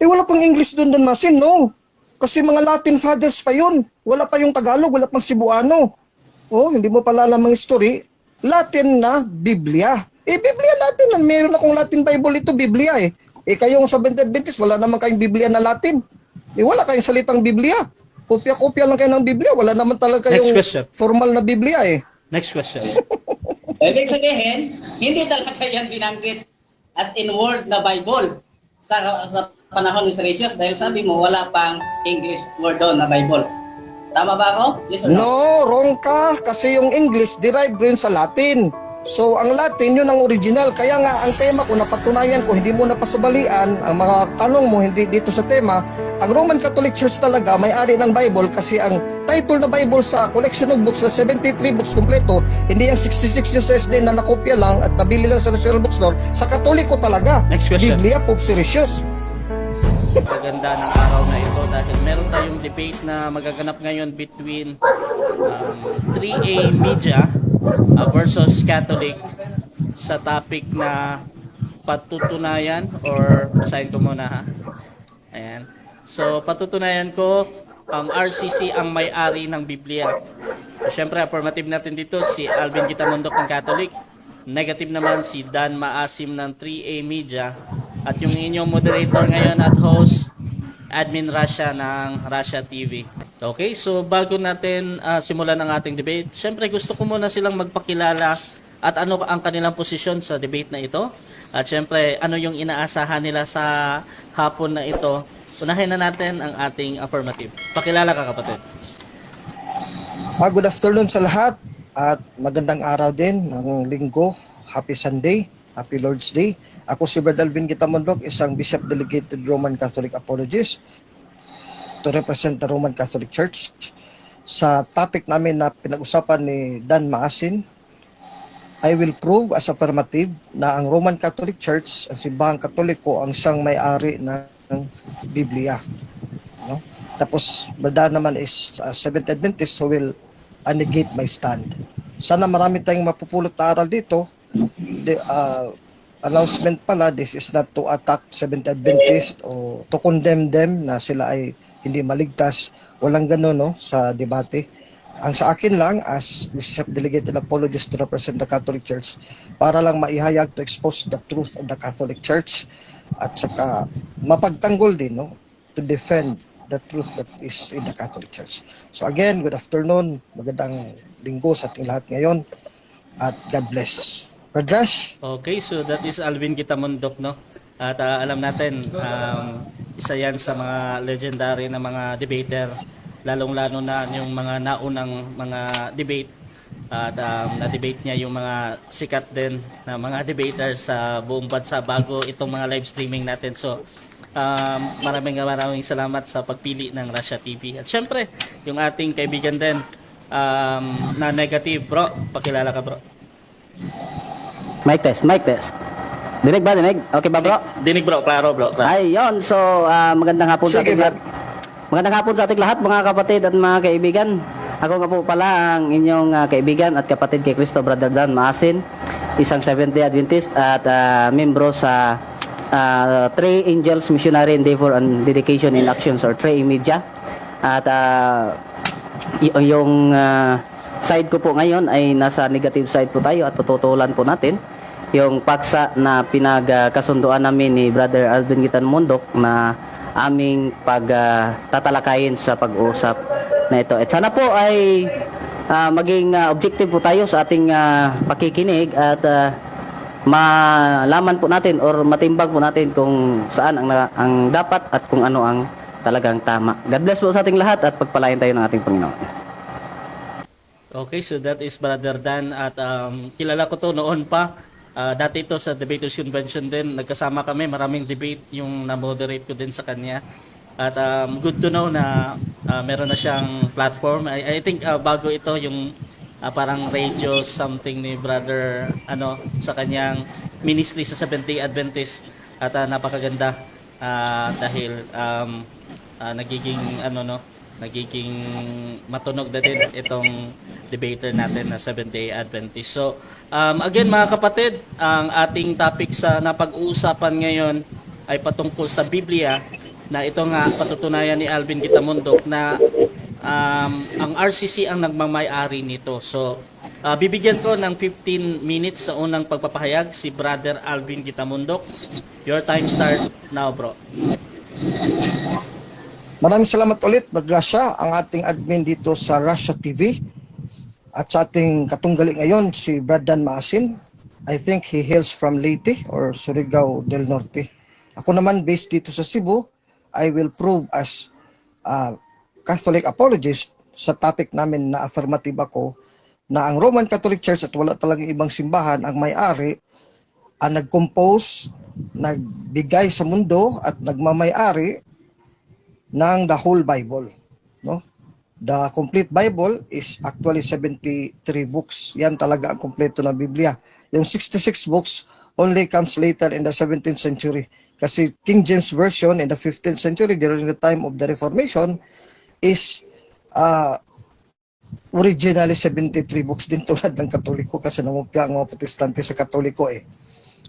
Wala pang English doon Masin, no? Kasi mga Latin fathers pa yun. Wala pa yung Tagalog, wala pang Cebuano. Hindi mo pala alam ang history. Latin na Biblia. Biblia Latin. Meron akong Latin Bible ito, Biblia eh. Kayong Seventh-day Adventist, wala naman kayong Biblia na Latin. Wala kayong salitang Biblia. Kopya-kopya lang kayo ng Biblia. Wala naman talaga kayong formal na Biblia eh. Next question. Ibig sabihin, hindi talaga yan binanggit as in word na Bible sa panahon ni Seresius dahil sabi mo wala pang English word doon na Bible. Tama ba ako? Yes or no? No, wrong ka. Kasi yung English derived rin sa Latin. So, ang Latin, yun ang original. Kaya nga, ang tema ko, napatunayan ko, hindi mo napasubalian, ang mga tanong mo, hindi dito sa tema, ang Roman Catholic Church talaga, may-ari ng Bible kasi ang title na Bible sa collection of books na 73 books kompleto, hindi yung 66 yung sa SD na nakopya lang at nabili lang sa National Bookstore, sa Katoliko talaga. Next question. Biblia Pope Siricius. Maganda ng araw na ito dahil meron tayong debate na magaganap ngayon between 3A Media versus Catholic sa topic na patutunayan or basahin ko muna ha. Ayan. So patutunayan ko ang RCC ang may-ari ng Biblia. So, syempre affirmative natin dito si Alvin Gitamondok ng Catholic. Negative naman si Dan Maasim ng 3A Media. At yung inyong moderator ngayon at host, Admin Russia ng Russia TV. Okay, so bago natin simulan ang ating debate, syempre gusto ko muna silang magpakilala at ano ang kanilang posisyon sa debate na ito. At syempre, ano yung inaasahan nila sa hapon na ito. Unahin na natin ang ating affirmative. Pakilala ka, kapatid. Good afternoon sa lahat at magandang araw din ng linggo. Happy Sunday. Happy Lord's Day. Ako si Brad Alvin Gitamondok, isang Bishop Delegated Roman Catholic Apologist to represent the Roman Catholic Church. Sa topic namin na pinag-usapan ni Dan Maasin, I will prove as affirmative na ang Roman Catholic Church, ang simbahang Katoliko, ang siyang may-ari ng Biblia. No? Tapos, Brad naman is Seventh Adventist who will negate my stand. Sana marami tayong mapupulot na aral dito. The announcement pala, this is not to attack Seventh Adventist o to condemn them na sila ay hindi maligtas. Walang gano'n no, sa debate. Ang sa akin lang as Bishop Delegated Apologist to represent the Catholic Church para lang maihayag to expose the truth of the Catholic Church at saka mapagtanggol din no, to defend the truth that is in the Catholic Church. So again, good afternoon. Magandang linggo sa ating lahat ngayon at God bless. Radrash? Okay, so that is Alvin Gitamondok, no? At alam natin, isa yan sa mga legendary na mga debater, lalong-lalo na yung mga naunang mga debate. At na-debate niya yung mga sikat din na mga debater sa buong bansa bago itong mga live streaming natin. So, maraming salamat sa pagpili ng Russia TV. At syempre, yung ating kaibigan din na negative, bro. Pakilala ka, bro. Mic test, mic test. Dinig ba, dinig? Okay ba, bro? Dinig, bro. Klaro, bro. Klaro. Ay, yon. So, magandang hapon sa ating lahat. Magandang hapon sa ating lahat, mga kapatid at mga kaibigan. Ako nga po pala ang inyong kaibigan at kapatid kay Cristo, Brother Dan Maasin, isang Seventh-day Adventist at membro sa Three Angels Missionary Endeavor and Dedication in Actions or 3A Media. At yung side ko po ngayon ay nasa negative side po tayo at tututulan po natin yung paksa na pinagkasunduan namin ni Brother Alvin Gitamondok na aming pagtatalakayin sa pag-uusap na ito. At sana po ay maging objective po tayo sa ating pakikinig at malaman po natin or matimbang po natin kung saan ang dapat at kung ano ang talagang tama. God bless po sa ating lahat at pagpalain tayo ng ating Panginoon. Okay, so that is Brother Dan at kilala ko to noon pa. Dati ito sa Debaters Convention din. Nagkasama kami, maraming debate yung na-moderate ko din sa kanya. At good to know na meron na siyang platform. I think bago ito yung parang radio something ni Brother sa kanyang ministry sa Seventh-day Adventist. At napakaganda dahil nagiging matunog na din itong debater natin na Seventh-day Adventist. So, again mga kapatid, ang ating topic sa napag-uusapan ngayon ay patungkol sa Biblia na ito nga patutunayan ni Alvin Kitamundok na ang RCC ang nagmamay-ari nito. So, bibigyan ko ng 15 minutes sa unang pagpapahayag si Brother Alvin Kitamundok. Your time start now, bro. Maraming salamat ulit, Brother Rasha, ang ating admin dito sa Rasha TV. At sa ating katunggali ngayon, si Bradan Maasin. I think he hails from Leyte or Surigao del Norte. Ako naman, based dito sa Cebu, I will prove as Catholic apologist sa topic namin na affirmative ako na ang Roman Catholic Church at wala talagang ibang simbahan ang may-ari, ang nag-compose, nagbigay sa mundo at nagmamay-ari ng the whole Bible, no? The complete Bible is actually 73 books. Yan talaga ang kompleto ng Biblia. Yung 66 books only comes later in the 17th century. Kasi King James Version in the 15th century during the time of the Reformation is originally 73 books din tulad ng Katoliko kasi nangupya ang mga Protestante sa Katoliko eh.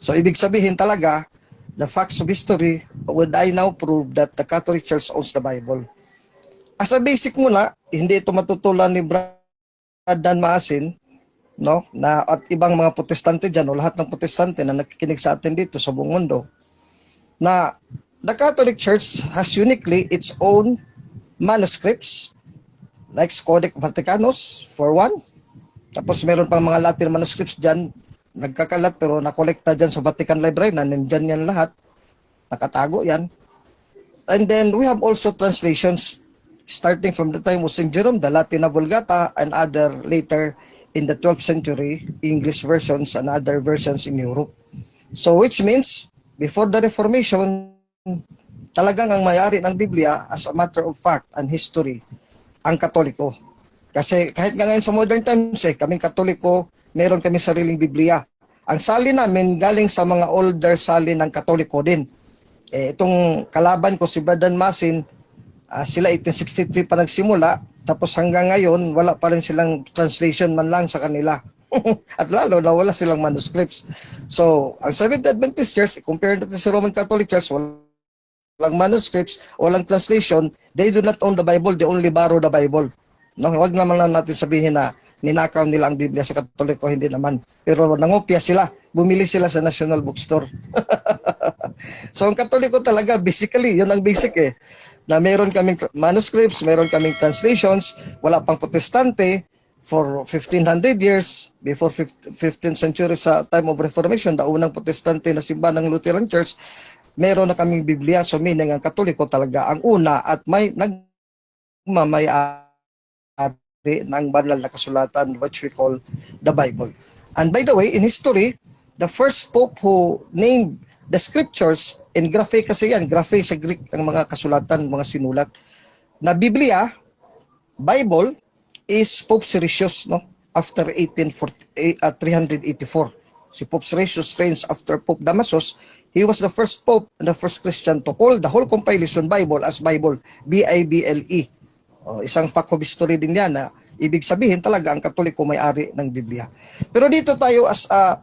So ibig sabihin talaga, the facts of history would I now prove that the Catholic Church owns the Bible. As a basic muna, hindi ito matutulan ni Bradan Maasin, no, na at ibang mga Protestante diyan o lahat ng Protestante na nakikinig sa atin dito sa buong mundo, na the Catholic Church has uniquely its own manuscripts like Codex Vaticanus for one. Tapos meron pang mga Latin manuscripts diyan nagkakalat pero nakolekta dyan sa Vatican Library na nandyan yan lahat, nakatago yan. And then we have also translations starting from the time of St. Jerome, the Latina Vulgata, and other later in the 12th century English versions and other versions in Europe. So which means before the Reformation, talagang ang may-ari ng Biblia as a matter of fact and history ang Katoliko. Kasi kahit nga ngayon sa modern times kaming Katoliko, meron kami sariling Biblia. Ang salin namin galing sa mga older salin ng Katoliko din. Itong kalaban ko si Bradan Maasin, sila 1863 pa nagsimula, tapos hanggang ngayon wala pa rin silang translation man lang sa kanila. At lalo na wala silang manuscripts. So, ang Seventh Adventist Church, compare natin sa Roman Catholic Church, walang manuscripts, walang translation, they do not own the Bible, they only borrow the Bible. No, wag naman lang natin sabihin na ninakaw nila ang Biblia sa Katoliko, hindi naman. Pero nangopya sila, bumili sila sa National Bookstore. So ang Katoliko talaga, basically, yun ang basic na meron kaming manuscripts, meron kaming translations, wala pang Protestante for 1500 years, before 15th century sa time of Reformation, the unang Protestante na simbahan ng Lutheran Church, meron na kaming Biblia, so meaning ang Katoliko talaga ang una at may nagmamay-ari ng banal na kasulatan which we call the Bible. And by the way, in history, the first pope who named the scriptures in graphe kasi yan, graphe sa Greek ang mga kasulatan, mga sinulat, na Biblia, Bible, is Pope Siricius, no? After 384. Si Pope Siricius reigns after Pope Damasus. He was the first pope and the first Christian to call the whole compilation Bible as Bible, B-I-B-L-E. Isang fact of history din yan na ibig sabihin talaga ang Katoliko may-ari ng Biblia. Pero dito tayo as a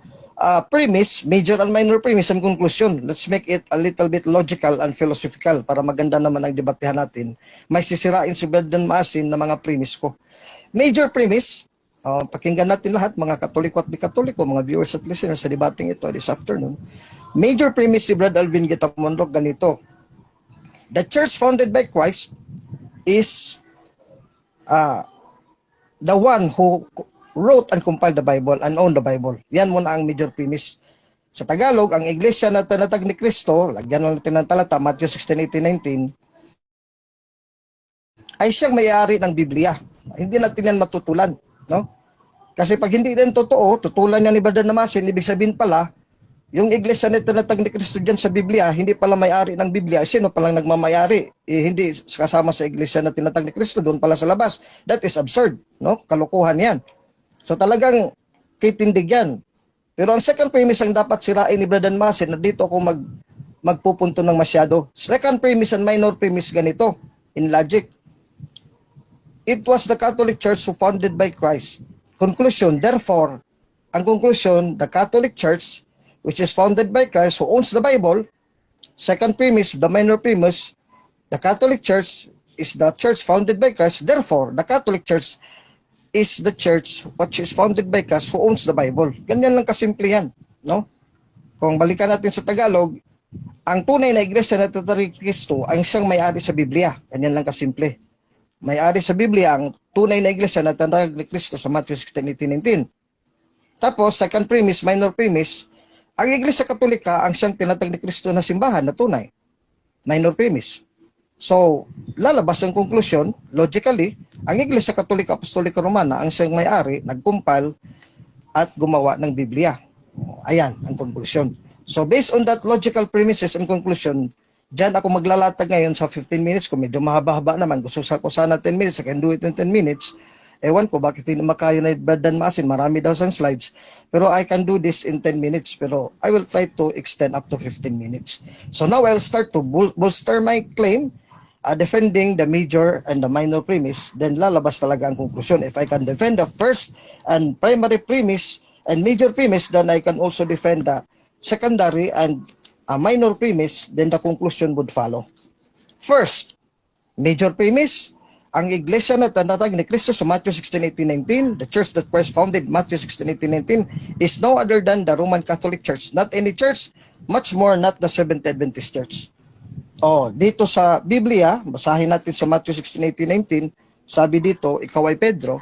premise, major and minor premise and conclusion. Let's make it a little bit logical and philosophical para maganda naman ang debatehan natin. May sisirain si Bradan Maasin na mga premise ko. Major premise, pakinggan natin lahat, mga Katoliko at di Katoliko, mga viewers at listeners sa debating ito this afternoon. Major premise si Brad Alvin Kitamundok ganito. The church founded by Christ is the one who wrote and compiled the Bible and owned the Bible. Yan muna ang major premise. Sa Tagalog, ang iglesia na tinatag ni Kristo, lagyan natin ng talata, Matthew 16:18-19, ay siyang may-ari ng Biblia. Hindi natin yan matutulan, no? Kasi pag hindi din totoo, tutulan niya ni Bradan Maasin, ibig sabihin pala, yung iglesia na tinatag ni Kristo dyan sa Biblia, hindi pala may-ari ng Biblia. Sino palang nagmamayari? Hindi kasama sa iglesia na tinatag ni Kristo, doon pala sa labas. That is absurd, no? Kalokohan yan. So talagang kitindig yan. Pero ang second premise ang dapat sirain ni Bradan Maasin, na dito ako magpupunto ng masyado. Second premise and minor premise ganito, in logic. It was the Catholic Church who founded by Christ. Conclusion, therefore, ang conclusion, the Catholic Church, which is founded by Christ, who owns the Bible. Second premise, the minor premise, The Catholic Church is the church founded by Christ. Therefore, the Catholic Church is the church which is founded by Christ who owns the Bible. Ganyan lang kasimple yan, no? Kung balikan natin sa Tagalog, ang tunay na iglesia na Tatay Kristo ang siyang may-ari sa Biblia. Ganyan lang kasimple. May-ari sa Biblia ang tunay na iglesia na Tatay Kristo sa Matthew 16:18-19. Tapos, second premise, minor premise, ang Iglesia Katolika ang siyang tinatag ni Kristo na simbahan na tunay. Minor premise. So, lalabas ang konklusyon, logically, ang Iglesia Katolika Apostolika Romana ang siyang may-ari, nag-compile at gumawa ng Biblia. Ayan ang konklusyon. So, based on that logical premises and conclusion, dyan ako maglalatag ngayon sa 15 minutes. Kung medyo mahaba-haba naman, gusto ko sana 10 minutes, I can do it in 10 minutes. Ewan ko bakit hindi makayo na Brother Masin, marami daw sang slides. Pero I can do this in 10 minutes, pero I will try to extend up to 15 minutes. So now I'll start to bolster my claim, defending the major and the minor premise, then lalabas talaga ang conclusion. If I can defend the first and primary premise and major premise, then I can also defend the secondary and minor premise, then the conclusion would follow. First, major premise, ang iglesia na tinatag ni Kristo sa Matthew 16:18-19, the church that Christ founded, Matthew 16:18-19, is no other than the Roman Catholic Church. Not any church, much more not the Seventh-day Adventist Church. Dito sa Biblia, basahin natin sa Matthew 16:18-19, sabi dito, ikaw ay Pedro,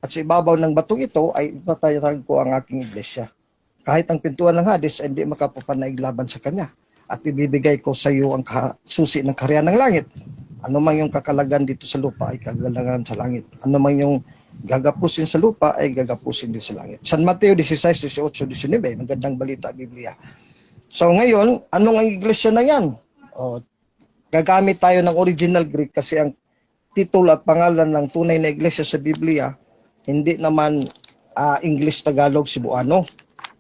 at sa ibabaw ng batong ito ay itatayag ko ang aking iglesia. Kahit ang pintuan ng Hades ay hindi makapapanaig laban sa kanya. At ibibigay ko sa iyo ang susi ng kaharian ng langit. Ano man yung kakalagan dito sa lupa ay kagalagan sa langit. Ano man yung gagapusin sa lupa ay gagapusin din sa langit. San Mateo 16:18-19, magandang balita Biblia. So ngayon, anong ang iglesia na yan? Gagamit tayo ng original Greek kasi ang titulo at pangalan ng tunay na iglesia sa Biblia, hindi naman English-Tagalog Cebuano.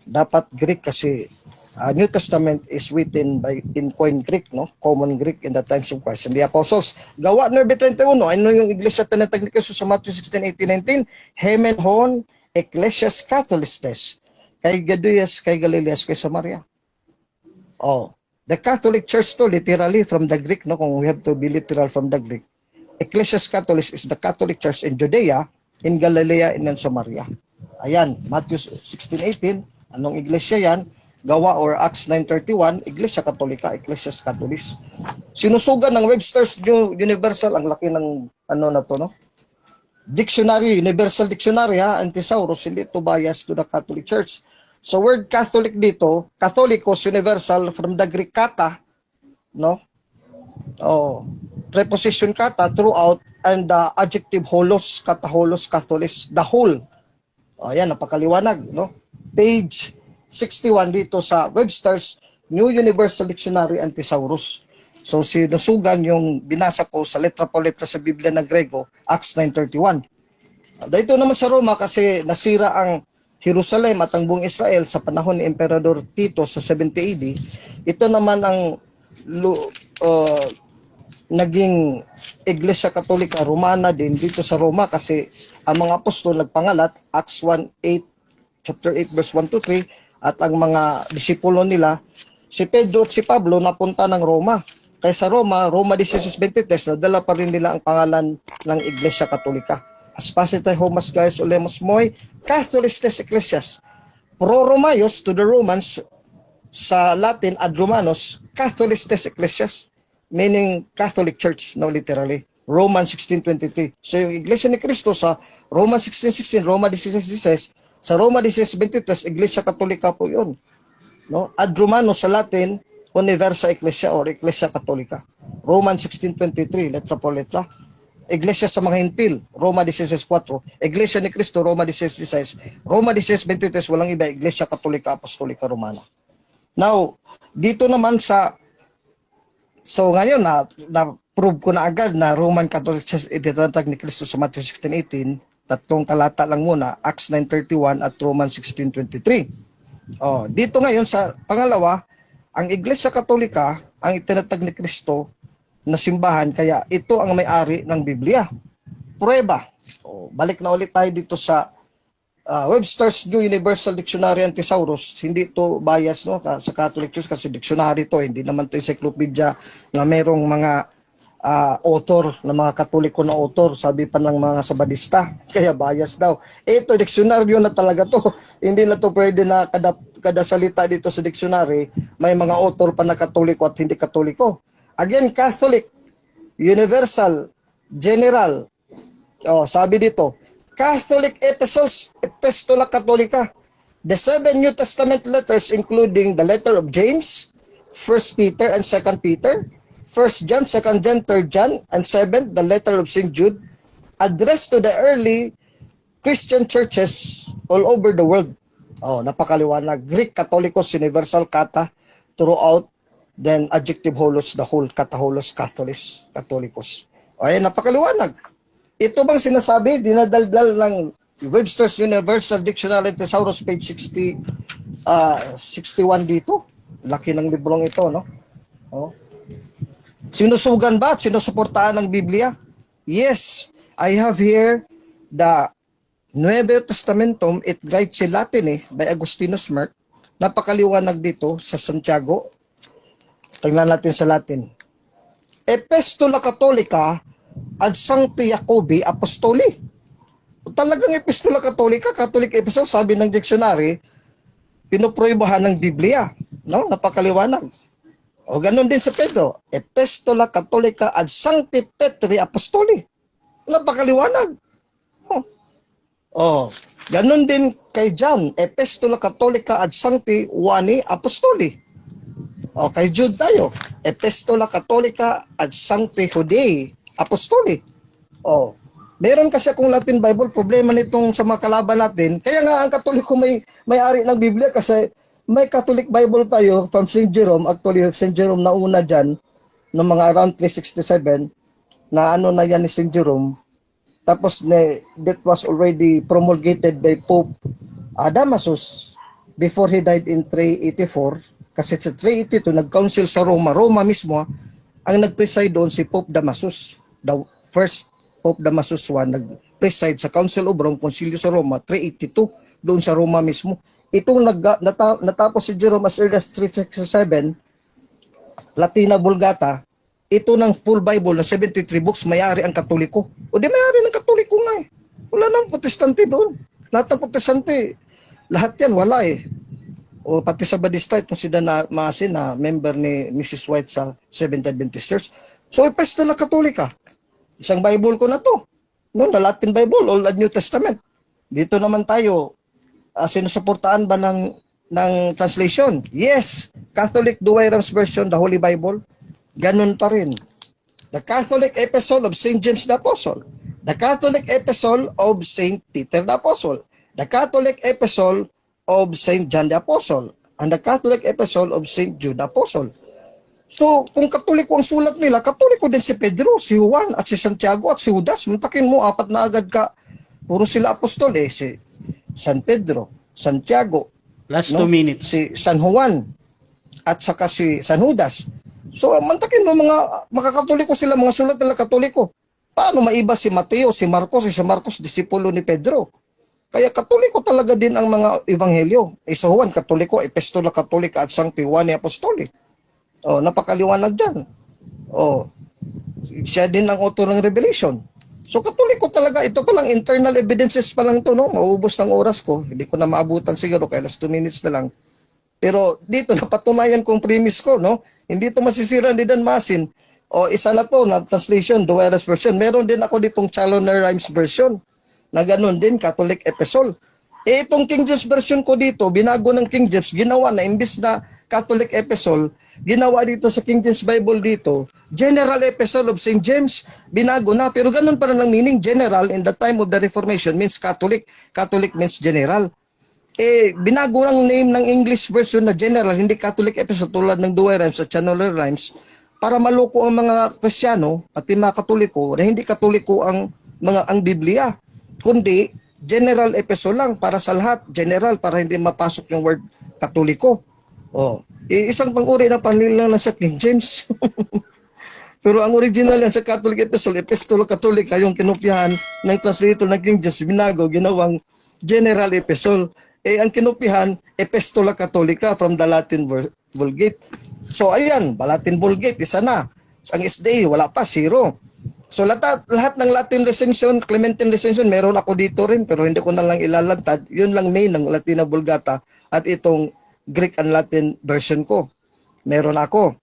Dapat Greek kasi New Testament is written in Koine Greek, no? Common Greek in the times of Christ and the Apostles. Gawa 9:21, ano yung iglesia tinatag ni Kristo sa Matthew 16:18-19? Hemen hon ecclesias catholistes, kay Gaduyas, kay Galileas, kay Samaria. The Catholic Church to, literally from the Greek, no? Kung we have to be literal from the Greek, ecclesias catholis is the Catholic Church in Judea, in Galilea, and in Samaria. Ayan, Matthew 16:18, anong iglesia yan? Gawa or Acts 9:31, Iglesia Katolika, Ecclesias Catholis. Sinusugan ng Webster's Universal, ang laki ng ano na to, no? Dictionary, Universal Dictionary, Antisaurus, hindi to bias to the Catholic Church. So word Catholic dito, Catholicos, Universal, from the Greek kata, no? Preposition kata, throughout, and the adjective holos, kata holos, Catholis, the whole. Yan, napakaliwanag, no? Page 61 dito sa Webster's New Universal Dictionary, Antisaurus. So sinusugan yung binasa ko sa letra po letra sa Biblia ng Grego, Acts 9:31. Dito naman sa Roma kasi nasira ang Jerusalem at ang buong Israel sa panahon ni Emperador Tito sa 70 AD. Ito naman ang naging Iglesia Katolika Romana din dito sa Roma kasi ang mga apostol nagpangalat, Acts 1:8, chapter 8 verse 1-3, at ang mga disipulo nila, si Pedro at si Pablo, napunta ng Roma. Kaya sa Roma 16:23, nadala pa rin nila ang pangalan ng Iglesia Katolika. Aspacitae homas gaius olemos moi, Catholistes Ecclesias. Pro Romayos to the Romans, sa Latin ad Romanos, Catholistes Ecclesias, meaning Catholic Church, no, literally. Romans 16:23. So yung Iglesia ni Cristo sa Romans 16:16, Roma 16:16, sa Roma 16:23, Iglesia Katolika po yun. No? Ad Romanos sa Latin, Universa Ecclesia or Ecclesia Katolika. Romans 16:23, letra po letra. Iglesia sa mga Hintil, Roma 16:4. Iglesia ni Cristo, Roma 16:16. Roma 16:23, walang iba, Iglesia Katolika Apostolika Romana. Now, dito naman so ngayon na-prove ko na agad na Roman Catholic Church itinatag ni Cristo sa Matthew 16:18. Tatlong talata lang muna, Acts 9:31 at Romans 16:23. Dito ngayon sa pangalawa, ang Iglesia Katolika ang itinatag ni Kristo na simbahan, kaya ito ang may-ari ng Biblia. Prueba. Balik na ulit tayo dito sa Webster's New Universal Dictionary, Antisaurus. Hindi to bias, no, sa Catholic Church kasi dictionary to, hindi naman to encyclopedia na merong mga author, ng mga Katoliko na author, sabi pa ng mga Sabadista, kaya bias daw. Ito, diksyonaryo na talaga to. Hindi na to pwede na kada salita dito sa diksyonary, may mga author pa na Katoliko at hindi Katoliko. Again, Catholic, Universal, General. Sabi dito, Catholic Epistles, Epistola Catholica. The 7 New Testament letters including the letter of James, 1 Peter and 2 Peter, 1 John, 2 John, 3 John, and 7, the letter of St. Jude, addressed to the early Christian churches all over the world. Napakaliwanag. Greek, Catholicos, Universal, Kata, throughout, then adjective holos, the whole, Kataholos, Catholicos. Ayan, napakaliwanag. Ito bang sinasabi, dinadaldal ng Webster's Universal Dictionary Thesaurus, page 61 dito. Laki ng librong ito, no? Sinusugan ba at sinusuportahan ng Biblia? Yes, I have here the Nuevo Testamentum, it writes in Latin by Agustinus Merck. Napakaliwanag dito sa Santiago. Tingnan natin sa Latin. Epistola Catholica ad Sancti Jacobi Apostoli. Talagang Epistola Catholica, Catholic Epistle, sabi ng dictionary, pinoproibahan ng Biblia. No? Napakaliwanag. Ganun din sa Pedro. Epistola Catholica ad Sancti Petri Apostoli. Napakaliwanag. Ganun din kay John. Epistola Catholica ad Sancti Juani Apostoli. Kay Jude tayo. Epistola Catholica ad Sancti Judei Apostoli. Meron kasi akong Latin Bible, problema nitong sa mga kalaban natin. Kaya nga ang Katoliko may-ari ng Biblia kasi may Catholic Bible tayo from St. Jerome. Actually, St. Jerome na una dyan, ng mga around 367, na na yan ni St. Jerome. Tapos, that was already promulgated by Pope Damasus before he died in 384. Kasi sa 382, nag-council sa Roma. Roma mismo, ang nag-preside doon si Pope Damasus. The first Pope Damasus I, nag-preside sa Council of Rome, Concilio sa Roma, 382, doon sa Roma mismo. Itong natapos si Jerome as early as 367, Latina Vulgata, ito ng full Bible na 73 books, may-ari ang Katoliko. May-ari ng Katoliko nga Wala nang Protestante doon. Lahat ng Protestante, lahat yan, wala pati sa Badista, itong si Dana Masin na member ni Mrs. White sa Seventh Adventist Church. So, Epistola Catholica. Isang Bible ko na to. Na Latin Bible, Old and New Testament. Dito naman tayo, sinusuportaan ba ng translation? Yes, Catholic Douay-Rheims version, the Holy Bible, ganun pa rin. The Catholic Epistle of St. James the Apostle, the Catholic Epistle of St. Peter the Apostle, the Catholic Epistle of St. John the Apostle, and the Catholic Epistle of St. Jude the Apostle. So, kung Katoliko ang sulat nila, Katoliko din si Pedro, si Juan, at si Santiago, at si Judas. Muntakin mo, apat na agad ka. Puro sila apostol si San Pedro, Santiago, Last 2 minutes. si San Juan, at saka si San Judas. So, mantakin mo mga Katoliko sila, mga sulat nila Katoliko. Paano maiba si Mateo, si Marcos, disipulo ni Pedro? Kaya Katoliko talaga din ang mga ebanghelyo. Sa Juan, Katoliko, Epistola Catholica at Sancti Juani Apostoli. Napakaliwanag dyan. Siya din ang author ng Revelation. So Katoliko talaga, ito pa lang, internal evidences pa lang ito, no? Maubos ng oras ko. Hindi ko na maabutan siguro, kaya last 2 minutes na lang. Pero dito, napatunayan kong premise ko, no? Hindi ito masisira ni Dan Masin. Isa na to, na translation, Douay-Rheims version. Meron din ako ditong Challoner-Rheims version, na ganun din, Catholic Epistle. Itong King James version ko dito, binago ng King James, ginawa na, imbis na Catholic Epistle, ginawa dito sa King James Bible dito, General Epistle of St. James, binago na, pero ganun pa rin ang meaning. General in the time of the Reformation means Catholic, Catholic means general. Binago ang name ng English version na General, hindi Catholic Epistle, tulad ng Douay-Rheims at Challoner-Rheims, para maloko ang mga Kristiyano at mga Katoliko na hindi Katoliko ang Biblia, kundi General Epistle lang para sa lahat, general, para hindi mapasok yung word Katoliko. Isang pang-uri na panlilang na sa King James. Pero ang original yan sa Catholic Epistle, Epistola Catholica, yung kinopyahan ng translator ng King James, binago, ginawang General Epistle. Ang kinopyahan, Epistola Catholica from the Latin Vulgate. So ayan, Latin Vulgate, isa na. Ang SDA, wala pa, zero. So lahat ng Latin recension, Clementine recension, meron ako dito rin pero hindi ko na lang ilalantad. Yun lang main ng Latina Vulgata at itong Greek and Latin version ko. Meron ako.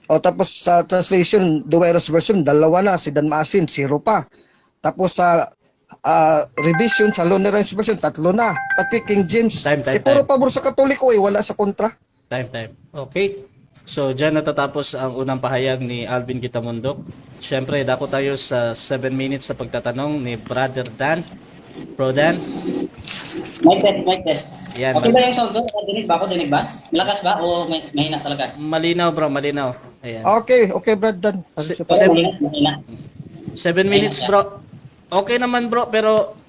O tapos sa translation, Dueros version, dalawa na. Si Dan Maasin, zero pa. Tapos sa revision sa Lunerans version, tatlo na. Pati King James. Time. Puro pabor sa Katoliko wala sa kontra. Time. Okay. So, dyan natatapos ang unang pahayag ni Alvin Kitamundok. Siyempre, dako tayo sa 7 minutes sa pagtatanong ni Brother Dan. Bro Dan. Mic test. Yan, Okay ba yung sound ko? Dinig ba? Malakas ba o mahina talaga? malinaw bro, malinaw. Ayan. Okay, Brad Dan. Mahina. 7 minutes bro. Okay naman bro, pero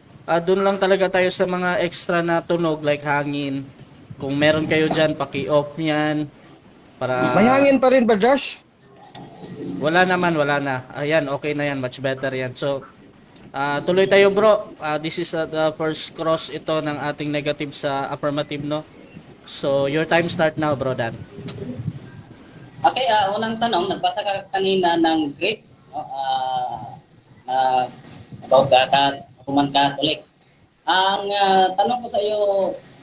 doon lang talaga tayo sa mga extra na tunog like hangin. Kung meron kayo dyan, paki-off yan. Para May hangin pa rin ba, Josh? wala na. Ayan, okay na yan. Much better yan. So, tuloy tayo bro. This is the first cross ito ng ating negative sa affirmative, no? So, your time start now, bro Dan. Okay, unang tanong, nagbasa ka kanina ng Greek about Roman Catholic. Ang tanong ko sa iyo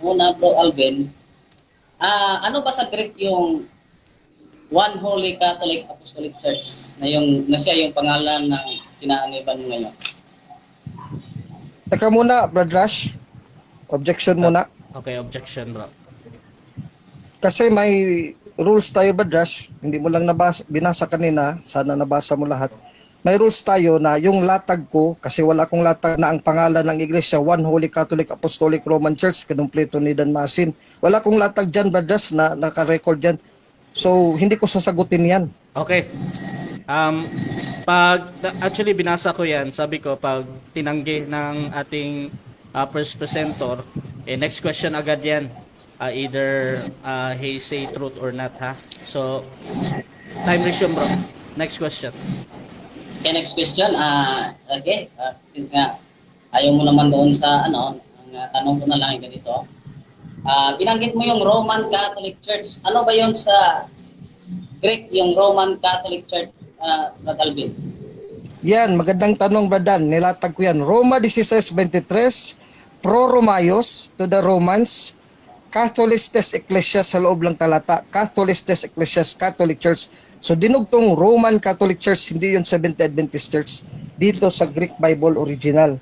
una, Bro Alvin, ano ba sa Greek yung One Holy Catholic Apostolic Church na siya yung pangalan ng kinaaniban mo ngayon? Teka muna, Brad Rush. Objection muna. Okay, objection bro. Kasi may rules tayo, Brad Rush. Hindi mo lang binasa kanina. Sana nabasa mo lahat. May rules tayo na yung latag ko, kasi wala akong latag na ang pangalan ng iglesia, One Holy Catholic Apostolic Roman Church, kinumpleto ni Dan Masin. Wala akong latag dyan, Brad Rush, na naka-record dyan. So, hindi ko sasagutin yan. Okay. Actually binasa ko yan, sabi ko pag tinanggi ng ating first presenter, next question agad yan. Either he say truth or not, ha. So, time resume bro. Next question. Okay, next question. Since nga ayaw mo naman doon sa ang tanong ko na lang yung ganito. Binanggit mo yung Roman Catholic Church. Ano ba yun sa Greek, yung Roman Catholic Church, Brad Alvin? Yan, magandang tanong, Bradan. Nilatag ko yan. Roma 16:23, pro Romayos to the Romans, Catholistes Ecclesia sa loob lang talata, Catholistes Ecclesias, Catholic Church. So dinugtong Roman Catholic Church, hindi yung Seventh Adventist Church dito sa Greek Bible original,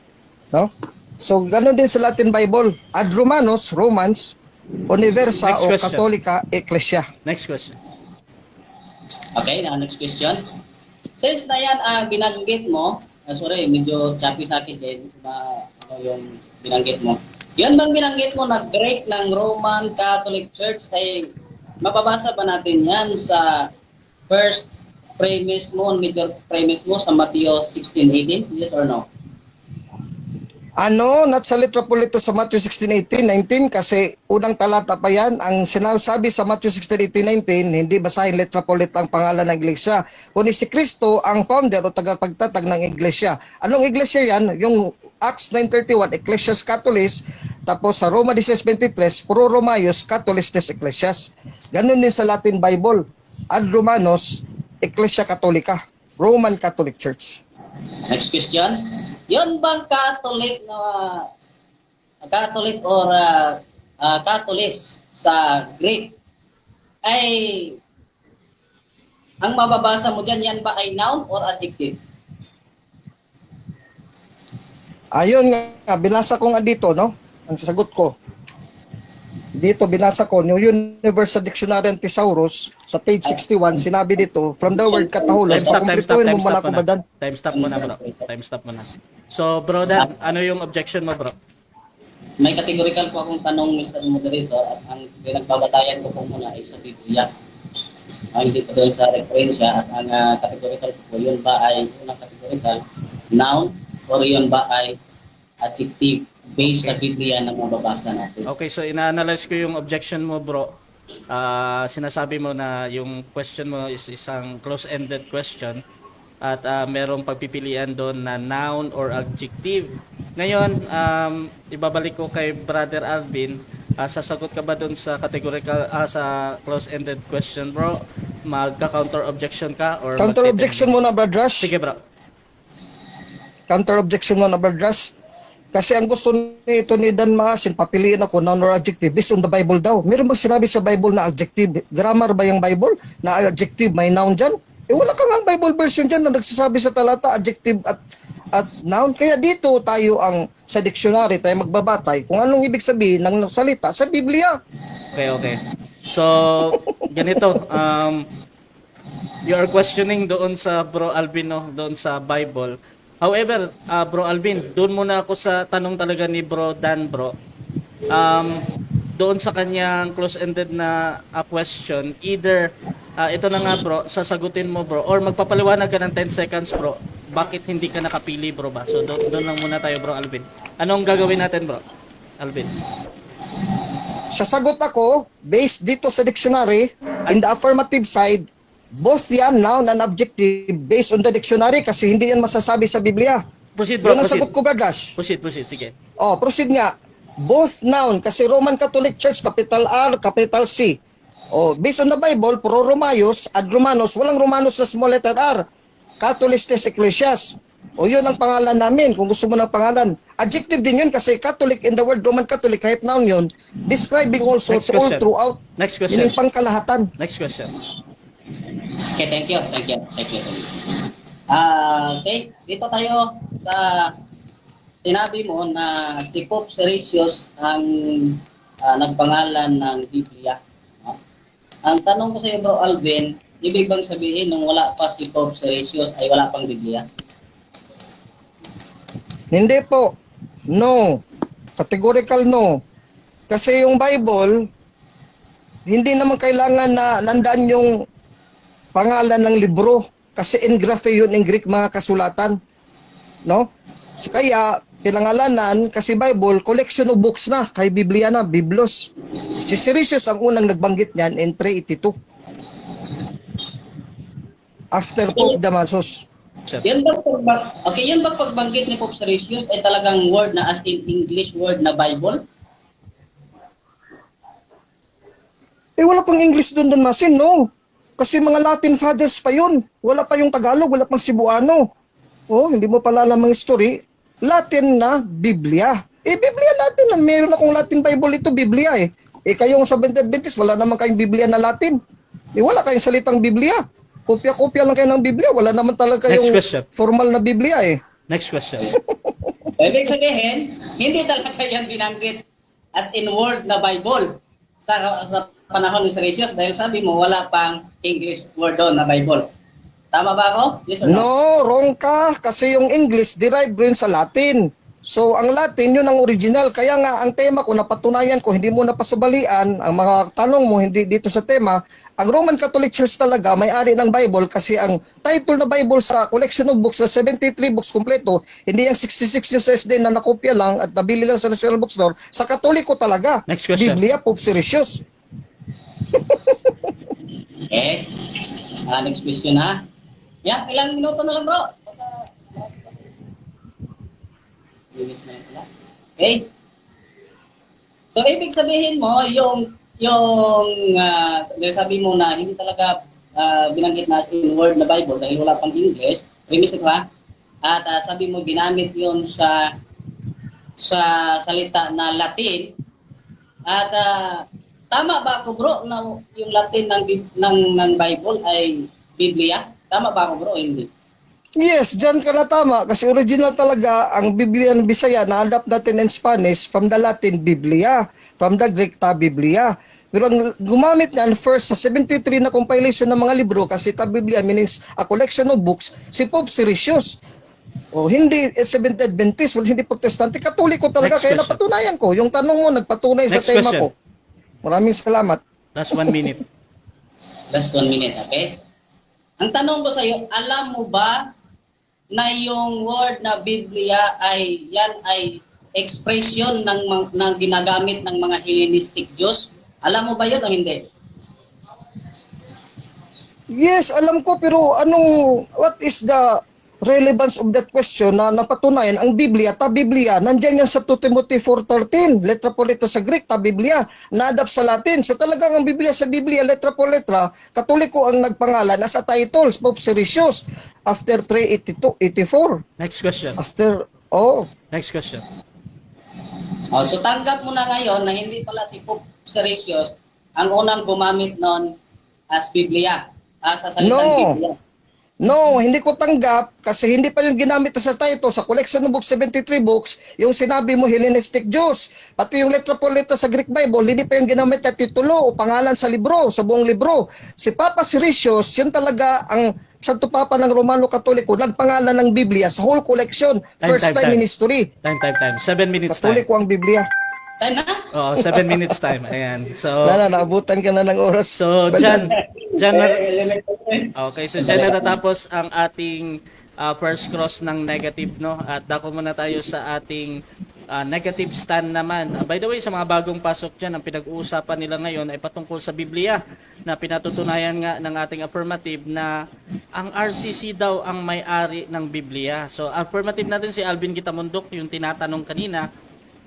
no? So ganoon din sa Latin Bible, ad Romanos, Romans, Universa Next o question. Catholica Ecclesia. Next question. Okay, next question. Since na yan ang binanggit mo, sorry, medyo choppy sa akin din na yung binanggit mo. Yan bang binanggit mo na Greek ng Roman Catholic Church ay mababasa ba natin yan sa first premise mo, major premise mo sa Mateo 16:18? Yes or no? Not sa litra po ito sa Matthew 16:18-19 kasi unang talata pa yan. Ang sinasabi sa Matthew 16:18-19, hindi basahin litra po ang pangalan ng iglesia. Kundi si Kristo ang founder o tagapagtatag ng iglesia. Anong iglesia yan? Yung Acts 9:31, Ecclesias Catholis. Tapos sa Roma 16:23, Pro Romayos, Catholistes Ecclesias. Ganun din sa Latin Bible. Ad Romanos, Ecclesia Catholica, Roman Catholic Church. Next question. Yon bang Catholic or Catholis sa Greek ay ang mababasa mo dyan, yan ba ay noun or adjective? Ayun nga, binasa ko nga dito, no? Ang sasagot ko. Dito binasa ko, New Universal Dictionary and Thesaurus sa page 61, sinabi dito, from the word katahulos, pakumplituhin mo muna ko ba dan? Time stop muna bro. Time stop muna. So bro Dan, ano yung objection mo bro? May categorical po akong tanong, Mr. Moderator, at ang pinagbabatayan ko po muna ay sa Biblia. Hindi po doon sa referensya, at ang categorical po, yun ba ay unang categorical, noun, or yun ba ay adjective based sa Biblia na mababasa natin? Okay, so ina-analyze ko yung objection mo bro. Sinasabi mo na yung question mo is isang close-ended question at merong pagpipilian doon na noun or adjective. Ngayon, ibabalik ko kay Brother Alvin. Sasagot ka ba dun sa categorical, sa close-ended question, bro? Magka-counter objection ka or Counter objection muna, Brother Rush. Sige, bro. Counter objection muna, Brother Rush. Kasi ang gusto nito ni Dan Maasin, papiliin ako noun or adjective based on the Bible daw. Meron bang sinabi sa Bible na adjective? Grammar ba yung Bible? Na adjective, may noun dyan? Wala ka nga Bible version dyan na nagsasabi sa talata, adjective at noun. Kaya dito tayo sa dictionary, tayo magbabatay kung anong ibig sabihin ng salita sa Biblia. Okay. So, ganito. You are questioning doon sa Bro Alvin, no? Doon sa Bible. However, Bro Alvin, doon muna ako sa tanong talaga ni Bro Dan, bro. Doon sa kanyang close-ended na question, either, ito na nga bro, sasagutin mo bro, or magpapaliwanag ka ng 10 seconds bro, bakit hindi ka nakapili bro ba? So doon lang muna tayo bro Alvin. Anong gagawin natin bro, Alvin? Sasagot ako, based dito sa dictionary, in the affirmative side, both yan, noun and adjective, based on the dictionary, kasi hindi yan masasabi sa Biblia. Proceed bro, Yun ang proceed. sagot ko, Bradash. Proceed, sige. Proceed nga. Both noun, kasi Roman Catholic Church, capital R, capital C. Based on the Bible, pro Romayos, ad Romanos, walang Romanos na small letter R. Catholictes Ecclesias. Yun ang pangalan namin, kung gusto mo ng pangalan. Adjective din yun kasi Catholic in the word Roman Catholic, kahit noun yun, describing also Next all question. throughout. Next question. Yun yung pangkalahatan. Next question. Okay, thank you. Okay, dito tayo sa sinabi mo na si Pope Siricius ang nagpangalan ng Biblia. No? Ang tanong ko sa iyo, Bro Alvin, ibig bang sabihin nung wala pa si Pope Siricius ay wala pang Biblia? Hindi po. No. Categorical no. Kasi yung Bible, hindi naman kailangan na nandaan yung pangalan ng libro. Kasi engraphe yun in Greek mga kasulatan. No? Kaya, pinangalanan, kasi Bible, collection of books na, kay Biblia na, Biblos. Si Siricius ang unang nagbanggit niyan in 382. After Pope Damasus. Yan ba pagbanggit ni Pope Siricius ay talagang word na as in English word na Bible? Wala pang English doon Masin, no? Kasi mga Latin fathers pa yun. Wala pa yung Tagalog, wala pang Cebuano. Hindi mo pala alam ang history. Latin na Biblia. Biblia Latin. Meron akong Latin Bible ito, Biblia eh. Kayong sa Adventist, wala naman kayong Biblia na Latin. Wala kayong salitang Biblia. Kopya-kopya lang kayo ng Biblia. Wala naman talaga yung formal na Biblia eh. Next question. Ibig sabihin, hindi talaga yan binanggit as in word na Bible sa panahon ni Siricius dahil sabi mo wala pang English word doon na Bible. Tama ba ako? Yes or no? No, wrong ka. Kasi yung English derived rin sa Latin. So, ang Latin, yun ang original. Kaya nga, ang tema ko, napatunayan ko, hindi mo napasubalian, ang mga tanong mo, hindi dito sa tema, ang Roman Catholic Church talaga, may-ari ng Bible, kasi ang title na Bible sa collection of books, na 73 books kompleto, hindi yung 66 yung sa SD na nakopya lang at nabili lang sa National Bookstore, sa Katoliko talaga. Next question. Biblia, Pope Siricius. Okay. Next question na. Yan, ilang minuto na lang bro. Okay. So, ibig sabihin mo, yung sabi mo na hindi talaga binanggit na in word na Bible dahil wala pang English, premise ito ha? At sabi mo, ginamit yon sa salita na Latin. At tama ba ako bro na yung Latin ng Bible ay Biblia? Tama ba ako bro o hindi? Yes, dyan ka na tama. Kasi original talaga ang Biblia ng Bisaya na-adapt natin in Spanish from the Latin Biblia, from the Greek ta Biblia. Pero ang gumamit niyan first sa 73 na compilation ng mga libro kasi ta Biblia means a collection of books, si Pope Siricius. Hindi Seventh Adventist, hindi Protestante, Katoliko talaga. Next kaya question. napatunayan ko. Yung tanong mo nagpatunay sa Next tema question. ko. Maraming salamat. Last 1 minute. Last 1 minute, okay? Ang tanong ko sa iyo, alam mo ba na yung word na Biblia ay expression ng ginagamit ng mga Hellenistic Jews? Alam mo ba yun o hindi? Yes, alam ko pero what is the relevance of that question na napatunayan ang Biblia, nandiyan yan sa 2 Timothy 4:13, letra po letra sa Greek, Biblia, na-adapt sa Latin. So talagang ang Biblia sa Biblia, letra po letra, Katoliko ang nagpangalan as a title, Pope Siricius, after 384. Next question. Next question. So tanggap mo na ngayon na hindi pala si Pope Siricius ang unang gumamit nun as Biblia, sa salitang Biblia. No, hindi ko tanggap kasi hindi pa yung ginamit sa title sa collection of books, 73 books, yung sinabi mo Hellenistic Jews. Pati yung letra po letra sa Greek Bible, hindi pa yung ginamit na titulo o pangalan sa libro, sa buong libro. Si Papa Siricius, yun talaga ang Santo Papa ng Romano Katoliko, nagpangalan ng Biblia sa whole collection. First time in history. Time. 7 minutes time. Katoliko ang Biblia. Time na? Oo, 7 minutes time. Ayan. So, Naabutan ka na ng oras. so dyan okay, so dyan natatapos ang ating first cross ng negative, no? At dako muna tayo sa ating negative stand naman. By the way, sa mga bagong pasok dyan, ang pinag-uusapan nila ngayon ay patungkol sa Biblia na pinatutunayan nga ng ating affirmative na ang RCC daw ang may-ari ng Biblia. So, affirmative natin si Alvin Kitamundok, yung tinatanong kanina.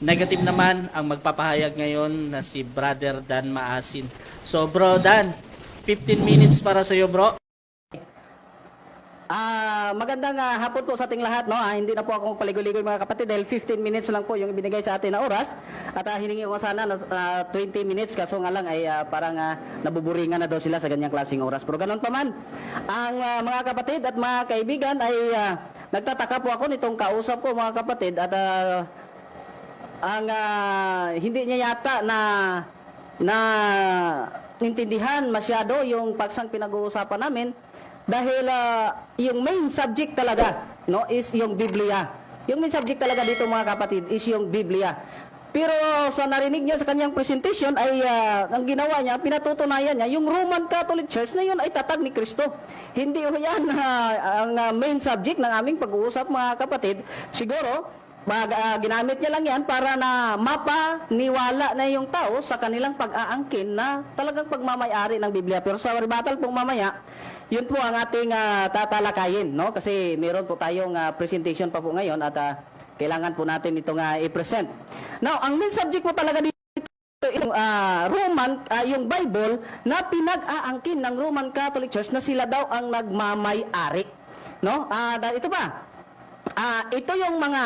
Negative naman ang magpapahayag ngayon na si Brother Dan Maasin. So, Bro Dan, 15 minutes para sa iyo, bro. Magandang hapon po sa ating lahat, no? Hindi na po akong paligoy-ligoy mga kapatid dahil 15 minutes lang po yung ibinigay sa atin na oras. At hiningi ko sana na 20 minutes kaso nga lang ay parang nabuburingan na daw sila sa ganyang klaseng oras. Pero ganun pa man, ang mga kapatid at mga kaibigan ay nagtataka po ako nitong kausap ko mga kapatid at ang hindi niya yata na intindihan masyado yung paksang pinag-uusapan namin dahil yung main subject talaga, no, is yung Biblia. Yung main subject talaga dito mga kapatid is yung Biblia. Pero sa narinig niya sa kanyang presentation ay ang ginawa niya, pinatutunayan niya yung Roman Catholic Church na yun ay tatag ni Kristo. Hindi yan ang main subject ng aming pag-uusap mga kapatid. Siguro ginamit niya lang yan para na mapaniwala na yung tao sa kanilang pag-aangkin na talagang pagmamayari ng Biblia. Pero sa rebuttal pong mamaya, yun po ang ating tatalakayin, no? Kasi meron po tayong presentation pa po ngayon at kailangan po natin itong i-present. Now, ang main subject po talaga dito yung yung Bible na pinag-aangkin ng Roman Catholic Church na sila daw ang nagmamay-ari, no? Ito pa. Ito yung mga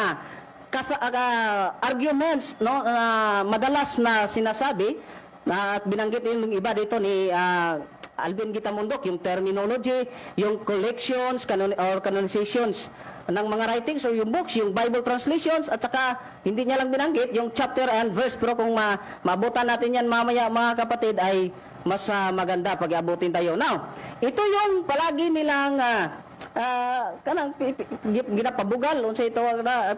arguments, no, madalas na sinasabi at binanggit yung iba dito ni Alvin Kitamundok, yung terminology, yung collections or canonizations ng mga writings or yung books, yung Bible translations, at saka hindi niya lang binanggit yung chapter and verse. Pero kung maabutan natin yan mamaya mga kapatid ay mas maganda pag abutin tayo. Now, ito yung palagi nilang kanang ginapabugal unsa ito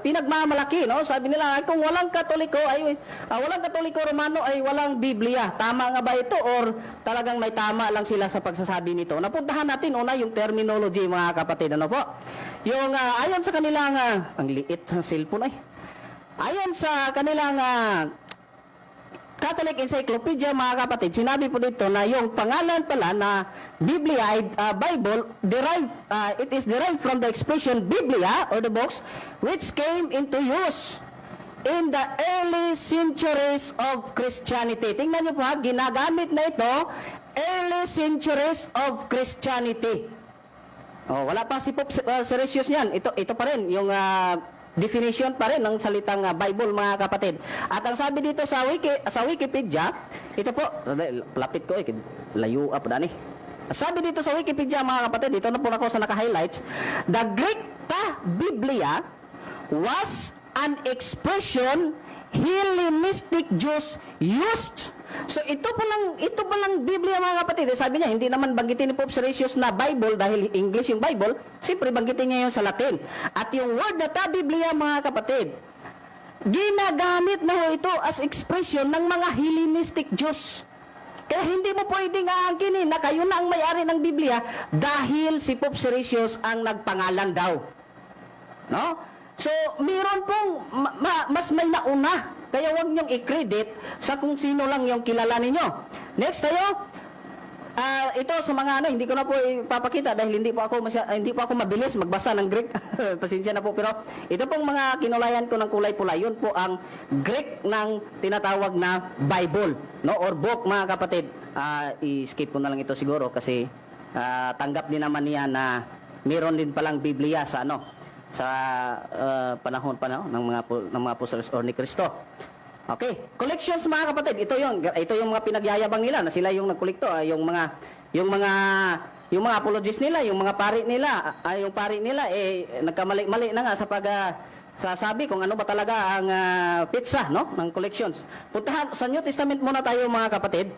pinagmamalaki, no? Sabi nila ay kung walang Katoliko ay walang Katoliko Romano ay walang Biblia. Tama nga ba ito or talagang may tama lang sila sa pagsasabi nito? Napuntahan natin una yung terminology mga kapatid, ano po? Yung ayon sa kanilang ang liit ng cellphone ay. Ayon sa kanilang Catholic Encyclopedia mga kapatid, sinabi po dito na yung pangalan pala na Biblia ay Bible it is derived from the expression Biblia or the books which came into use in the early centuries of Christianity. Tingnan niyo po ginagamit na ito early centuries of Christianity. Wala pa si Pope Siricius niyan. Ito pa rin yung definition pa rin ng salitang Bible mga kapatid. At ang sabi dito sa Wikipedia, ito po, lapit ko layo up na ni. Sabi dito sa Wikipedia mga kapatid, dito na po ako sa naka-highlights, the Greek Biblia was an expression Hellenistic Jews used. So ito pa lang Biblia mga kapatid. Sabi niya, hindi naman banggitin ni Pope Siricius na Bible dahil English yung Bible, siyempre banggitin niya yung sa Latin. At yung word na Biblia mga kapatid, ginagamit na ho ito as expression ng mga Hellenistic Jews. Kaya hindi mo pwedeng aangkinin na kayo na ang may-ari ng Biblia dahil si Pope Siricius ang nagpangalan daw. No? So, meron pong mas may nauna. Kaya huwag niyong i-credit sa kung sino lang yung kilala ninyo. Next tayo. ito sa mga ano, hindi ko na po ipapakita dahil hindi po ako mabilis magbasa ng Greek. Pasensya na po, pero ito pong mga kinulayan ko ng kulay pula, yun po ang Greek ng tinatawag na Bible, no, or book, mga kapatid. I-skip ko na lang ito siguro kasi tanggap din naman niya na meron din palang Biblia sa ano, sa panahon ng mga apostles or ni Kristo. Okay, collections, mga kapatid. Ito yung mga pinagyayabang nila na sila yung nagkolekto, yung mga apologists nila, yung mga pari nila, yung pari nila nagkamali-mali na nga sa sasabi kung ano ba talaga ang pizza, no, ng collections. Puntahan sa New Testament muna tayo, mga kapatid.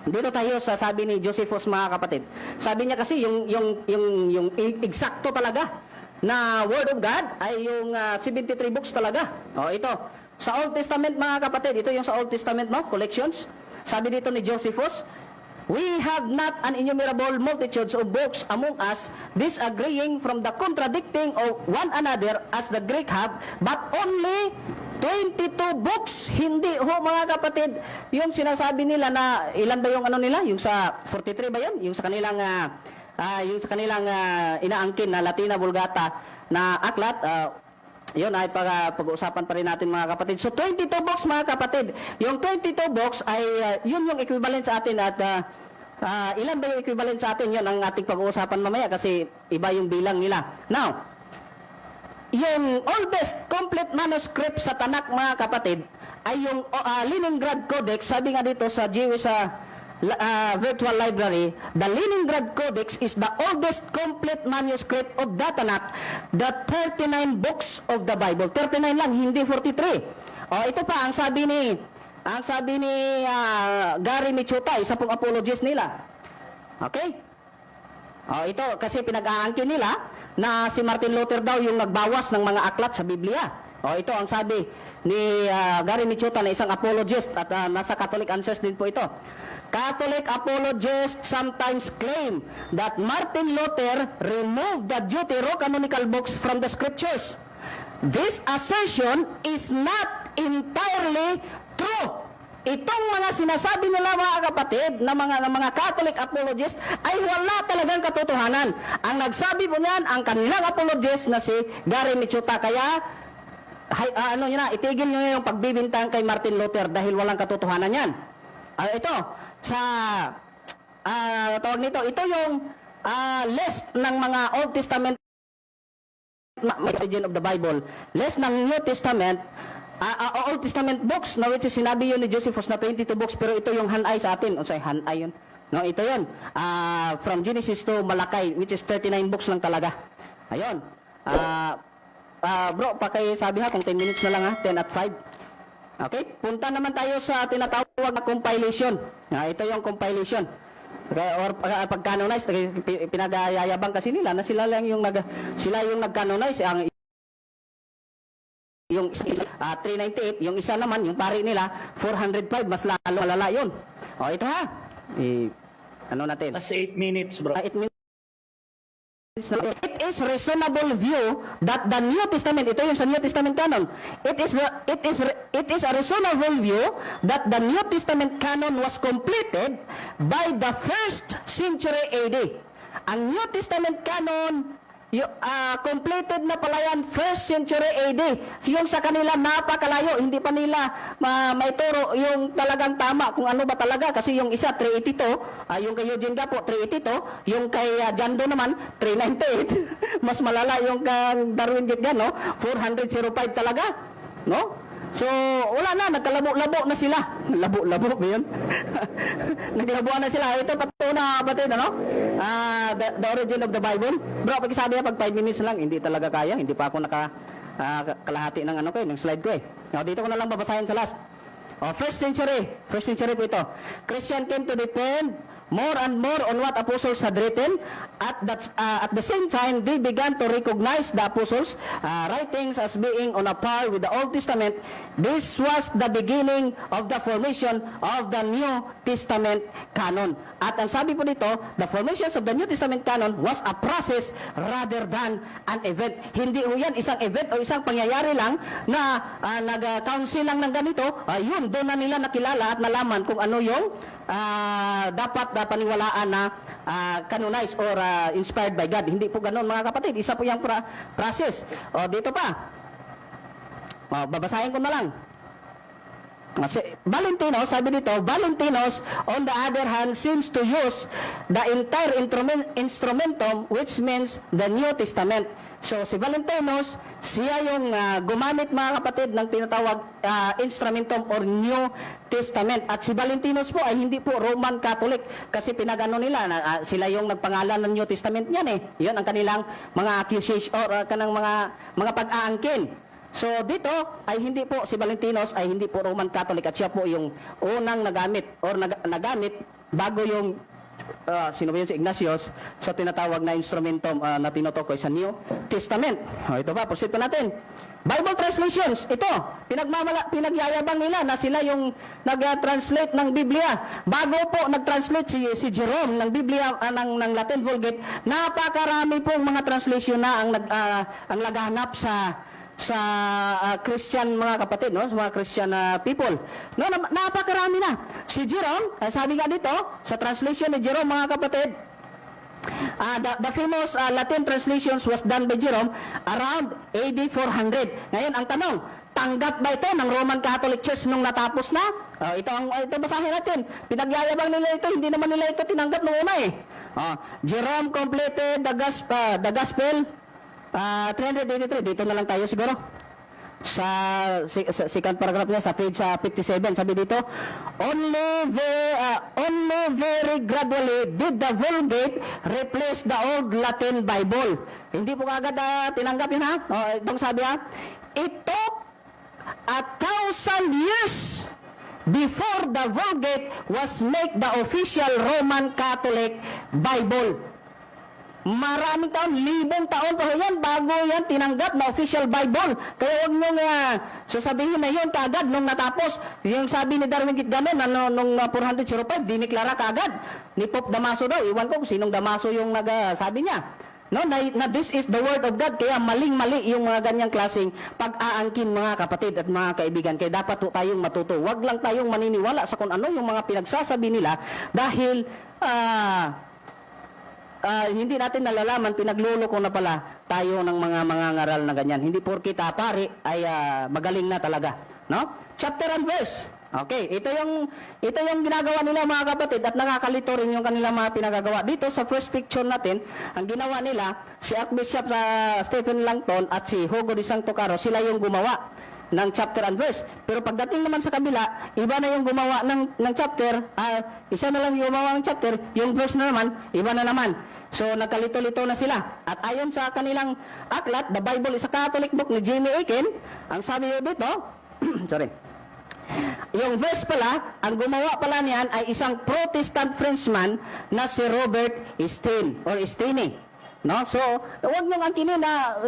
Dito tayo sa sabi ni Josephus, mga kapatid. Sabi niya kasi yung eksakto talaga na Word of God ay yung 73 books talaga. Ito. Sa Old Testament, mga kapatid, ito yung sa Old Testament, no? Collections. Sabi dito ni Josephus, we have not an innumerable multitudes of books among us, disagreeing from the contradicting of one another as the Greek have, but only 22 books. Hindi ho, mga kapatid, yung sinasabi nila na, ilan ba yung ano nila? Yung sa 43 ba yun? Yung sa kanilang inaangkin na Latina Vulgata na aklat, yun ay pag-uusapan pa rin natin, mga kapatid. So 22 books, mga kapatid. Yung 22 books ay yun yung equivalent sa atin at ilan ba yung equivalent sa atin? Yun ang ating pag-uusapan mamaya kasi iba yung bilang nila. Now, yung oldest complete manuscript sa Tanakh, mga kapatid, ay yung Leningrad Codex. Sabi nga dito sa Jewish Virtual Library, the Leningrad Codex is the oldest complete manuscript of the Tanakh, the 39 books of the Bible. 39 lang, hindi 43. Ito pa ang sabi ni Gary Michuta, isa pong apologist nila. Okay? Ito kasi pinag-aangkin nila na si Martin Luther daw yung nagbawas ng mga aklat sa Biblia. Ito ang sabi ni Gary Michuta na isang apologist at nasa Catholic Answers din po ito. Catholic apologists sometimes claim that Martin Luther removed the Deuterocanonical books from the scriptures. This assertion is not entirely true. Itong mga sinasabi nila, mga kapatid, na mga Catholic apologists ay wala talagang katotohanan. Ang nagsabi po niyan, ang kanilang apologist na si Gary Michuta. Kaya, itigil nyo yung pagbibintang kay Martin Luther dahil walang katotohanan yan. Ito, tawag nito, ito yung list ng mga Old Testament origin of the Bible, list ng New Testament, Old Testament books, na which is sinabi yun ni Josephus na 22 books, pero ito yung hanay sa atin. Hanay yun. No, ito yun. From Genesis to Malakay, which is 39 books lang talaga. Ayun. Bro, pakisabi ha kung 10 minutes na lang ha, 10 at 5. Okay, punta naman tayo sa tinatawag na compilation. Ito yung compilation. Okay, or pag-canonize, pinagayayabang kasi nila na sila yung nag-canonize yung 398, yung isa naman, yung pari nila 405, mas lalo malala yun. Ito ha. Ano natin? That's 8 minutes, bro. 8 minutes. It is reasonable view that the New Testament, ito yung sa New Testament canon, it is a reasonable view that the New Testament canon was completed by the 1st century AD. Ang New Testament canon completed na pala yan 1st century AD. Yung sa kanila napakalayo, hindi pa nila maituro yung talagang tama kung ano ba talaga, kasi yung isa 382, yung kay Eugene Gapo 382, yung kay John Doe naman 398. Mas malala yung Darwin Gitgan, no? 405 talaga, no? So, wala na, nagkalabo-labo na sila. Labo-labo ba yun? Naglabuan na sila. Ito patuna, kapatid, ano? The origin of the Bible. Bro, pagkisabi na, pag 5 minutes lang, hindi talaga kaya. Hindi pa ako kalahati ng ng slide ko eh. Dito ko na lang babasahin sa last. First century po ito. Christian came to depend more and more on what apostles had written. At the same time, they began to recognize the apostles' writings as being on a par with the Old Testament. This was the beginning of the formation of the New Testament canon. At ang sabi po dito, the formation of the New Testament canon was a process rather than an event. Hindi ho yan isang event o isang pangyayari lang na nag-council lang ng ganito. Yun, doon na nila nakilala at nalaman kung ano yung dapat paniwalaan na canonized or inspired by God. Hindi po ganoon mga kapatid. Isa po yung process. O dito pa. O, babasahin ko na lang. Valentinos, sabi dito, Valentinos on the other hand seems to use the entire instrumentum, which means the New Testament. So si Valentinos, siya yung gumamit mga kapatid ng tinatawag instrumentum or New Testament. At si Valentinos po ay hindi po Roman Catholic kasi pinagano nila na sila yung nagpangalan ng New Testament niyan eh. Yun ang kanilang mga accusation or kanang mga pag-aangkin. So dito ay hindi po si Valentinos ay hindi po Roman Catholic at siya po yung unang nagamit or nagamit bago yung sino ba yun si Ignatius sa tinatawag na instrumentum na tinutukoy sa New Testament. Ito pa, proceed pa natin. Bible translations, ito, pinagyayabang nila na sila yung nag-translate ng Biblia. Bago po nag-translate si Jerome ng Biblia ng Latin Vulgate, napakarami pong mga translation na ang naghahanap sa Christian mga kapatid, no? Sa mga Christian people. No, napakarami na. Si Jerome, sabi nga dito, sa translation ni Jerome mga kapatid, the famous Latin translations was done by Jerome around AD 400. Ngayon, ang tanong, tanggap ba ito ng Roman Catholic Church nung natapos na? Ito basahin natin. Pinagyayabang nila ito, hindi naman nila ito tinanggap nung una eh. Jerome completed the gospel 383, dito na lang tayo siguro. Sa second paragraph niya, sa page 57, sabi dito, only very gradually did the Vulgate replace the old Latin Bible. Hindi po kagad tinanggap yun ha. Itong sabi ha, it took 1,000 years before the Vulgate was made the official Roman Catholic Bible. Maraming taon, 1,000 taon pa yan bago yan tinanggap na official Bible. Kaya huwag nyo sasabihin na yun kaagad nung natapos. Yung sabi ni Darwin Gitgano na nung 405, diniklara kaagad ni Pope Damaso daw. Iwan ko kung sinong Damaso yung nagsabi niya. No, na this is the word of God. Kaya maling-mali yung mga ganyang klaseng pag-aangkin mga kapatid at mga kaibigan. Kaya dapat po tayong matuto. Huwag lang tayong maniniwala sa kung ano yung mga pinagsasabi nila dahil hindi natin nalalaman, pinagluloko na pala tayo ng mga ngaral na ganyan. Hindi porkit pari ay magaling na talaga. No? Chapter and verse. Okay, ito yung ginagawa nila mga kapatid at nakakalito rin yung kanilang mga pinagagawa. Dito sa first picture natin, ang ginawa nila, si Archbishop Stephen Langton at si Hugo de Santo Caro, sila yung gumawa ng chapter and verse. Pero pagdating naman sa kabila, iba na yung gumawa ng chapter, isa na lang yung gumawa ng chapter, yung verse na naman, iba na naman. So, nagkalito-lito na sila. At ayon sa kanilang aklat, The Bible is a Catholic book ni Jamie Akin, ang sabi dito, sorry, yung verse pala, ang gumawa pala niyan ay isang Protestant Frenchman na si Robert Estienne. No? So, huwag niyong angkinin na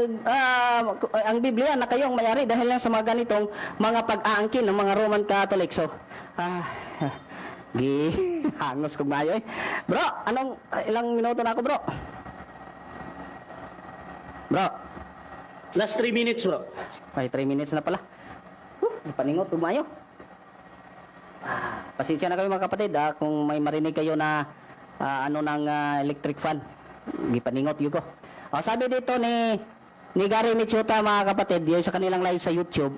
ang Biblia na kayong mayari dahil lang sa mga ganitong mga pag-aangkin ng mga Roman Catholic. So, hangos ko mayo eh. Bro, ilang minuto na ako bro? Bro? Last 3 minutes, bro. Ay, 3 minutes na pala. Paningot, tumayo. Pasensya na kayo mga kapatid kung may marinig kayo na ng electric fan. Gipaningot yuko. Sabi dito ni Gary Michuta mga kapatid, yung sa kanilang live sa YouTube,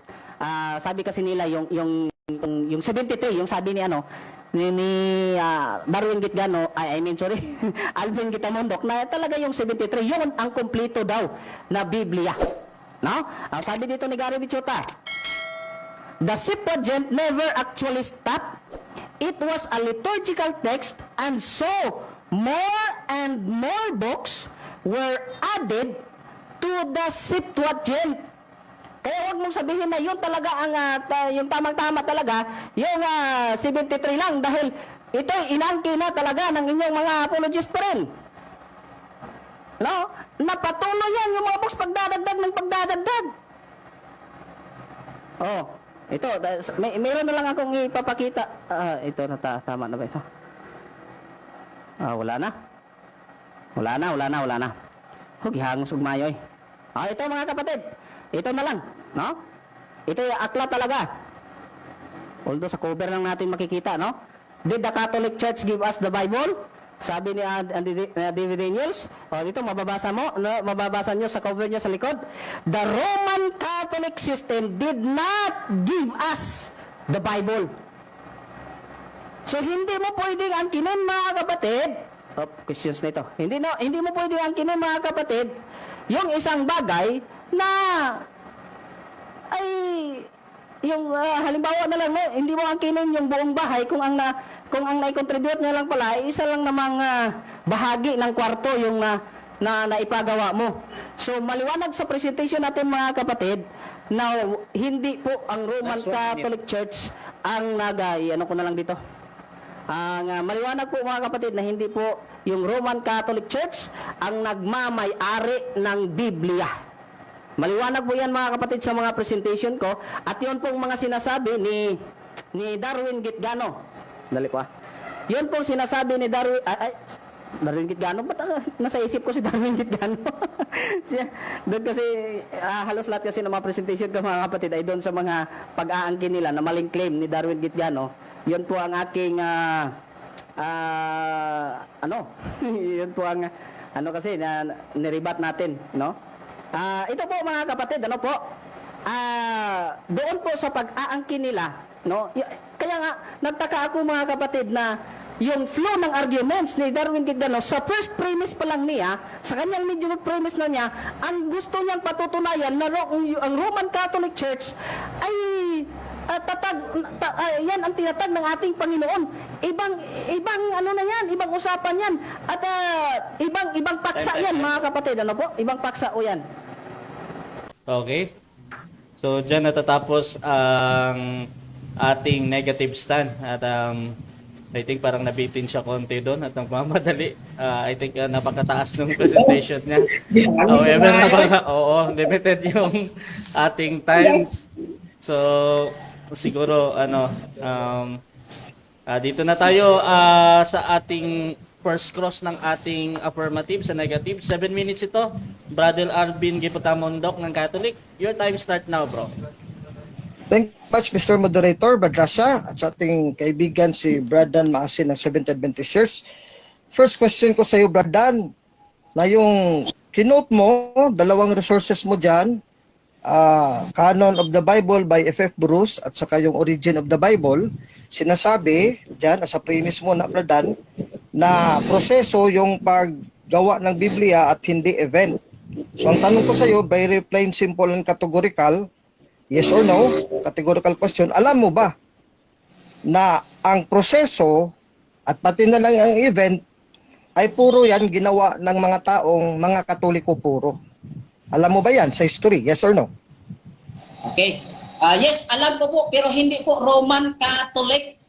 sabi kasi nila yung 73, yung sabi ni Darwin Gitgano, Alvin Gitamondok, na talaga yung 73, yun ang kompleto daw na Biblia. No? Sabi dito ni Gary Michuta, the Septuagint never actually stopped. It was a liturgical text, and so more and more books were added to the Septuagint. Kaya huwag mong sabihin na yun talaga yung tamang-tama talaga, yung 73 lang, dahil ito inangkin na talaga ng inyong mga apologists pa rin. No? Napatuloy yan yung mga books pagdadagdag ng pagdadagdag. Ito, mayroon na lang akong ipapakita. Ito, tama na ba ito? Wala na. Wala na. Hangos ugmayoy. Ito mga kapatid. Ito na lang, no? Ito yung aklat talaga. Although sa cover lang natin makikita, no? Did the Catholic Church give us the Bible? Sabi ni David Daniels. O, dito, mababasa mo, no? Mababasa nyo sa cover niya sa likod. The Roman Catholic system did not give us the Bible. So, hindi mo pwedeng angkinin, mga kapatid. Questions na ito. Hindi mo pwedeng angkinin, mga kapatid, yung isang bagay na ay yung halimbawa na lang, no, hindi mo angkinin yung buong bahay kung ang nai-contribute niya lang pala ay isa lang namang bahagi ng kwarto yung na naipagawa mo. So maliwanag sa presentation natin, mga kapatid, na hindi po ang Roman Catholic Church ang ano ko na lang dito. Maliwanag po, mga kapatid, na hindi po yung Roman Catholic Church ang nagmamay-ari ng Biblia. Maliwanag po yan, mga kapatid, sa mga presentation ko. At yun pong mga sinasabi ni Darwin Gitgano. Dali po Yun pong sinasabi ni Darwin Gitgano. Ba't nasa isip ko si Darwin Gitgano? Doon kasi halos lahat kasi ng mga presentation ko, mga kapatid, ay doon sa mga pag-aangkin nila na maling claim ni Darwin Gitgano. Yun po ang aking yun po ang kasi na nirebat natin, no? Ito po, mga kapatid, doon po sa pag-aangkin nila, no? Kaya nga nagtaka ako, mga kapatid, na yung flow ng arguments ni Darwin Gitgano sa first premise pa lang niya, sa kanyang medyo premise na niya, ang gusto niyang patutunayan na ang Roman Catholic Church ay yan ang tinatag ng ating Panginoon. Ibang ano na yan, ibang usapan yan. At ibang paksa yan, mga kapatid. Ibang paksa o yan. Okay. So, dyan natatapos ang ating negative stand. At I think parang nabitin siya konti doon at nagmamadali. I think napakataas ng presentation niya. However, limited yung ating time. So, siguro dito na tayo sa ating first cross ng ating affirmative sa negative. 7 minutes ito. Brother Alvin Giputamondok ng Catholic. Your time start now, bro. Thank you much, Mr. Moderator, Badrasya, at sa ating kaibigan si Bradan Maasin ng Seventh Adventist Church. First question ko sa iyo, Bradan, na yung kinote mo, dalawang resources mo dyan, Canon of the Bible by F.F. Bruce at saka yung Origin of the Bible, sinasabi dyan, sa premise mo na, Bradan, na proseso yung paggawa ng Biblia at hindi event. So ang tanong ko sa iyo, very plain, simple, and categorical, yes or no, categorical question, alam mo ba na ang proseso at pati na lang ang event ay puro yan ginawa ng mga taong mga Katoliko puro? Alam mo ba yan sa history? Yes or no? Okay. Yes, alam ko po, pero hindi po Roman Catholic.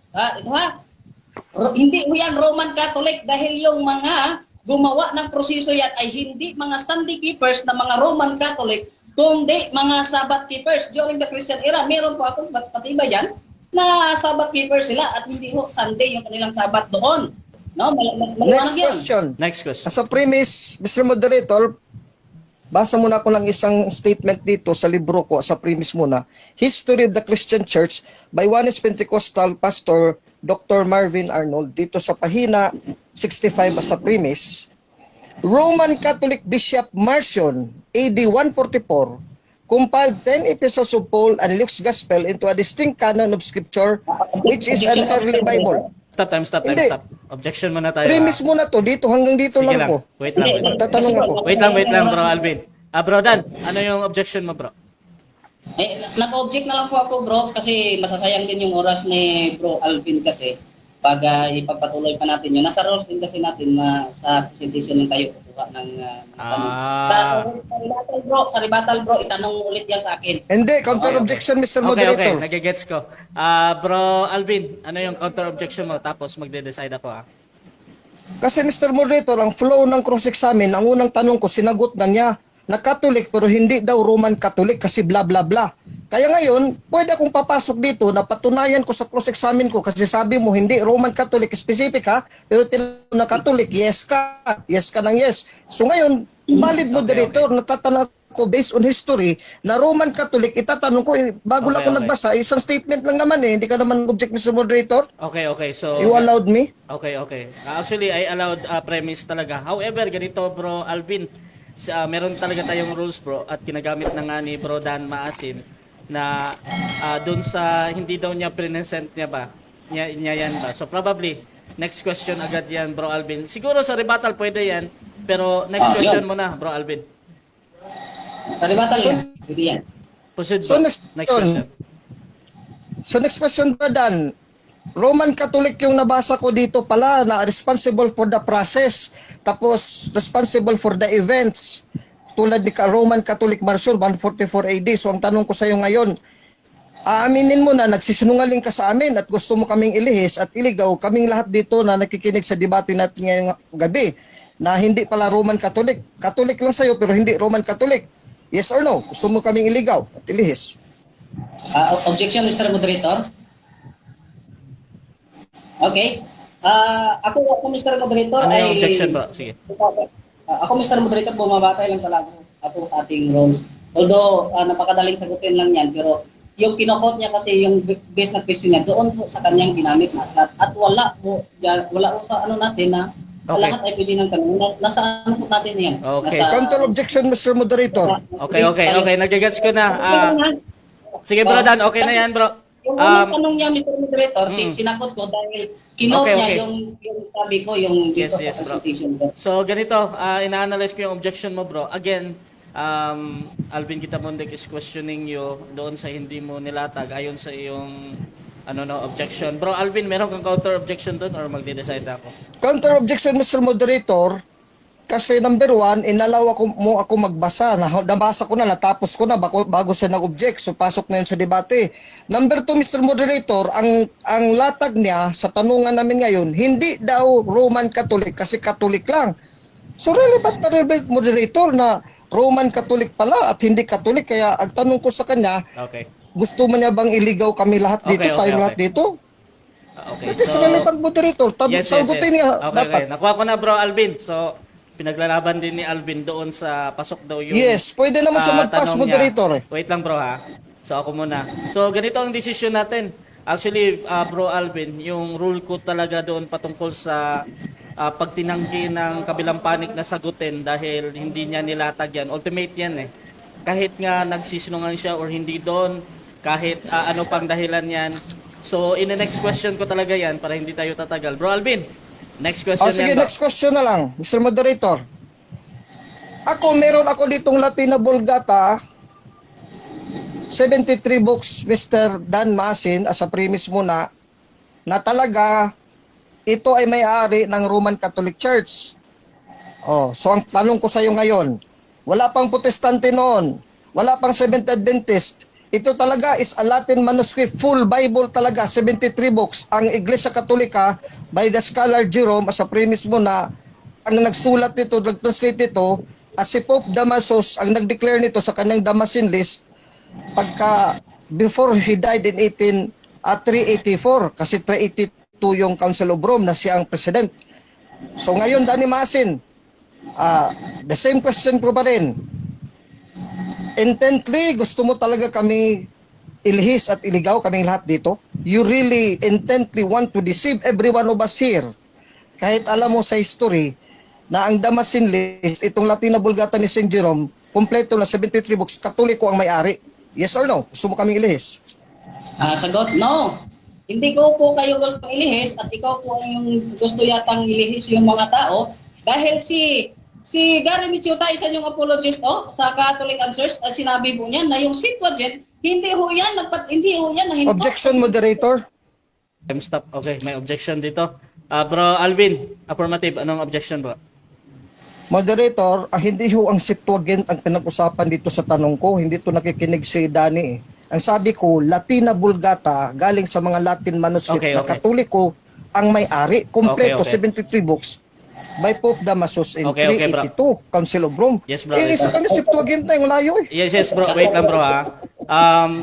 Hindi po yan Roman Catholic dahil yung mga gumawa ng proseso yan ay hindi mga Sunday keepers na mga Roman Catholic, kundi mga Sabbath keepers. During the Christian era, meron po akong patibay yan na Sabbath keepers sila at hindi po Sunday yung kanilang Sabbath doon. No? Next question. Next question. As a premise, Mr. Moderator, basa muna ako ng isang statement dito sa libro ko, sa premise muna. History of the Christian Church by Juanes Pentecostal Pastor Dr. Marvin Arnold. Dito sa pahina 65 as a premise. Roman Catholic Bishop Marcion, AD 144, compiled 10 epistles of Paul and Luke's Gospel into a distinct canon of Scripture, which is an early Bible. Stop. Objection muna tayo. Premise muna to, dito hanggang dito Sige lang ko. Wait lang. Magtatanong ako. Wait lang, bro Alvin. Bro Dan, ano yung objection mo, bro? Nag-object na lang po ako, bro, kasi masasayang din yung oras ni bro Alvin kasi pag ipagpatuloy pa natin yun. Nasa rules din kasi natin na sa presentation yung tayo kukuha ng tanong. Sa rebuttal, bro, itanong ulit yan sa akin. Hindi, counter objection, Mr. Moderator. Okay, nagigets ko. Bro Alvin, ano yung counter objection mo? Tapos magde-decide ako, Kasi Mr. Moderator, ang flow ng cross-examine, ang unang tanong ko, sinagot na niya na Catholic pero hindi daw Roman Catholic kasi bla bla bla. Kaya ngayon, pwede akong papasok dito na patunayan ko sa cross-examine ko kasi sabi mo hindi Roman Catholic specific ha, pero tinanong na Catholic, yes ka ng yes. So ngayon, valid Moderator, natatanong ko based on history na Roman Catholic, itatanong ko, bago lang ako nagbasa, isang statement lang naman eh, hindi ka naman object, Mr. Moderator. Okay, okay. So, You allowed me? okay, okay. Actually, I allowed premise talaga. However, ganito bro Alvin, meron talaga tayong rules bro at kinagamit na nga ni Bro Dan Maasim na doon sa hindi daw niya present niya ba? Niya yan ba? So probably next question agad yan Bro Alvin. Siguro sa rebuttal pwede yan, pero next question mo na Bro Alvin. Sa rebuttal yan. Hindi yan. Proceed So, bro. next Next question. ba, Dan? Roman Catholic yung nabasa ko dito pala na responsible for the process, tapos responsible for the events, tulad ni Roman Catholic Marcion 144 AD. So ang tanong ko sa iyo ngayon, aaminin mo na nagsisinungaling ka sa amin at gusto mo kaming ilihis at iligaw kaming lahat dito na nakikinig sa debate natin ngayong gabi na hindi pala Roman Catholic. Catholic lang sa'yo pero hindi Roman Catholic. Yes or no? Gusto mo kaming iligaw at ilihis? Objection, Mr. Moderator? Okay. Ako, Mr. Moderator, Ano yung objection bro? Sige. Ako, Mr. Moderator, bumabatay lang talaga ako sa ating rules. Although, napakadaling sagutin lang yan, pero yung kinokot niya kasi yung base na question niya, doon po sa kanyang ginamit na at wala po sa ano natin na Okay. lahat ay pwede ng tanong. Nasa ano po natin yan? Okay. Counter objection, Mr. Moderator. Okay. Nagigets ko na. Sige bro Dan, okay na yan bro. Yung unang tanong niya, Mr. Moderator, mm. sinakot ko dahil kinote Okay. niya yung sabi ko, yung dito Yes, sa bro. presentation ko. So ganito, ina-analyze ko yung objection mo bro. Again, Alvin Kitamundek is questioning you doon sa hindi mo nilatag ayon sa iyong objection. Bro Alvin, meron kang counter objection doon or magde-decide ako? Counter objection, Mr. Moderator, kasi number one, inalaw mo ako magbasa. Nabasa ko na, natapos ko na bago siya nag-object. So pasok na yun sa debate. Number two, Mr. Moderator, ang latag niya sa tanungan namin ngayon, hindi daw Roman Catholic kasi Catholic lang. So relevant na relevant, Moderator, na Roman Catholic pala at hindi Catholic. Kaya ang tanong ko sa kanya, Okay. gusto mo niya bang iligaw kami lahat dito, tayong lahat dito? Okay. That is relevant, Moderator. Sagutin niya Okay, dapat. okay. Nakuha ko na bro Alvin. So pinaglalaban din ni Alvin doon sa pasok daw yung Yes, pwede naman siya mag-pass, tanong niya. Moderator. Wait lang bro ha. So ako muna. So ganito ang decision natin. Actually, bro Alvin, yung rule ko talaga doon patungkol sa pagtinanggi ng kabilang panig na sagutin dahil hindi niya nilatag yan. Ultimate yan eh. Kahit nga nagsisinungaling siya or hindi doon, kahit ano pang dahilan yan. So in the next question ko talaga yan para hindi tayo tatagal. Bro Alvin, next question Sige, yan bro. next question na lang, Mr. Moderator. Meron ako ditong Latina Vulgata, 73 books, Mr. Dan Masin, as a premise muna, na talaga, ito ay may-ari ng Roman Catholic Church. So ang tanong ko sa iyo ngayon, wala pang Protestante noon, wala pang Seventh Adventist, ito talaga is a Latin manuscript, full Bible talaga, 73 books. Ang Iglesia Katolika, by the scholar Jerome, as a premise mo na, ang nagsulat nito, nag-translate nito, as si Pope Damasus, ang nag-declare nito sa kanyang Damasin list, before he died in 384, kasi 382 yung Council of Rome na siya ang president. So ngayon, Danny Masin, the same question ko pa rin. Intently, gusto mo talaga kami ilihis at iligaw kaming lahat dito? You really intently want to deceive every one of us here. Kahit alam mo sa history na ang Damasin list, itong Latina Vulgata ni St. Jerome, kompleto na 73 books, Katoliko ang may-ari. Yes or no? Gusto mo kaming ilihis? Sagot, no. Hindi ko po kayo gusto ilihis at ikaw po yung gusto yatang ilihis yung mga tao dahil si Gary Michuta, isa yung apologist sa Catholic Answers, sinabi po niya na yung Septuagint, hindi ho yan nahinto. Objection, Moderator. Time stop. Okay, may objection dito. Bro Alvin, affirmative. Anong objection bro? Moderator, hindi ho ang Septuagint ang pinag-usapan dito sa tanong ko. Hindi to nakikinig si Danny. Ang sabi ko, Latina Vulgata, galing sa mga Latin manuscript na Katoliko ang may-ari. Kompleto, 73 books by Pope Damasus in 382, Council of Rome. Yes, bro. Isa kami Septuagint na yung layo eh. Yes, bro. Wait lang, bro, ha.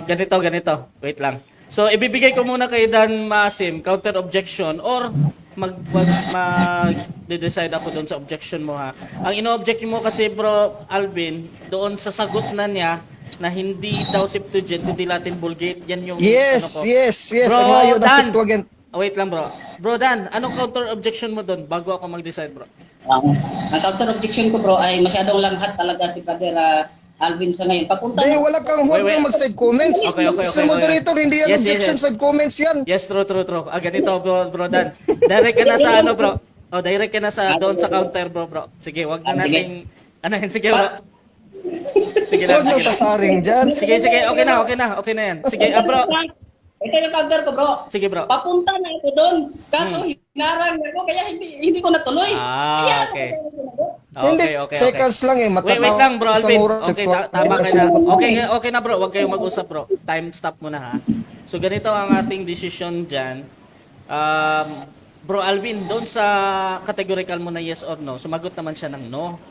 Ganito. Wait lang. So, ibibigay ko muna kay Dan Masim counter objection or mag-decide ako doon sa objection mo ha. Ang ino-object mo kasi bro Alvin, doon sa sagot na niya na hindi daw Septuagint kundi Latin Vulgate, yan yung Yes, ano ko. yes. Bro, Ang layo ng Dan. Septuagint. Wait lang bro. Bro Dan, anong counter objection mo doon bago ako mag-decide bro? Ang counter objection ko bro ay masyadong langhat talaga si Brother Alvin sa ngayon. Papunta Hindi, na. huwag kang mag-side comments. Okay. Sa moderator, hindi yan Yes, objection yes. side comments yan. Yes, true. Ganito bro Dan. Direct ka na sa ano bro. Oh, direct ka na sa doon sa counter bro. Sige, wag na nating ano yan, sige bro. Sige lang, Huwag nang pasaring dyan. Sige, okay na yan. Sige, bro. Ito yung counter ko bro. Sige bro. Papunta na ako doon. Kaso hinarang ako kaya hindi ko natuloy. Kaya, Okay. Hindi, Okay. seconds lang eh. Wait lang bro Isang Alvin. oras, Okay, Septuagint. tama ka na. Okay na bro, wag kayong mag-usap bro. Time stop muna ha. So ganito ang ating decision diyan. Bro Alvin, doon sa categorical mo na yes or no, sumagot naman siya ng no.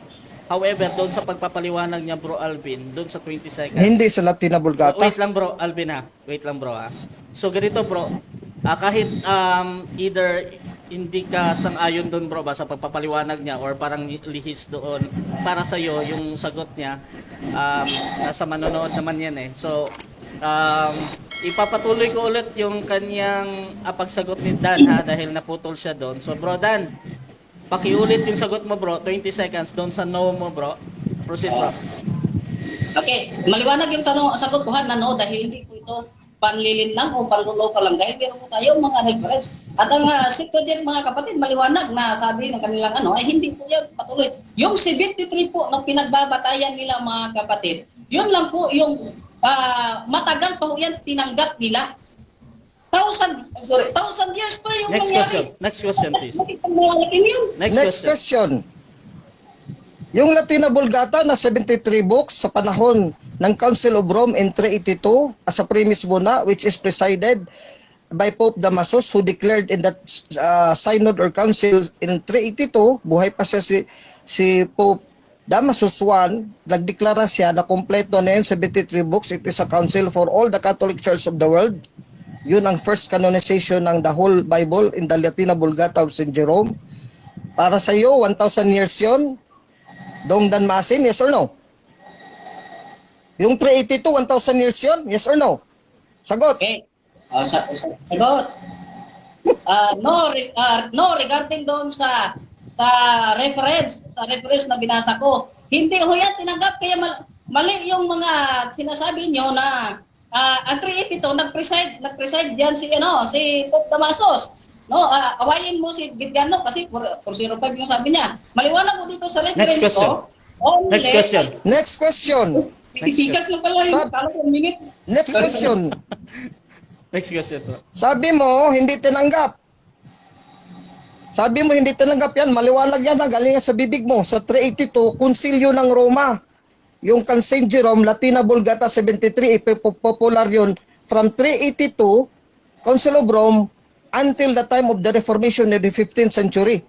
However, doon sa pagpapaliwanag niya bro Alvin, doon sa 20 seconds. Hindi sa Latina Vulgata. Wait lang bro, Alvin ha. Wait lang bro ha. So ganito bro, kahit either hindi ka sang-ayon doon bro ba sa pagpapaliwanag niya or parang lihis doon para sa iyo yung sagot niya, nasa manonood naman yan eh. So ipapatuloy ko ulit yung kanyang pagsagot ni Dan ha dahil naputol siya doon. So bro Dan, pakiulit yung sagot mo bro, 20 seconds doon sa no mo bro. Proceed bro. Okay, maliwanag yung sagot ko ha na no dahil hindi ko ito panlilin lang o panluloko lang dahil meron po tayo mga reference. At ang Septuagint mga kapatid, maliwanag na sabi ng kanilang ay hindi po yan patuloy. Yung 73 po na pinagbabatayan nila mga kapatid, yun lang po yung matagal pa po yan tinanggap nila. 1,000 years pa yung nangyari. Next question please. Next question. Yung Latina Vulgata na 73 books sa panahon ng Council of Rome in 382 as a premise muna, which is presided by Pope Damasus, who declared in that synod or council in 382, buhay pa siya si Pope Damasus I, nagdeklara siya na kompleto na yun 73 books. It is a council for all the Catholic Church of the world. Yun ang first canonization ng the whole Bible in the Latina Vulgata of St. Jerome. Para sa iyo, 1,000 years yun. Dong Dan Masin, yes or no? Yung 382, 1,000 years yun? Yes or no? Sagot. Okay. Sagot. No regarding doon sa reference na binasa ko. Hindi ho yan tinanggap kaya mali yung mga sinasabi nyo na ang 382 nag-preside diyan si Pope Damasus. No, awayin mo si Gitgano kasi 405 yung sabi niya. Maliwanag mo dito sa reference ko. Next question. Next question. Pisikas lang pala yung talo ng minute. Next question. Next question bro. Sabi mo, hindi tinanggap. Sabi mo, hindi tinanggap yan. Maliwanag yan na galing sa bibig mo. Sa 382, Konsilyo ng Roma. Yung kan St. Jerome, Latina Vulgata 73, popular yun. From 382, Council of Rome, until the time of the Reformation in the 15th century.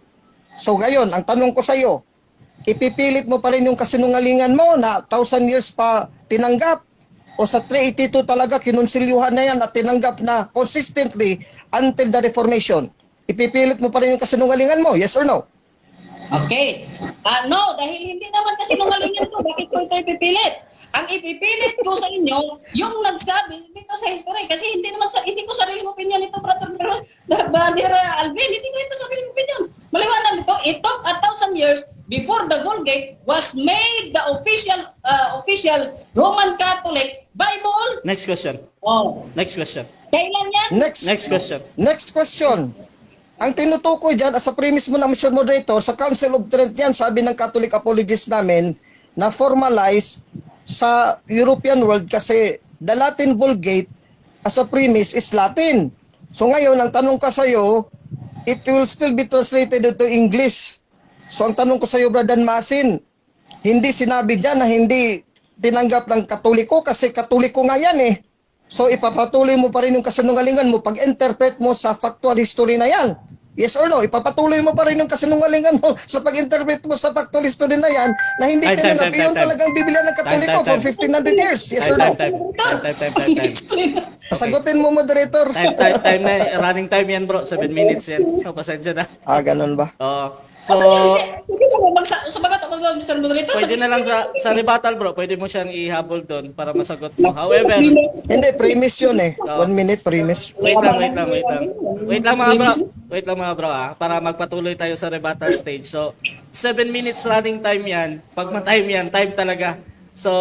So ngayon, ang tanong ko sa iyo, ipipilit mo pa rin yung kasinungalingan mo na 1,000 years pa tinanggap? O sa 382 talaga kinonsilyuhan na yan at tinanggap na consistently until the Reformation? Ipipilit mo pa rin yung kasinungalingan mo? Yes or no? Okay. No, dahil hindi naman kasinungalingan ko. Bakit ko ito ipipilit? Ang ipipilit ko sa inyo, yung nagsabi dito sa history, kasi hindi ko sariling opinion ito, Brother Alvin, hindi ko ito sariling opinion. Maliwanag ito, it took 1,000 years before the Vulgate was made the official Roman Catholic Bible. Next question. Oh. Next question. Kailan yan? Next question. Next question. Ang tinutukoy dyan, as a premise mo na Mr. Moderator, sa Council of Trent yan, sabi ng Catholic apologists namin, na formalize sa European world kasi the Latin Vulgate as a premise is Latin. So ngayon, ang tanong ko sa iyo, it will still be translated into English. So ang tanong ko sa iyo, Brother Masin, hindi sinabi dyan na hindi tinanggap ng Katoliko kasi Katoliko nga yan eh. So ipapatuloy mo pa rin yung kasinungalingan mo pag-interpret mo sa factual history na yan. Yes or no? Ipapatuloy mo pa rin yung kasinungalingan mo sa pag-interpret mo sa factual history na yan na hindi tinanggap yung talagang Biblia ng Katoliko for 1,500 years. Yes or no? Time. Pasagutin mo, moderator. Time na, running time yan bro, 7 minutes yan. So, pasensya na. Ganun ba? So, Pwede ba sumagot ako doon, Mr. Moderator? pwede na lang sa rebuttal bro, pwede mo siyang ihabol doon para masagot mo. However, Hindi, premise yun eh. 1 minute premise. wait lang mga bro para magpatuloy tayo sa rebuttal stage. So, 7 minutes running time yan. Pag ma-time yan, time talaga. So,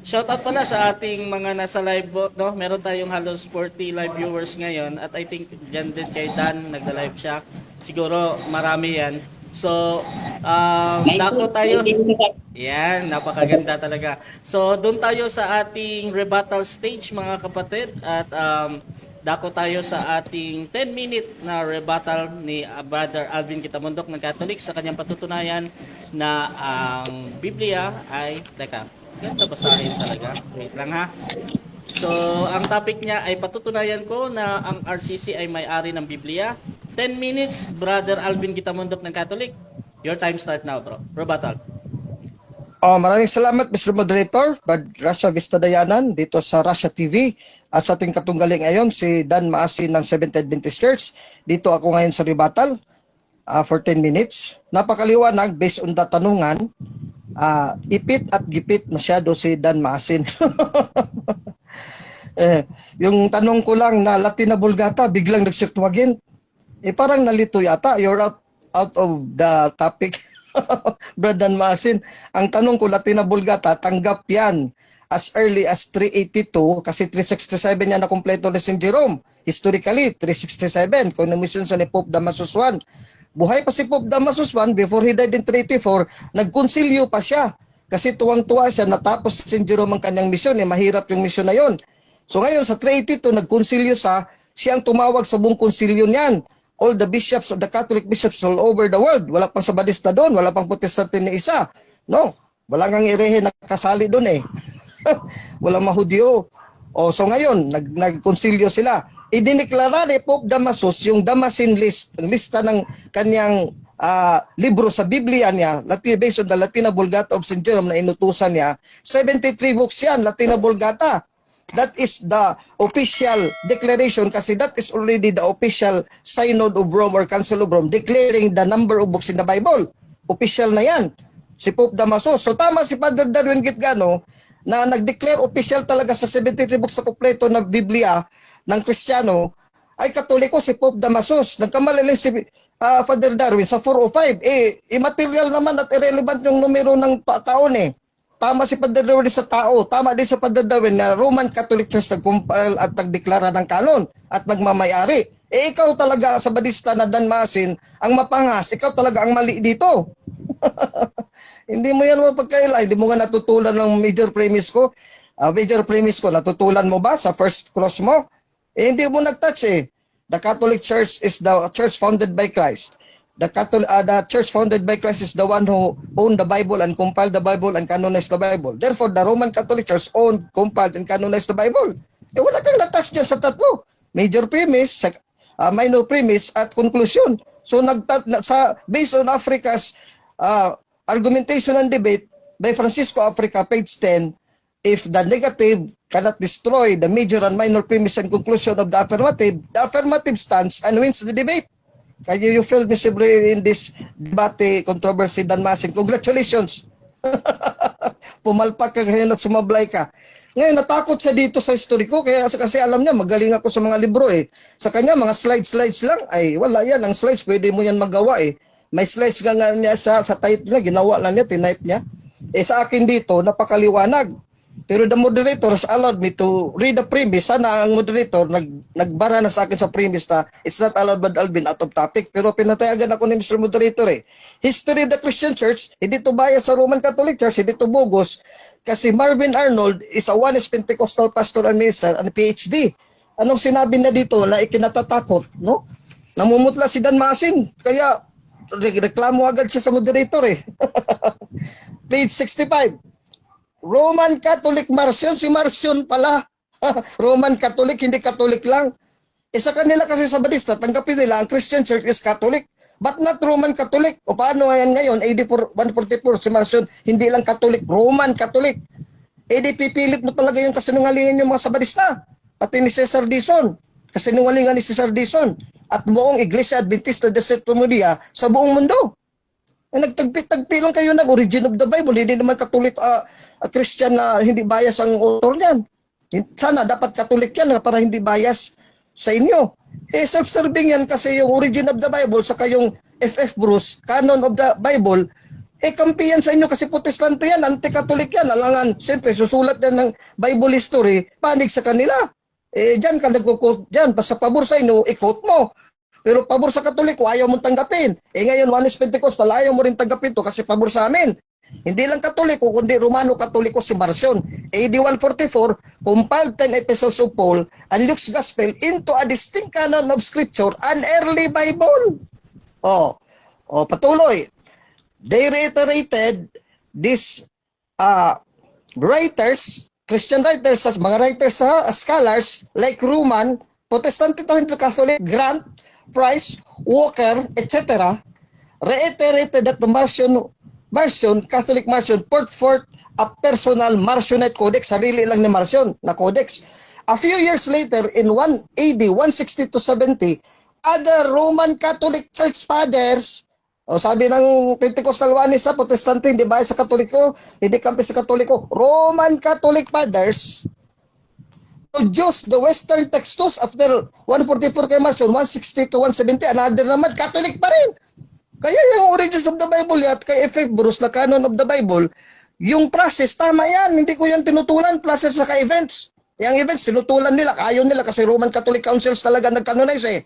shoutout pala sa ating mga nasa live, no? Meron tayong halos 40 live viewers ngayon at I think dyan din kay Dan, nagda-live siya. Siguro marami yan. So, dako tayo. Yan, napakaganda talaga. So, doon tayo sa ating rebuttal stage mga kapatid at dako tayo sa ating 10-minute na rebuttal ni Brother Alvin Kitamundok ng Catholic sa kanyang patutunayan na ang Biblia ay, teka, ganda basahin talaga. Wait lang ha. So, ang topic niya ay patutunayan ko na ang RCC ay may-ari ng Biblia. 10 minutes, Brother Alvin Kitamundok ng Catholic. Your time start now, bro. Rebuttal. Maraming salamat, Mr. Moderator. Bad Russia Vista Dayanan dito sa Russia TV. At sa ating katunggaling ngayon, si Dan Maasin ng Seventh Adventist Church. Dito ako ngayon sa rebuttal for 10 minutes. Napakaliwanag based on the tanungan. Ipit at gipit masyado si Dan Maasin. Yung tanong ko lang na Latina Vulgata, biglang nagsirtuwagin. Parang nalito yata. You're out of the topic. Brother Maasin, ang tanong ko Latina Vulgata, tanggap yan as early as 382 kasi 367 yan na kompleto ni St. Jerome. Historically, 367, Commission sa ni Pope Damasus I. Buhay pa si Pope Damasus I before he died in 384, nagkonsilyo pa siya. Kasi tuwang-tuwa siya, natapos si St. Jerome ang kanyang misyon, mahirap yung misyon na yon. So ngayon sa 382, nagkonsilyo siya ang tumawag sa buong konsilyo niyan. All the bishops of the Catholic bishops all over the world. Wala pang Sabadista doon, wala pang Protestante ni isa. No, wala ngang Irehe nakasali doon eh. Walang Mahudyo. So ngayon, nagkonsilyo sila. Idineklara ni Pope Damasus yung Damascene list, ang lista ng kanyang libro sa Biblia niya, based on the Latina Vulgata of St. Jerome na inutusan niya. 73 books yan, Latina Vulgata. That is the official declaration kasi that is already the official Synod of Rome or Council of Rome declaring the number of books in the Bible. Official na yan. Si Pope Damasus. So tama si Father Darwin Gitgano na nag-declare official talaga sa 73 books na kompleto na Biblia ng Kristiyano ay Katoliko si Pope Damasus. Nagkamali si Father Darwin sa 405. Immaterial naman at irrelevant yung numero ng taon eh. Tama si Father Darwin sa tao. Tama din si Father Darwin na Roman Catholic Church nag-compile at nagdeklara ng kanon at nagmamayari. Ikaw talaga sa Badista na Dan Maasin ang mapangas. Ikaw talaga ang mali dito. Hindi mo yan mapagkaila. Hindi mo nga natutulan ng major premise ko. Major premise ko, natutulan mo ba sa first cross mo? Hindi mo nag-touch eh. The Catholic Church is the church founded by Christ. The church founded by Christ is the one who owned the Bible and compiled the Bible and canonized the Bible. Therefore, the Roman Catholic Church owned, compiled, and canonized the Bible. Wala kang na-touch dyan sa tatlo. Major premise, minor premise, at conclusion. So, based on Africa's argumentation and debate by Francisco Africa, page 10, if the negative cannot destroy the major and minor premise and conclusion of the affirmative stands and wins the debate. Kaya you failed miserably in this debate controversy, Dan Maasin. Congratulations! Pumalpak ka ngayon at sumablay ka. Ngayon, natakot siya dito sa historiko kasi alam niya, magaling ako sa mga libro eh. Sa kanya, mga slides lang, ay wala yan. Ang slides, pwede mo yan magawa eh. May slides nga niya sa type niya, ginawa lang niya, tinype niya. Sa akin dito, napakaliwanag. Pero the moderator has allowed me to read the premise. Sana ang moderator nagbara na sa akin sa premise na it's not allowed by Alvin out of topic. Pero pinatayagan ako ni Mr. Moderator eh. History of the Christian Church, hindi to bias sa Roman Catholic Church, hindi to bogus. Kasi Marvin Arnold is a Oneness Pentecostal pastor and minister and PhD. Anong sinabi na dito na ikinatatakot, no? Namumutla si Dan Maasin. Kaya reklamo agad siya sa moderator eh. Page 65. Roman Catholic Marcion, si Marcion pala. Roman Catholic, hindi Catholic lang. Sa kanila kasi sa Badista, tanggapin nila ang Christian Church is Catholic, but not Roman Catholic. O paano yan ngayon? AD 144, si Marcion, hindi lang Catholic, Roman Catholic. AD pipilit mo talaga yung kasinungalingan yung mga sa Badista. pati ni Cesar Dizon. Kasinungalingan ni Cesar Dizon at buong Iglesia Adventista de Sétimo Día sa buong mundo. Nagtagpi-tagpi lang kayo ng origin of the Bible. Hindi naman Catholic Christian na hindi bias ang author niyan. Sana dapat Catholic yan para hindi bias sa inyo. Self-serving yan kasi yung origin of the Bible saka yung F.F. Bruce, Canon of the Bible, kampi yan sa inyo kasi Protestante yan, anti-Catholic yan. Alangan, siyempre, susulat yan ng Bible history, panig sa kanila. Diyan ka nagkukot dyan, basta pabor sa inyo, i-quote mo. Pero pabor sa Katoliko, ayaw mong tanggapin. Ngayon, Juanes Pentecostal, ayaw mo rin tanggapin to kasi pabor sa amin. Hindi lang Katoliko, kundi Romano Katoliko si Marcion. AD 144, compiled 10 epistles of Paul and Luke's Gospel into a distinct canon of Scripture, an early Bible. Patuloy. They reiterated these writers, Christian writers, mga writers, scholars like Ruman, Protestant to Catholic, Grant, Price, Walker, etc. reiterated that the Marcion, Catholic Marcion, put forth a personal Marcionite Codex, sarili lang ni Marcion na Codex. A few years later, in AD 160 to 70, other Roman Catholic Church Fathers, sabi ng Pentecostal Juanes sa Protestante, hindi ba sa Katoliko, hindi kampi sa Katoliko, Roman Catholic Fathers produced the Western textus after 144 kay Marcion, 160 to 170, another naman, Catholic pa rin. Kaya yung origins of the Bible at kay F.F. Bruce na canon of the Bible, yung process, tama yan, hindi ko yan tinutulan, process sa events. Yung events, tinutulan nila, ayaw nila kasi Roman Catholic Councils talaga nag-canonize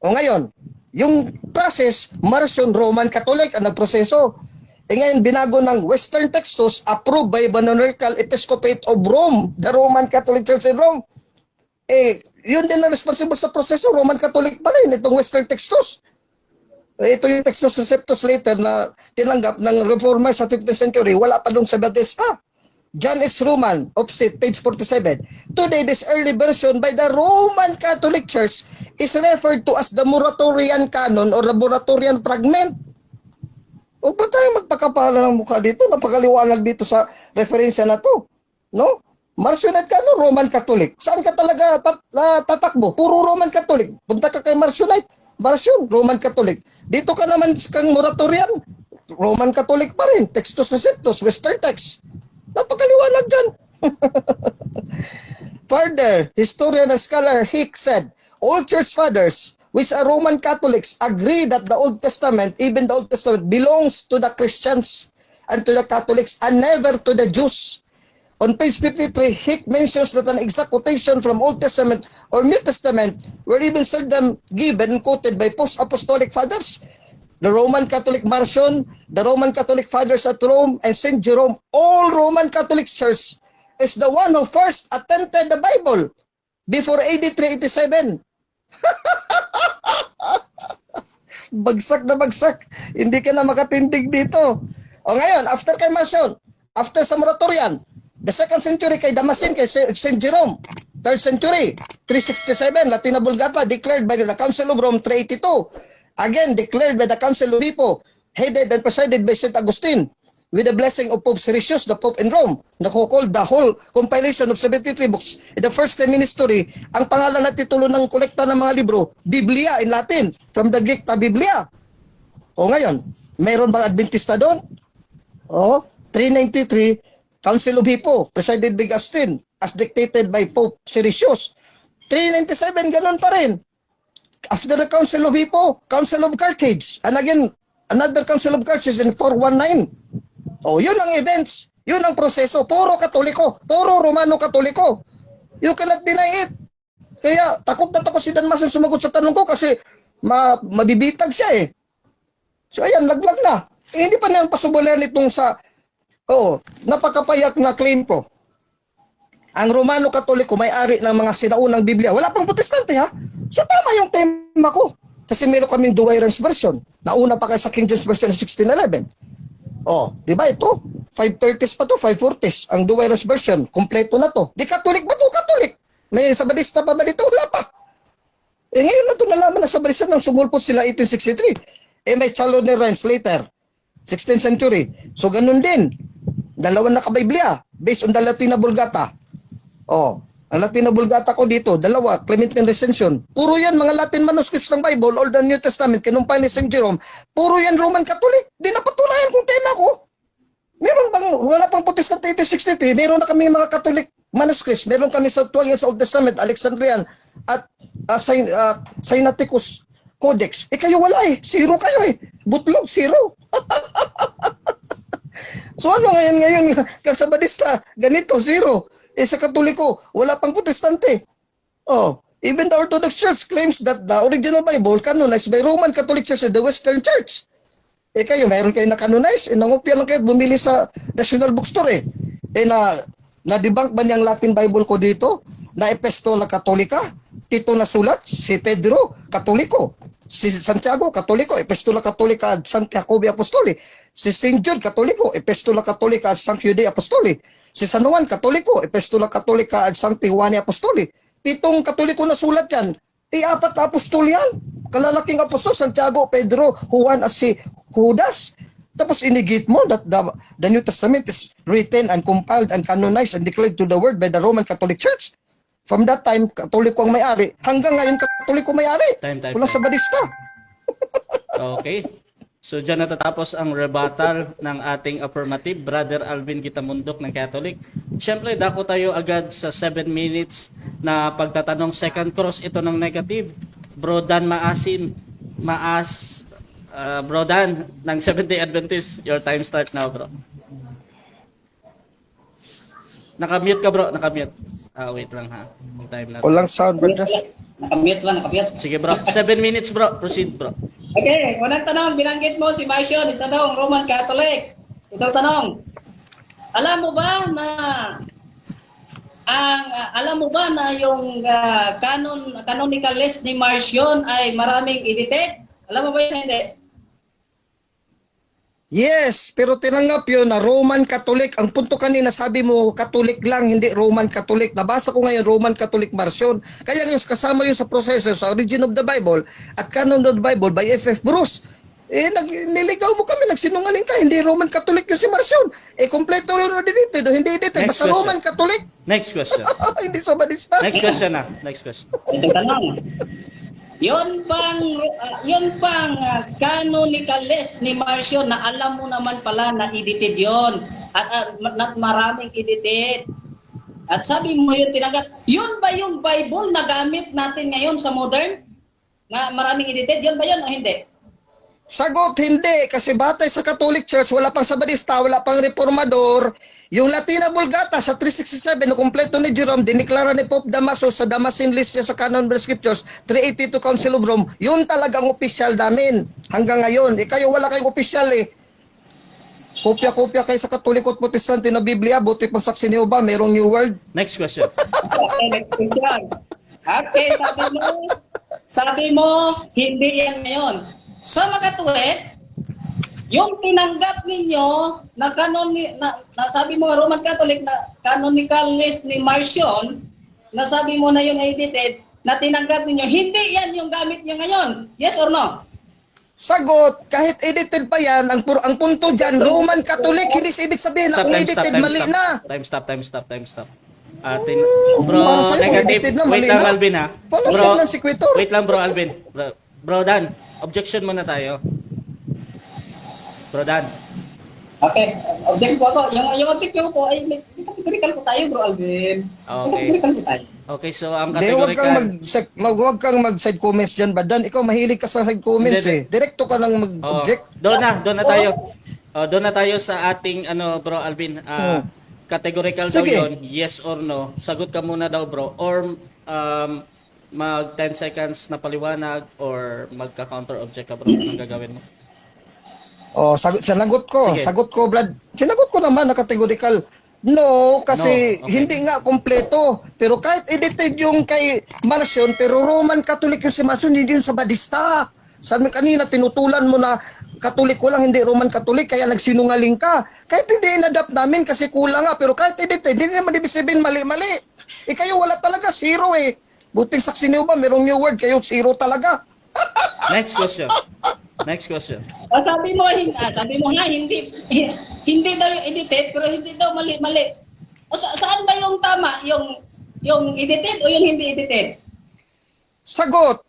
ngayon, yung process, Marcion, Roman Catholic ang nagproseso. Ngayon, binago ng Western textus approved by Canonical Episcopate of Rome, the Roman Catholic Church in Rome. Yun din ang responsible sa proseso, Roman Catholic pa rin, itong Western textus. Ito yung Textus Receptus later na tinanggap ng Reformer sa 15th century, wala pa dong sa Baptista. John S. Ruman, offset, page 47. Today, this early version by the Roman Catholic Church is referred to as the Muratorian Canon or the Muratorian Fragment. Huwag ba tayo magpakapala ng mukha dito? Napakaliwanag dito sa referensya na to. No? Marcionite Canon, Roman Catholic. Saan ka talaga tatakbo? Puro Roman Catholic. Punta ka kay Marcionite. Marcion, Roman Catholic. Dito ka naman kang Muratorian, Roman Catholic pa rin. Textus Receptus, Western text. Napakaliwanag dyan. Further, historian and scholar Hick said, all church fathers, which are Roman Catholics, agree that the Old Testament, even the Old Testament, belongs to the Christians and to the Catholics and never to the Jews. On page 53, Hick mentions that an exact quotation from Old Testament or New Testament were even seldom given and quoted by post-apostolic fathers. The Roman Catholic Marcion, the Roman Catholic Fathers at Rome, and St. Jerome, all Roman Catholic Church, is the one who first attempted the Bible before AD 387. Bagsak na bagsak. Hindi ka na makatindig dito. Ngayon, after kay Marcion, after sa Muratorian, the 2nd century kay Damasin, kay St. Jerome, 3rd century, 367, Latina Vulgata, declared by the Council of Rome, 382. Again, declared by the Council of Hippo, headed and presided by St. Augustine, with the blessing of Pope Siricius, the Pope in Rome, na called the whole compilation of 73 books. In the first time ministry, ang pangalan at titulo ng kolekta ng mga libro, Biblia in Latin, from the Greek ta Biblia. Ngayon, mayroon bang Adventista doon? 393, Council of Hippo, presided by Augustine, as dictated by Pope Siricius. 397, ganun pa rin. After the Council of Hippo, Council of Carthage, and again, another Council of Carthage in 419. Yun ang events, yun ang proseso, puro Katoliko, puro Romano Katoliko. You cannot deny it. Kaya takot na takot si Dan Masan sumagot sa tanong ko kasi mabibitag siya So ayan, laglag na. Hindi pa nang pasubulan itong sa napakapayak na claim ko. Ang Romano Katoliko may-ari ng mga sinaunang Biblia. Wala pang Protestante So tama yung tema ko. Kasi meron kaming Douay-Rheims version. Nauna pa kayo sa King James version 1611. Di ba ito? 530s pa to, 540s. Ang Douay-Rheims version, kompleto na to. Di Katolik ba to? Katolik. May Sabadista pa ba dito? Wala pa. Ngayon na ito nalaman na Sabadista nang sumulpot sila 1863. May Challoner-Rheims later. 16th century. So ganun din. Dalawang nakabiblia based on the Latina Vulgata. Ang Latin na Vulgata ko dito, dalawa, Clementine Recension. Puro yan mga Latin manuscripts ng Bible, Old and New Testament, kinumpay ni St. Jerome. Puro yan Roman Catholic. Di napatunayan kung tema ko. Meron bang, wala pang Protestant 1863, meron na kami mga Catholic manuscripts. Meron kami sa Septuagint sa Old Testament, Alexandrian, at Sinaiticus Codex. Kayo wala zero kayo Butlog, zero. So ano ngayon kasabadista, ganito, zero. Sa Katoliko, wala pang Protestante. Even the Orthodox Church claims that the original Bible canonized by Roman Catholic Church and the Western Church. Kayo, mayroon kayo na canonize, nangopya lang kayo at bumili sa National Bookstore na-debunk ba niyang Latin Bible ko dito? Na Epistola Catholica? Tito na sulat, si Pedro, Katoliko. Si Santiago, Katoliko, Epistola Catholica ad San Jacobi Apostoli. Si St. Jude, Katoliko, Epistola Catholica ad San Jude Apostoli. Si San Juan, Katoliko, Epistola Catholica ad Sancti Juani Apostoli. 7 Katoliko na sulat yan. 4 apostol yan. Kalalaking apostol, Santiago, Pedro, Juan, at si Judas. Tapos inigit mo that the New Testament is written and compiled and canonized and declared to the world by the Roman Catholic Church. From that time, Katoliko ang may-ari. Hanggang ngayon, Katoliko may-ari. Wala sa badista. Okay. So dyan natatapos ang rebuttal ng ating affirmative, Brother Alvin Gitamundok ng Catholic. Siyempre, dako tayo agad sa 7 minutes na pagtatanong. Second cross ito ng negative. Bro Dan Bro Dan ng Seventh-day Adventist. Your time start now, bro. Nakamute ka, bro. Nakamute. Wait lang ha. Yung time natin. Walang sound, brother. Nakamute lang, nakamute. Sige, bro. 7 minutes, bro. Proceed, bro. Okay, unang tanong, binanggit mo si Marcion, isa daw ang Roman Catholic. Itong tanong, alam mo ba na yung canonical list ni Marcion ay maraming edited? Alam mo ba yun? Hindi. Yes, pero tinanggap yun na Roman Catholic. Ang punto kanina, sabi mo, Catholic lang, hindi Roman Catholic. Nabasa ko ngayon, Roman Catholic Marcion. Kaya ngayon, kasama yun sa proseso, sa Origin of the Bible at Canon of the Bible by F.F. Bruce. Niligaw mo kami, nagsinungaling ka, hindi Roman Catholic yun si Marcion. Kompleto rin o edited, hindi edited, basta Roman Catholic. Next question. Hindi sa badista. Next question na. Next question. Itong tanong, Yun pang canonical list ni Marcion na alam mo naman pala na edited yon at maraming edited. At sabi mo yun tinanggap, yun ba yung Bible na gamit natin ngayon sa modern? Na maraming edited, yun ba yun o hindi? Sagot, hindi. Kasi batay sa Catholic Church, wala pang Sabadista, wala pang Reformador. Yung Latina Vulgata sa 367 na kumpleto ni Jerome, diniklara ni Pope Damaso sa Damascene list niya sa Canon of Scriptures, 382 Council of Rome, yun talagang opisyal namin. Hanggang ngayon, kayo wala kayong opisyal Kopya-kopya kayo sa Katoliko at Protestante na Biblia, buti pang saksi ni Oba, merong New World. Next question. Okay, next question. Okay, sabi mo, hindi yan ngayon. Sa makatuwid, yung tinanggap ninyo na sabi mo Roman Catholic na canonical list ni Marcion, na sabi mo na yung edited, na tinanggap ninyo, hindi yan yung gamit niyo ngayon. Yes or no? Sagot, kahit edited pa yan, ang punto dyan, Roman Catholic, hindi ibig sabihin na kung edited, mali na. Time stop. Atin, bro, negative. Wait lang, Alvin ha. Bro, wait lang, bro, Alvin. Bro Dan, objection muna tayo. Bro Dan. Okay, object po ako. Yung object ko ay may categorical po tayo, bro Alvin. Okay. Categorical po tayo. Okay, so ang Huwag categorical... huwag kang mag-side comments dyan, Badan. Ikaw mahilig ka sa side comments Direkto ka lang mag-object. Doon na tayo. Doon na tayo sa ating bro Alvin. Categorical daw Sige. 'yon, yes or no. Sagot ka muna daw, bro. Or mag 10 seconds na paliwanag or magka-counter object ka, bro. Anong gagawin mo? Sinagot ko. Sige. Sagot ko, Brad. Sinagot ko naman na categorical. No, kasi No, okay. hindi nga kompleto. Pero kahit edited yung kay Marcion, pero Roman Catholic yung si Marcion, hindi yun sa Badista. Sabi kanina, tinutulan mo na Katoliko lang, hindi Roman Catholic, kaya nagsinungaling ka. Kahit hindi in-adapt namin kasi kulang nga, pero kahit edited, hindi naman ibig sabihin mali-mali. Kayo wala talaga, zero Buting saksi niyo ba, merong New Word, kayo zero talaga. Next question. Sabi mo nga hindi daw yung edited pero hindi daw mali. Saan ba yung tama? yung edited o yung hindi edited? Sagot.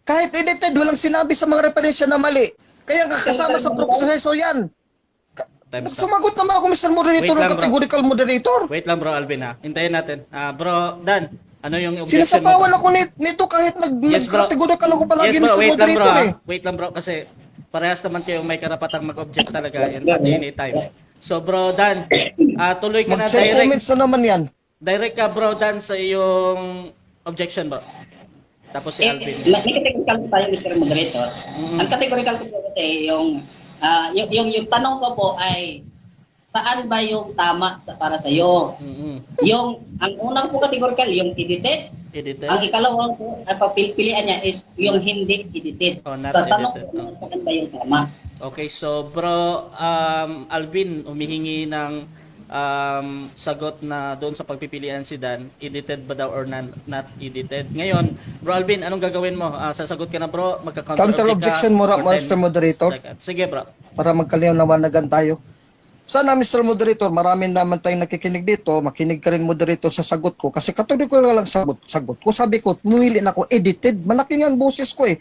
Kahit edited, walang sinabi sa mga referensya na mali. Kaya kasama sa proseso yan. Time's up. Sumagot naman ako, Mr. Moderator, Wait lang, ng bro. categorical moderator. Wait lang bro Alvin ha. Hintayin natin. Bro Dan, ano yung objection Sinasapawan mo? ako nito kahit Yes, bro. nag-categorical ako palagi, Yes bro, Mr. wait lang bro. Moderator eh. Wait lang bro kasi parehas naman kayo may karapatang mag-object talaga at any time. So bro Dan, tuloy ka na Mag-send direct. comments na naman yan. Direct ka bro Dan sa iyong objection bro. Tapos si Alvin. Nag-categorical ko tayo, Mr. Moderator. Ang categorical ko po kasi yung tanong ko po ay saan ba yung tama para sa iyo? Yung ang unang po categorical yung edited. Edited. Ang ikalawang po ay pagpilian niya is yung hindi edited. Oh, not Sa tanong edited. ko saan ba yung tama? Okay, so bro Alvin humihingi ng sagot na doon sa pagpipilian si Dan, edited ba daw or not edited. Ngayon, bro Alvin, anong gagawin mo? Sasagot ka na bro, Counter objection mo, Mr. Moderator. Sige bro. Para magkalinawagan tayo. Sana, Mr. Moderator, marami naman tayong nakikinig dito, makinig ka rin, Moderator, sa sagot ko. Kasi katuloy ko lang sagot ko. Sabi ko, pumili na ako, edited. Malaki nga ang boses ko eh.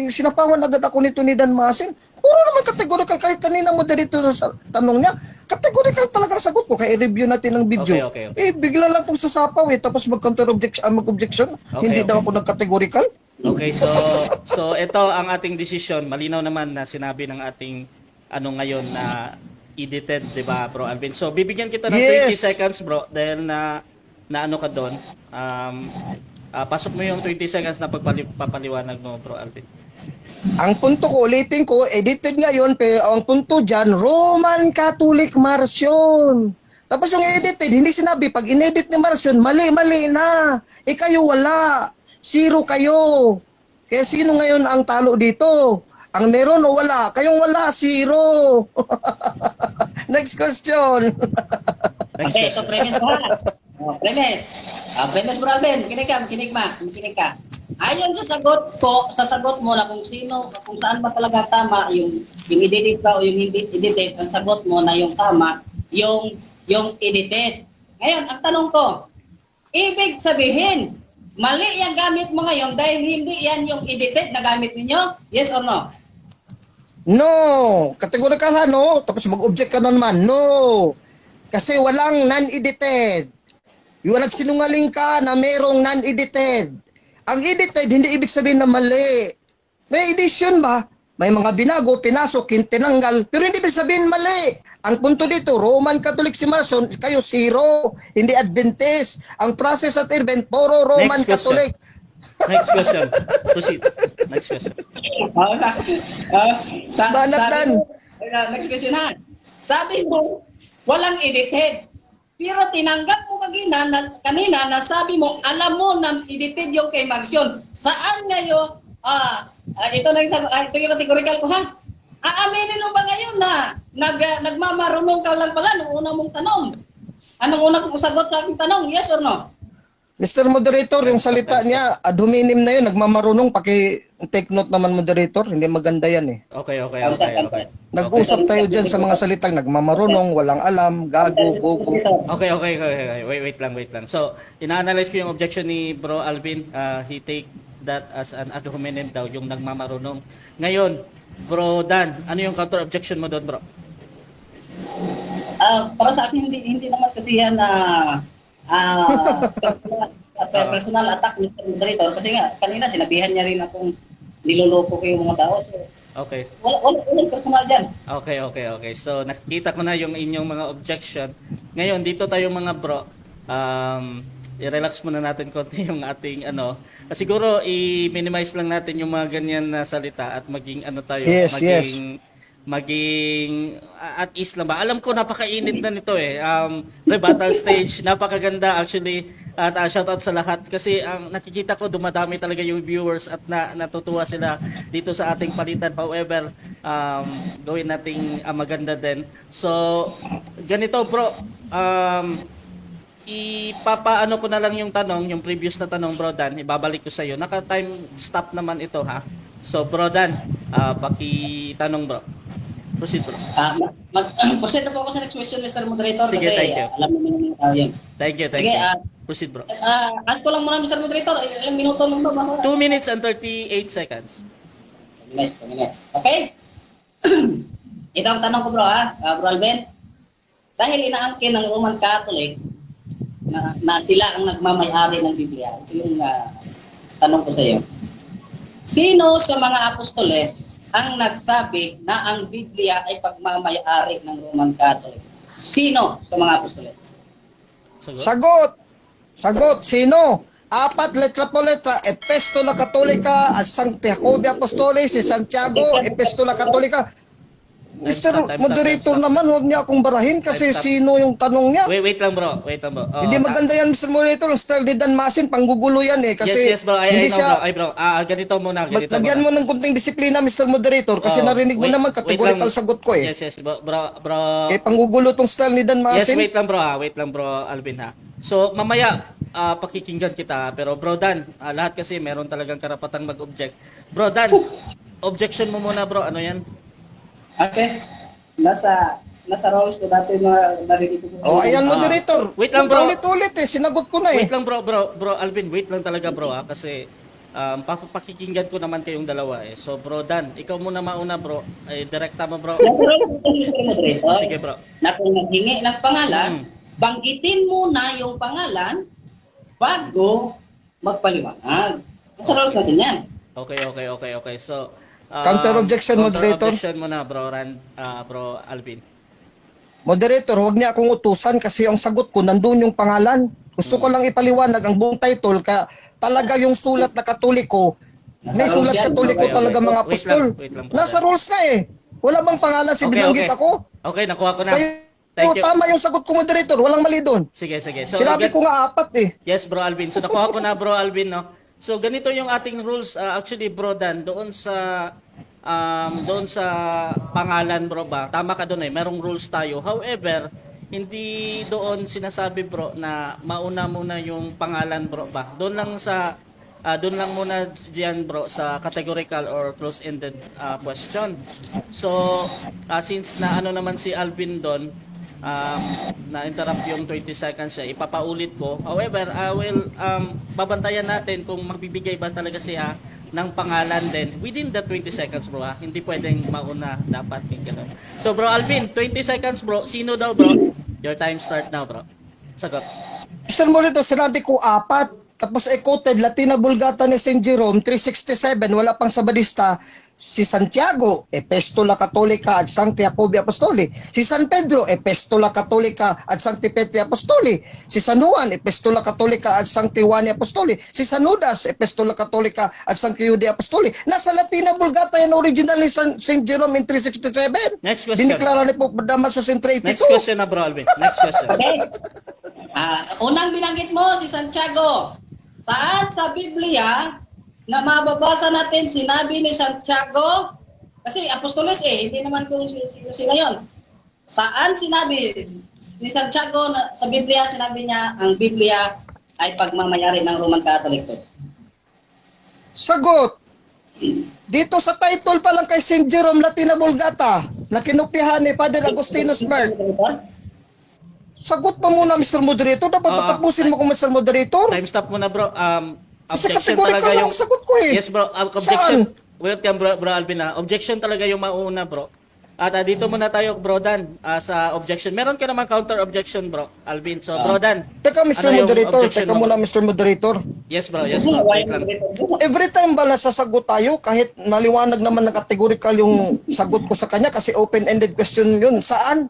Sinapawan agad ako nito ni Dan Masin. Puro naman kategorikal, kahit kanina, Moderator, sa tanong niya. Kategorikal talaga ang sagot ko, kaya i-review natin ang video. Okay. Bigla lang itong sasapaw eh, tapos mag-counter objection. Hindi daw ako nag-categorical. Okay, so ito ang ating decision. Malinaw naman na sinabi ng ating ngayon na edited, 'di ba, Bro Alvin? So bibigyan kita ng 20 seconds, bro, dahil na ano ka doon. Pasok mo yung 20 seconds na papaliwanag mo, Bro Alvin. Ang punto ko, ulitin ko, edited ngayon, pero ang punto dyan, Roman Catholic Marcion. Tapos yung edited, hindi sinabi, pag inedit ni Marcion, mali na. Kayo wala. Zero kayo. Kaya sino ngayon ang talo dito? Ang meron o wala? Kayong wala, zero. Next question. Okay, so premise ko ha. Premise. Premise, Bro Alvin, kinig ka. Ayon sa sagot mo na kung saan ba talaga tama, yung edited ba o yung hindi edited, ang sagot mo na yung tama, yung edited. Ngayon, ang tanong ko, ibig sabihin, mali yung gamit mo ngayon dahil hindi yan yung edited na gamit ninyo? Yes or no? No. Kategorikal ha, no. Tapos mag-object ka naman, no. Kasi walang non-edited. Yung nagsinungaling ka na merong non-edited. Ang edited, hindi ibig sabihin na mali. May edition ba? May mga binago, pinasok, tinanggal, pero hindi ibig sabihin mali. Ang punto dito, Roman Catholic si Marcion, kayo zero, hindi Adventist. Ang process at event, puro Roman Catholic. Next question. Proceed. Next question. Next question ha. Sabi mo, walang edited. Pero tinanggap mo kanina na sabi mo, alam mo na edited yung kay Marcion. Saan ngayon? Ito yung categorical ko ha. Aaminin mo ba ngayon na nagmamarunong ka lang pala nung una mong tanong? Anong unang sagot sa aking tanong? Yes or no? Mr. Moderator, yung salita niya, ad hominem na yun, nagmamarunong, take note naman, Moderator, hindi maganda yan eh. Okay. Nag-usap tayo dyan sa mga salitang nagmamarunong, walang alam, gago, bogo. Okay. Wait lang. So, ina-analyze ko yung objection ni Bro Alvin. He take that as an ad hominem daw, yung nagmamarunong. Ngayon, Bro Dan, ano yung counter objection mo doon, bro? Para sa akin, hindi naman kasi yan personal attack ni Mr. Moderator kasi nga kanina sinabihan niya rin akong niloloko ko yung mga tao. So, okay. Walang personal dyan. Okay. So nakikita ko na yung inyong mga objection. Ngayon dito tayo mga bro, i-relax muna natin konti yung ating siguro i-minimize lang natin yung mga ganyan na salita at maging maging at ease lang ba? Alam ko napakainit na nito eh. Battle stage, napakaganda actually. At shout out sa lahat kasi ang nakikita ko dumadami talaga yung viewers at natutuwa sila dito sa ating palitan. However, gawin nating maganda din. So, ganito bro. Ipapaano ko na lang yung tanong, yung previous na tanong bro Dan, ibabalik ko sa iyo. Naka-time stop naman ito ha. So bro Dan, pakitanong bro. Proceed, bro. Proceed na po ako sa next question, Mr. Moderator, Sige, kasi thank you. alam mo naman yung tao yun. Thank you, thank Sige, you. Proceed, bro. ask ko lang muna, Mr. Moderator, ilang minuto lang ba? 2 minutes and 38 seconds. 2 minutes. Okay? Ito ang tanong ko, bro, Bro Alvin. Dahil inaangkin ng Roman Catholic na sila ang nagmamay-ari ng Biblia, ito yung tanong ko sa iyo. Sino sa mga apostoles ang nagsabi na ang Biblia ay pagmamay-ari ng Roman Catholic? Sino sa mga apostoles? Sagot. Sagot, sino? 4 letra po letra, Epistola Catholica at Sancti Jacobi Apostoli, si Santiago, Epistola Catholica. Mr. Moderator naman, huwag niya akong barahin kasi sino yung tanong niya. Wait lang, bro. Wait lang, bro. Hindi maganda yan, Mr. Moderator. Ang style ni Dan Masin, panggugulo yan eh. Kasi yes, bro. I hindi know, siya... bro. Ganito muna. Lagyan mo ng kunting disiplina, Mr. Moderator. Kasi narinig mo naman, categorical sagot ko eh. Yes, bro. Eh, panggugulo tong style ni Dan Yes, Masin. wait lang, bro. Wait lang, bro, Alvin, ha. So, mamaya, pakikinggan kita. Pero, bro, Dan, lahat kasi meron talagang karapatang mag-object. Bro, Dan, objection mo muna, bro. Ano yan? Okay. Nasa roles ko dati narinig ko. Oh, ayan, Moderator. Wait lang, bro. Ulit eh. Sinagot ko na eh. Wait lang, bro, Alvin, wait lang talaga, bro, ha. Kasi, pakikinggan ko naman kayong dalawa eh. So, bro, Dan, ikaw muna mauna, bro. Direkta mo, bro. Sige, bro. Na kung naghingi ng pangalan, banggitin muna yung pangalan bago magpaliwanag. Nasa roles natin yan. Okay. So, Counter objection, Moderator. Counter objection muna, bro, bro Alvin. Moderator, huwag niya akong utusan kasi ang sagot ko, nandun yung pangalan. Gusto ko lang ipaliwanag ang buong title ka talaga yung sulat na Katoliko. May sulat Katoliko talaga mga apostol. Wait lang, Nasa rules na eh. Wala bang pangalan si binanggit ako? Okay, nakuha ko na. Kaya tama yung sagot ko, Moderator. Walang mali doon. Sige. So, sinabi ko nga 4 eh. Yes, bro Alvin. So, nakuha ko na, bro Alvin, no? So, ganito yung ating rules. Actually, bro Dan, doon sa pangalan, bro, ba? Tama ka doon eh. Merong rules tayo. However, hindi doon sinasabi, bro, na mauna muna yung pangalan, bro, ba? Doon lang muna diyan, bro, sa categorical or close-ended question. So, since na ano naman si Alvin doon, na-interrupt yung 20 seconds siya, ipapaulit ko. However, I will babantayan natin kung magbibigay ba talaga siya ng pangalan din within the 20 seconds, bro, ha? Hindi pwedeng mauna dapat yung gano'n. So, bro Alvin, 20 seconds, bro. Sino daw, bro? Your time start now, bro. Sagot. Mr. Molito, sinabi ko 4. Tapos quoted Latina Vulgata ni St. Jerome 367, wala pang Sabadista, si Santiago, Epistola Catholica at Sancti Jacobi Apostoli. Si San Pedro, Epistola Catholica at Sancti Petri Apostoli. Si San Juan, Epistola Catholica at Sancti Juani Apostoli. Si San Judas, Epistola Catholica at Sancti Jude Apostoli. Nasa Latina Vulgata yan original ni St. Jerome in 367. Next question. Diniklara ni Pope Damasus in 382. Next question na, bro Alvin. Next question. Okay. Unang binanggit mo si Santiago. Saan sa Biblia na mababasa natin sinabi ni Santiago? Kasi apostoles eh, hindi naman kung sino yun. Saan sinabi ni Santiago na sa Biblia, sinabi niya ang Biblia ay pagmamayari ng Roman Catholic Church? Sagot. Dito sa title pa lang kay St. Jerome Latina Vulgata na kinopyahan ni Father Agustinus Mark. Sagot pa muna, Mr. Moderator. Dapat tapusin mo kung Mr. Moderator. Time stop muna, bro. Kasi Objection categorical talaga lang yung... ang sagot ko eh. Yes, bro. Objection. Welcome, bro Alvin, ha. Objection talaga yung mauna, bro. At dito muna tayo, bro Dan, sa objection. Meron ka naman counter objection, bro Alvin. So, bro Dan. Teka, Mr. ano yung Moderator. objection Teka mo? muna, Mr. Moderator. Yes, bro. Wait lang. Every time ba nasasagot tayo, kahit maliwanag naman na categorical yung sagot ko sa kanya kasi open-ended question yun, saan?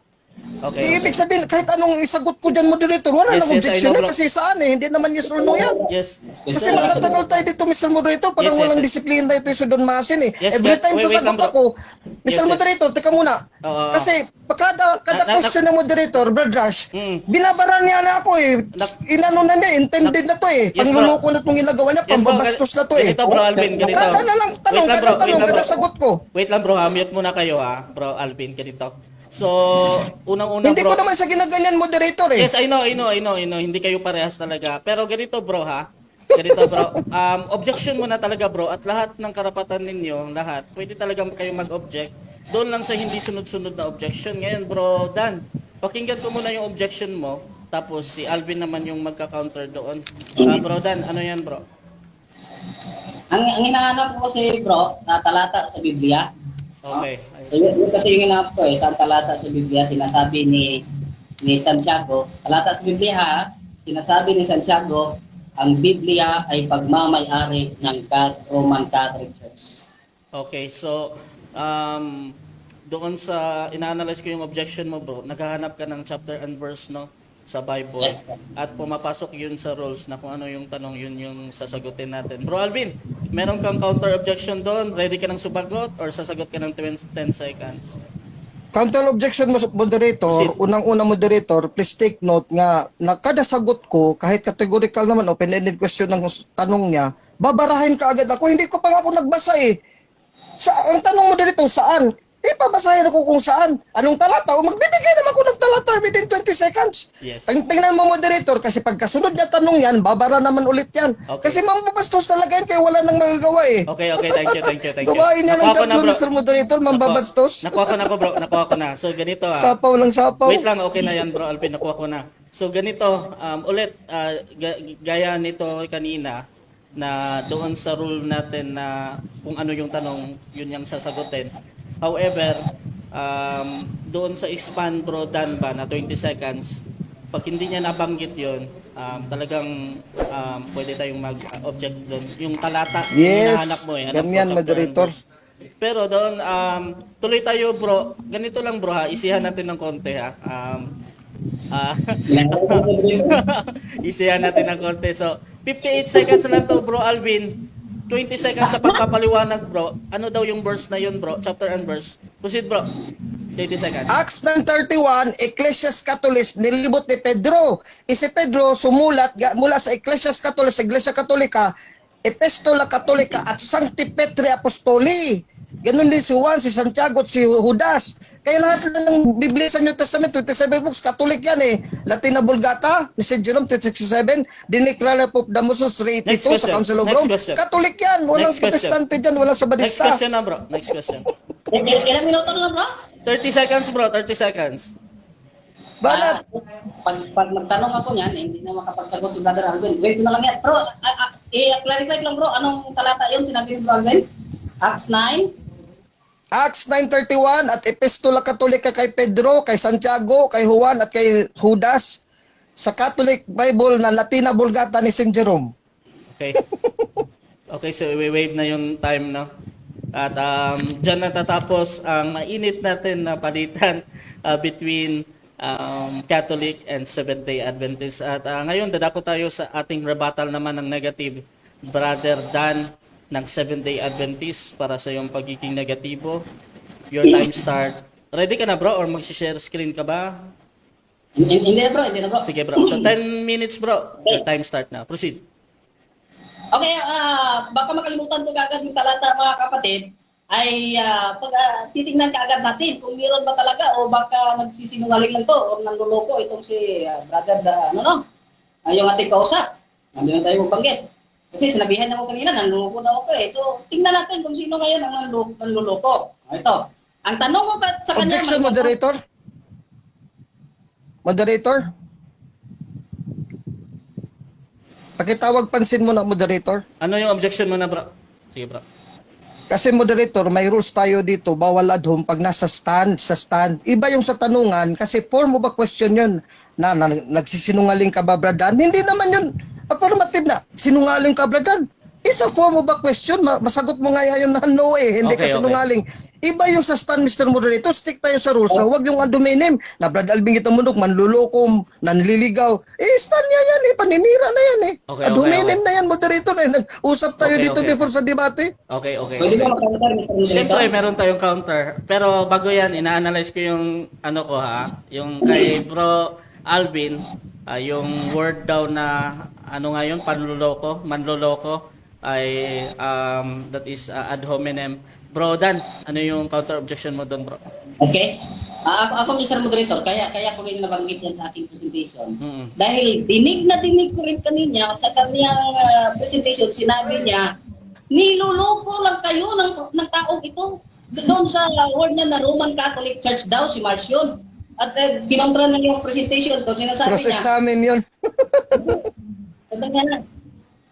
Okay. Ibig sabihin, kahit anong isagot ko dyan, Moderator, wala Yes, nang yes, I objection know, yan bro. kasi saan eh, hindi naman yes or no yan. Yes. Kasi magtatagal tayo dito, Mr. Moderator, parang Yes, yes, walang yes. disiplina ito yung Don Masin eh. Yes, Every but- time wait sasagot lang, bro. ako, Mr. Yes, yes. Moderator, teka muna. Oo. Kasi kada question ng Moderator, Brad Rush, binabara niya na ako eh. Inano na niya, intended na to eh. Yes, bro. Pangluloko na itong ginagawa niya, Yes, bro. pambabastos na to eh. Ganito, bro Alvin. Ganito. Kada na lang tanong, Wait lang, bro. kada tanong, Wait lang, kada bro. sagot ko. Wait lang, bro, ha. Mute muna kayo, ha, bro Alvin. Ganito. So, unang-una, Hindi bro. ko naman siya ginaganyan, Moderator eh. Yes, I know. Hindi kayo parehas talaga. Pero ganito, bro, ha. Ganito bro, objection mo na talaga bro at lahat ng karapatan ninyo, lahat, pwede talaga kayo mag-object doon lang sa hindi sunod-sunod na objection. Ngayon bro Dan, pakinggan ko muna yung objection mo, tapos si Alvin naman yung magka-counter doon. Bro Dan, ano yan bro? Ang hinahanap ko kasi bro, na talata sa Biblia. Okay. So yun kasi yung hinahanap ko sa talata sa Biblia, sinasabi ni Santiago, talata sa Biblia ha, sinasabi ni Santiago, ang Biblia ay pagmamay-ari ng Roman Catholic Church. Okay, so doon sa ina-analyze ko yung objection mo bro, naghahanap ka ng chapter and verse no sa Bible Yes. at pumapasok yun sa rules na kung ano yung tanong, yun yung sasagutin natin. Bro Alvin, meron kang counter objection doon? Ready ka ng sumagot or sasagot ka ng 10 seconds? Counter objection mo, moderator. Proceed. Unang-una, moderator, please take note nga na kada sagot ko, kahit categorical naman, open-ended question ng tanong niya, babarahin ka agad ako. Hindi ko pa nga ako nagbasa eh. Ang tanong mo dito, saan? Ipabasahin ako kung saan. Anong talata? O magbibigay naman ako ng talata within 20 seconds. Yes. Ang tingnan mo, moderator, kasi pagkasunod niya tanong yan, babara naman ulit yan. Okay. Kasi mambabastos talaga yan, kaya wala nang magagawa eh. Okay, thank you. Gawain niya ng Nakuha ko na, job, bro. Mr. Moderator, mambabastos. Nakuha ko na bro, nakuha ko na. So ganito Sapaw lang sapaw. Wait lang, okay na yan bro Alvin, nakuha ko na. So ganito, ulit, gaya nito kanina, na doon sa rule natin na kung ano yung tanong, yun yung sasagutin. However, doon sa expand bro Dan ba na 20 seconds, pag hindi niya nabanggit yun, talagang pwede tayong mag-object doon. Yung talata, Yes, hinahanap mo eh. ganyan, chapter and moderator. verse. Pero doon, tuloy tayo bro. Ganito lang bro ha, isihan natin ng konti ha. Isihan natin ng konti. So, 58 seconds na lang to bro Alvin. 20 seconds sa pagpapaliwanag bro. Ano daw yung verse na yun bro? Chapter and verse. Proceed bro. 20 seconds. Acts ng 31, Ecclesias Catholis, nilibot ni Pedro. Si Pedro sumulat mula sa Ecclesias Catholis, Iglesia Katolika, Epistola Katolika at Sancti Petri Apostoli. Ganun din si Juan, si Santiago at si Judas. Kaya lahat ng Biblia sa New Testament, 27 books, Catholic yan eh. Latina Vulgata, ni St. Jerome, 367, Dinicrale Pope Damosus, 382 sa Council of Rome. Catholic yan, walang protestante dyan, walang Next sabadista. question na bro. Next question. Ilang minuto na bro? 30 seconds bro, 30 seconds. Banat, Pag magtanong ako niyan, hindi na makapagsagot si Brother Alvin. Wait ko na lang yan. Bro, i-clarify lang bro, anong talata yun sinabi ni Bro Alvin? Acts 9? Acts 9:31 at Epistola Katolika kay Pedro, kay Santiago, kay Juan at kay Judas sa Catholic Bible na Latina Vulgata ni St. Jerome. Okay. Okay, so i-wave na yung time no. At dyan natatapos ang mainit natin na palitan between Catholic and Seventh-day Adventist. At ngayon dadako tayo sa ating rebuttal naman ng negative. Brother Dan ng Seventh-day Adventist para sa iyong pagiging negatibo. Your time start. Ready ka na bro or mag-share screen ka ba? Hindi na bro. Sige bro. So 10 minutes bro. Your time start na. Proceed. Okay, baka makalimutan ko kagad yung talata mga kapatid, ay titingnan kaagad natin kung meron ba talaga o baka nagsisinungaling lang to o nanluloko itong si Brother yung ating kausap. Hindi na tayo mabanggit. Kasi sinabihan niya ko kanina, nanluloko daw ako eh. So, tingnan natin kung sino ngayon ang nanluloko. Ito. Ang tanong ko sa kanya... Objection, moderator. Moderator. Pakitawag pansin mo na, moderator. Ano yung objection mo na bro? Sige bro. Kasi moderator, may rules tayo dito, bawal ad home pag nasa stand, sa stand. Iba yung sa tanungan, kasi form of a question yun, na nagsisinungaling ka ba, Bradan? Hindi naman yun affirmative na, sinungaling ka, Bradan. It's a form of a question, masagot mo nga yun na no eh, hindi Okay, ka sinungaling. Iba yung sa stand, Mr. Moderator, stick tayo sa rules, huwag yung andominim, na Brad Alvin kita mundok, manluloko, nanliligaw. Stand yan eh, paninira na yan eh. Okay, Andominim na yan, Moderator eh. Nag-usap tayo Okay, dito okay. before sa debate. Okay. Pwede ba mag-counter, Mr. Moderator? Siyempre, meron tayong counter. Pero bago yan, ina-analyze ko yung ano ko ha, yung kay Bro Alvin, yung word daw na ano nga yun, manloloko ay that is ad hominem. Bro Dan, ano yung counter objection mo doon bro? Okay. Ako, Mr. Moderator, kaya ko rin nabanggit yan sa aking presentation. Mm. Dahil dinig na dinig ko rin kanina sa kanyang presentation, sinabi niya, niluloko lang kayo ng taong ito. Doon sa word niya na Roman Catholic Church daw, si Marcion. At kinontra na yung presentation ko, sinasabi niya, Cross-examine yun.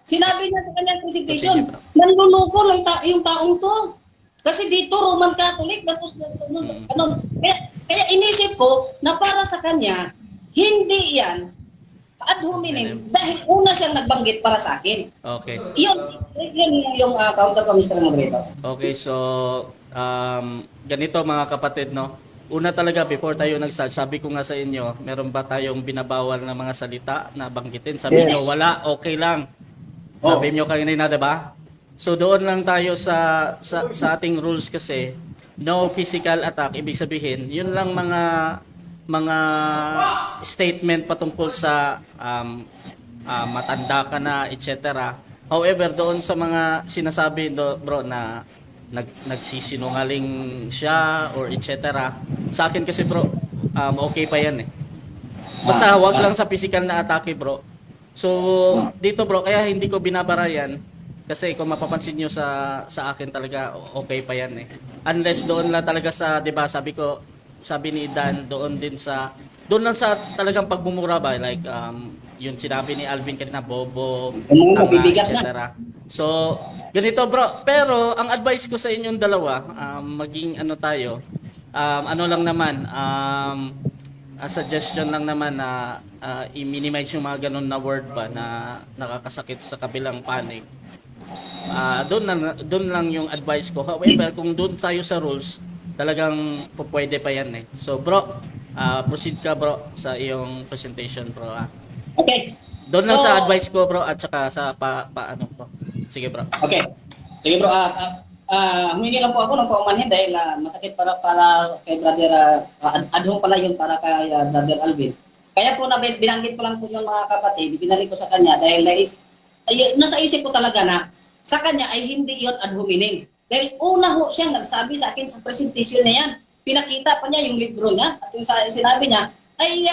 sinabi niya sa kanyang presentation, nanluloko lang yung taong to. Kasi dito, Roman Catholic, tapos ano, kaya inisip ko na para sa kanya, hindi yan ad hominem dahil una siyang nagbanggit para sa akin. Okay. Yun yung counter ko, Mr. Moderator. Okay, so ganito mga kapatid, no? Una talaga, before tayo nag-start, sabi ko nga sa inyo, meron ba tayong binabawal na mga salita na banggitin? Sabi niyo, wala, okay lang. Sabi niyo kanina, diba? So doon lang tayo sa ating rules kasi, no physical attack, ibig sabihin, yun lang mga statement patungkol sa matanda ka na, etc. However, doon sa mga sinasabi bro na nagsisinungaling siya or etc. Sa akin kasi bro, okay pa yan eh. Basta wag lang sa physical na atake bro. So dito bro, kaya hindi ko binabara yan. Kasi kung mapapansin nyo sa akin talaga, okay pa yan eh. Unless doon lang talaga sa, di ba, sabi ni Dan, doon lang sa talagang pagmumura ba, like, yun sinabi ni Alvin kanina, bobo, tanga, etc. So, ganito bro, pero ang advice ko sa inyong dalawa, maging ano tayo, ano lang naman, a suggestion lang naman na i-minimize yung mga ganun na word ba na nakakasakit sa kabilang panig. Doon lang yung advice ko. However, kung doon tayo sa rules, talagang pwede pa yan eh. So bro, proceed ka bro sa iyong presentation bro. Okay. Doon lang sa advice ko bro at saka sa ano bro. Sige bro. Okay. Sige bro, humingi lang po ako ng paumanhin dahil masakit para kay brother, adhong pala yun para kay brother Alvin. Kaya po binanggit ko lang po yung mga kapatid, binalik ko sa kanya dahil nasa isip ko talaga na sa kanya ay hindi yon ad hominem. Dahil una ho siyang nagsabi sa akin sa presentation na yan. Pinakita pa niya yung libro niya at yung sinabi niya ay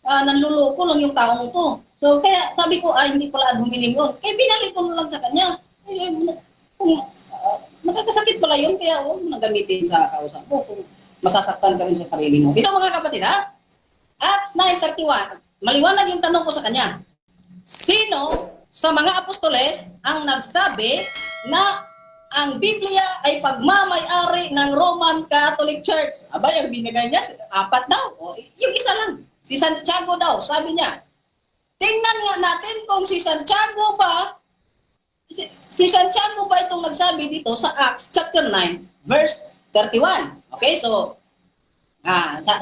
nanluloko lang yung taong to. So kaya sabi ko ay hindi pala ad hominem yun. Kaya binalik ko na lang sa kanya. Kung nakakasakit pala yun, kaya huwag mo nang gamitin sa kausap mo kung masasaktan ka rin sa sarili mo. Ito mga kapatid ha, Acts 9:31, maliwanag yung tanong ko sa kanya. Sino sa mga apostoles ang nagsabi na ang Biblia ay pagmamay-ari ng Roman Catholic Church? Abay, ang binigay niya, 4 daw. O, yung isa lang, si Santiago daw, sabi niya. Tingnan nga natin kung si Santiago ba itong nagsabi dito sa Acts chapter 9, verse 31. Okay, so,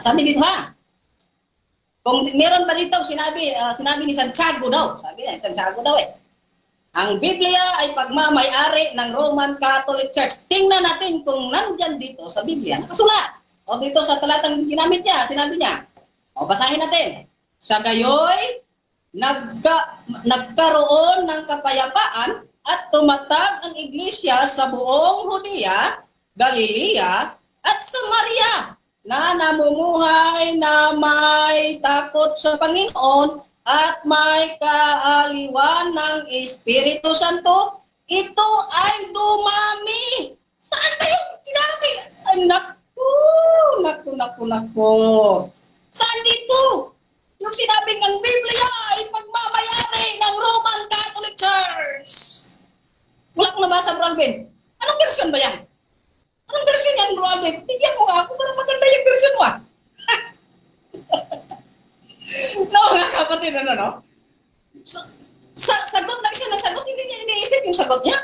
sabi dito ha, kung meron ba dito sinabi ni Santiago daw, sabi niya, Santiago daw eh. Ang Biblia ay pagmamay-ari ng Roman Catholic Church. Tingnan natin kung nandyan dito sa Biblia nakasulat. O dito sa talatang ginamit niya, sinabi niya. O basahin natin. Sa gayoy, nagkaroon ng kapayapaan at tumatag ang iglesia sa buong Judea, Galilea at Samaria na namumuhay na may takot sa Panginoon at may kaaliwan ng Espiritu Santo. Ito ay dumami. Saan ba yung sinabi? Naku. Saan dito? Yung sinabing ang Biblia ay pagmamayari ng Roman Catholic Church. Wala kong nabasa, Bro Alvin. Anong version ba yan? Anong version yan, Bro Alvin? Tigyan mo nga ako para maganda yung version mo. No, mga kapatid, no? Sagot lang siya ng sagot, hindi niya iniisip yung sagot niya.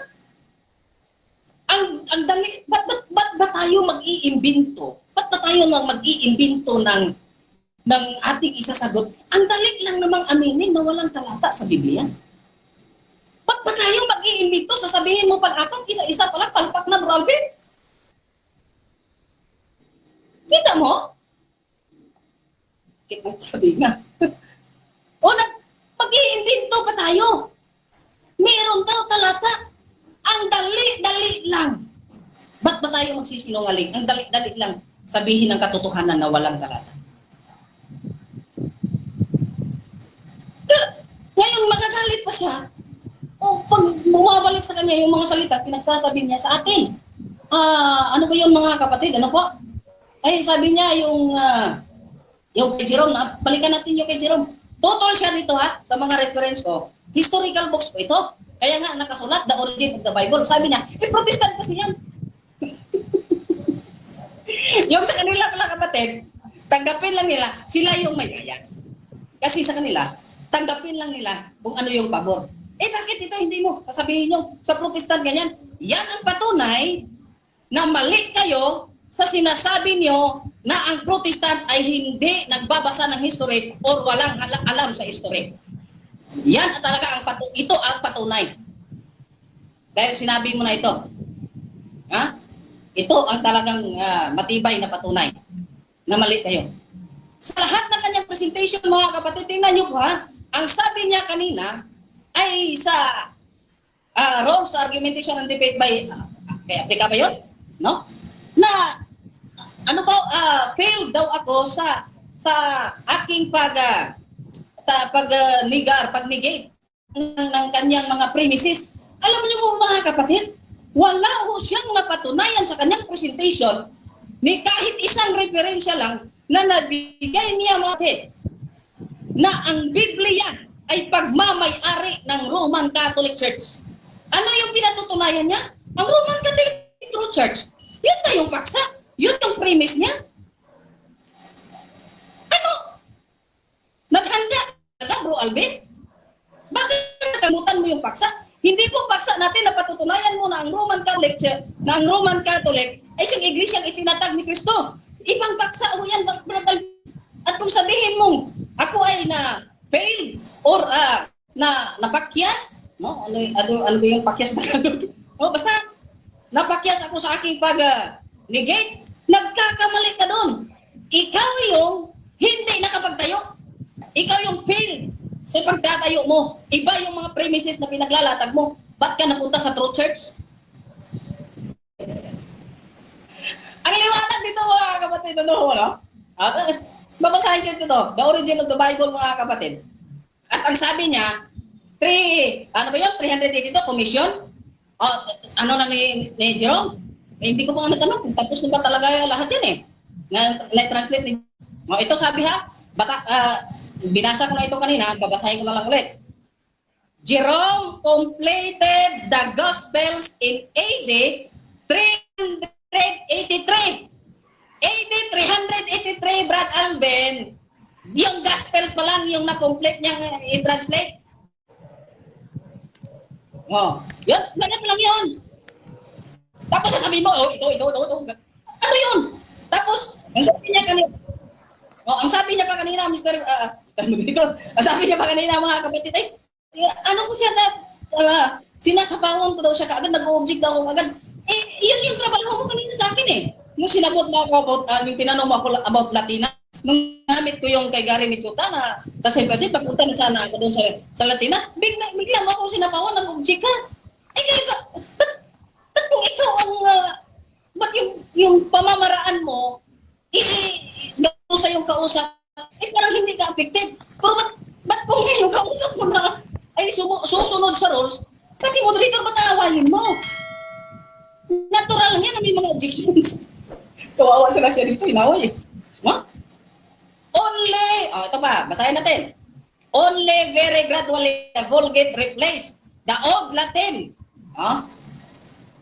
Ang dali, ba't ba tayo mag-iimbento? Ba't ba tayo mag-iimbento ng ating isasagot? Ang dali lang namang aminin na walang talata sa Biblia. Ba't ba tayo mag-iimbento? Sasabihin mo pag-apat, isa-isa pala, palpak na, Bro Alvin. Kita mo? Kita mo sabihin nga. O, mag-iimbento pa tayo. Meron daw talata. Ang dali-dali lang. Ba't ba tayo magsisinungaling? Ang dali-dali lang. sabihin ng katotohanan na walang talata. Ngayon, magagalit pa siya. O pag bumabalik sa kanya yung mga salita, pinagsasabi niya sa atin. Ano ba yun mga kapatid? Ano po? Ay, sabi niya yung kay Jerome, balikan natin yung kay Jerome. Total siya dito sa mga reference ko. Historical books po ito. Kaya nga nakasulat, the origin of the Bible. Sabi niya, Protestant kasi yan. Yung sa kanila pala kapatid, tanggapin lang nila, sila yung may bias. Kasi sa kanila, tanggapin lang nila kung ano yung pabor. Bakit ito hindi mo? Sasabihin nyo, sa Protestant ganyan. Yan ang patunay na mali kayo sa sinasabi nyo na ang Protestant ay hindi nagbabasa ng history or walang alam sa history. Yan talaga ito ang patunay. Dahil sinabi mo na ito. Ito ang talagang matibay na patunay na mali kayo. Sa lahat ng kanyang presentation, mga kapatid, tingnan nyo po ang sabi niya kanina ay sa Rawls Argumentation and Debate by Aplica ba yun? No? Na failed daw ako sa aking pag-negate ng kanyang mga premises. Alam niyo po mga kapatid, wala ho siyang napatunayan sa kanyang presentation ni kahit isang referensya lang na nabigay niya mga na ang Biblia ay pagmamay-ari ng Roman Catholic Church. Ano yung pinatutunayan niya? Ang Roman Catholic Church. Yun ba yung paksa? Yun yung premise niya? Ano? Naghanda ka, Bro Alvin? Bakit nakamutan mo yung paksa? Hindi po paksa natin na patutunayan mo na ang Roman Catholic ay siyang iglesyang itinatag ni Kristo. Ibang paksa o yan, at kung sabihin mong ako ay na failed or na napakyas, no? Ano ba yung pakyas na Tagalog? No, basta napakyas ako sa aking pag-negate, nagkakamali ka doon. Ikaw yung hindi nakapagtayo. Ikaw yung failed sa pagtatayo mo. Iba yung mga premises na pinaglalatag mo. Ba't ka napunta sa True Church? Ang liwanag dito mga kapatid, no? Babasahin ko ito, the origin of the Bible mga kapatid. At ang sabi niya, 382 commission? Ano na ni Jerome? Hindi ko pa natanong, tapos na ba talaga lahat yan na-translate ni ito sabi binasa ko na ito kanina, babasahin ko na lang ulit. Jerome completed the Gospels in AD 383. AD 383, Brad Alvin, yung gospel pa lang yung na-complete niyang i-translate. Yun, ganyan lang yun. Tapos sasabihin mo, ito. Ano yun? Tapos, ang sabi niya kanina, ang sabi niya pa kanina mga kapatid, ano ko siya na, sinasapawan ko daw siya kaagad, nag-object daw ako agad. Yun yung trabaho mo kanina sa akin Nung sinagot mo ako about, yung tinanong mo ako about Latina, nung namit ko yung kay Gary Michuta na sa Sempati, papunta na sana ako doon sa Latina, bigla mo ako sinapawan, nag-object ka. Ba't kung ikaw ang, ba't yung pamamaraan mo, gano'n sa yung kausap, parang hindi ka effective. Pero ba't kung yung kausap mo na ay susunod sa rules, pati moderator mataawahin mo. Natural lang yan na may mga objections. Kawawa sila siya dito, inaway Only, ito pa, basahin natin. Only very gradually the Vulgate replaced the Old Latin.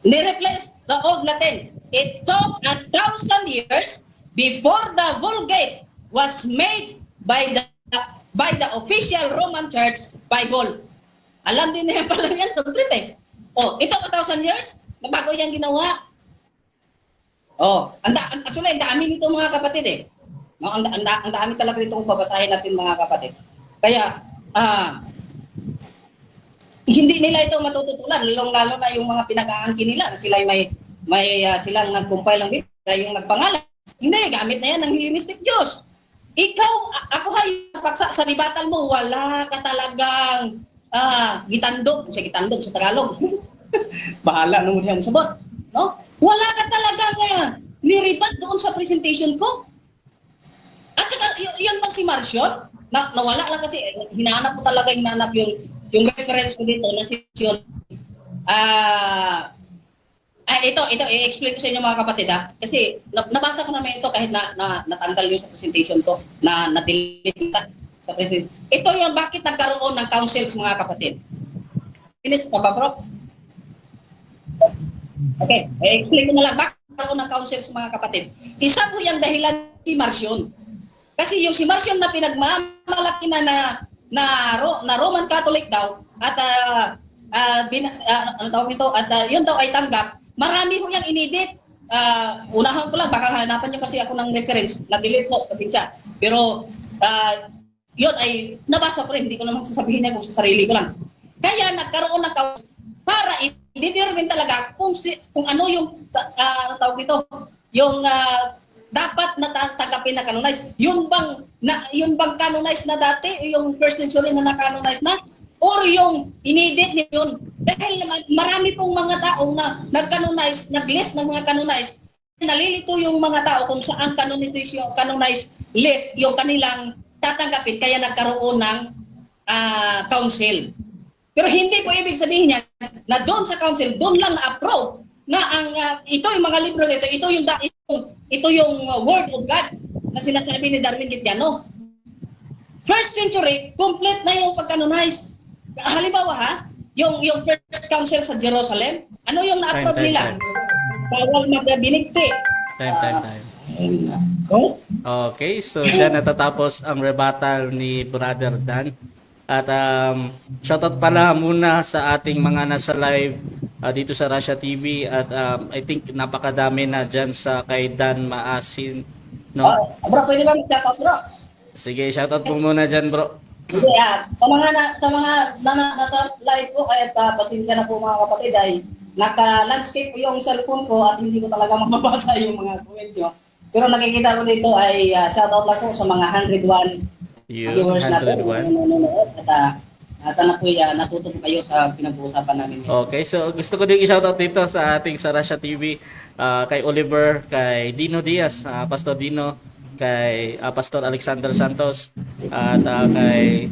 Ni-replace the Old Latin. It took 1,000 years before the Vulgate was made by the official Roman Church Bible. Alam din niya pala yan, tungtrit ito 1,000 years, na bago yan ginawa. Actually, ang dami nito mga kapatid No, ang dami talaga nito kung babasahin natin mga kapatid. Kaya, hindi nila ito matututulan, lalong-lalo na yung mga pinag-aangkin nila, na sila silang nag-compile ng Biblia, yung nagpangalan. Hindi, gamit na yan ng Hellenistic Diyos. Ikaw, ako paksa sa ribatal mo, wala ka talagang gitandog sa Tagalog. Bahala nung diyan sabot, no? Wala ka talagang niribat doon sa presentation ko. At saka, yan bang si Marcion? Nawala lang kasi, hinahanap ko talaga yung reference ko dito na si Marcion. Ito, i-explain ko sa inyo mga kapatid ha. Kasi nabasa ko naman ito kahit na natanggal yung sa presentation ko, na na-delete sa presentation. Ito yung bakit nagkaroon ng councils mga kapatid. Minutes pa ba, bro? Okay, i-explain ko na lang bakit nagkaroon ng councils mga kapatid. Isa po yung dahilan si Marcion. Kasi yung si Marcion na pinagmamalaki na Roman Catholic daw at ano tawag ito, at yun daw ay tanggap. Marami ko yung inedit. Unahan ko lang, baka hanapan nyo kasi ako ng reference. Na-delete po, kasi siya. Pero, yun ay nabasa ko rin. Hindi ko naman sasabihin niya kung sa sarili ko lang. Kaya nagkaroon ng council para i-determine talaga kung ano yung, ano tawag ito, yung dapat natanggapin na canonize. Yun bang canonize na dati, yung first century na na-canonize na? Or yung inedit niya yun. Dahil marami pong mga tao na nag-canonize, nag-list ng mga canonize, nalilito yung mga tao kung saan canonize list yung kanilang tatanggapin, kaya nagkaroon ng council. Pero hindi po ibig sabihin niya na doon sa council, doon lang na-approve na ang ito yung mga libro nito, ito yung word of God na sinasabi ni Darwin Gitiano. First century, complete na yung pag-canonize. Halimbawa ha, yung first council sa Jerusalem, ano yung na-approve nila? Bawal magbinigti. Time. Okay, so dyan natatapos ang rebuttal ni Brother Dan. At shoutout pala muna sa ating mga nasa live dito sa Russia TV. At I think napakadami na dyan sa kay Dan Maasin. No? Bro, pwede ba mag-shoutout, bro? Sige, shoutout po muna dyan, bro. Hindi, sa mga nasa live po, kaya pasensya na po mga kapatid, ay naka-landscape po yung cellphone ko at hindi ko talaga mababasa yung mga comments nyo. Pero nakikita ko dito ay shoutout lang po sa mga 101 viewers natin. At sana po natuto po kayo sa pinag-uusapan namin. Okay, so gusto ko din i-shoutout dito sa ating sa Russia TV, kay Oliver, kay Dino Diaz, Pastor Dino, kay Pastor Alexander Santos, at kay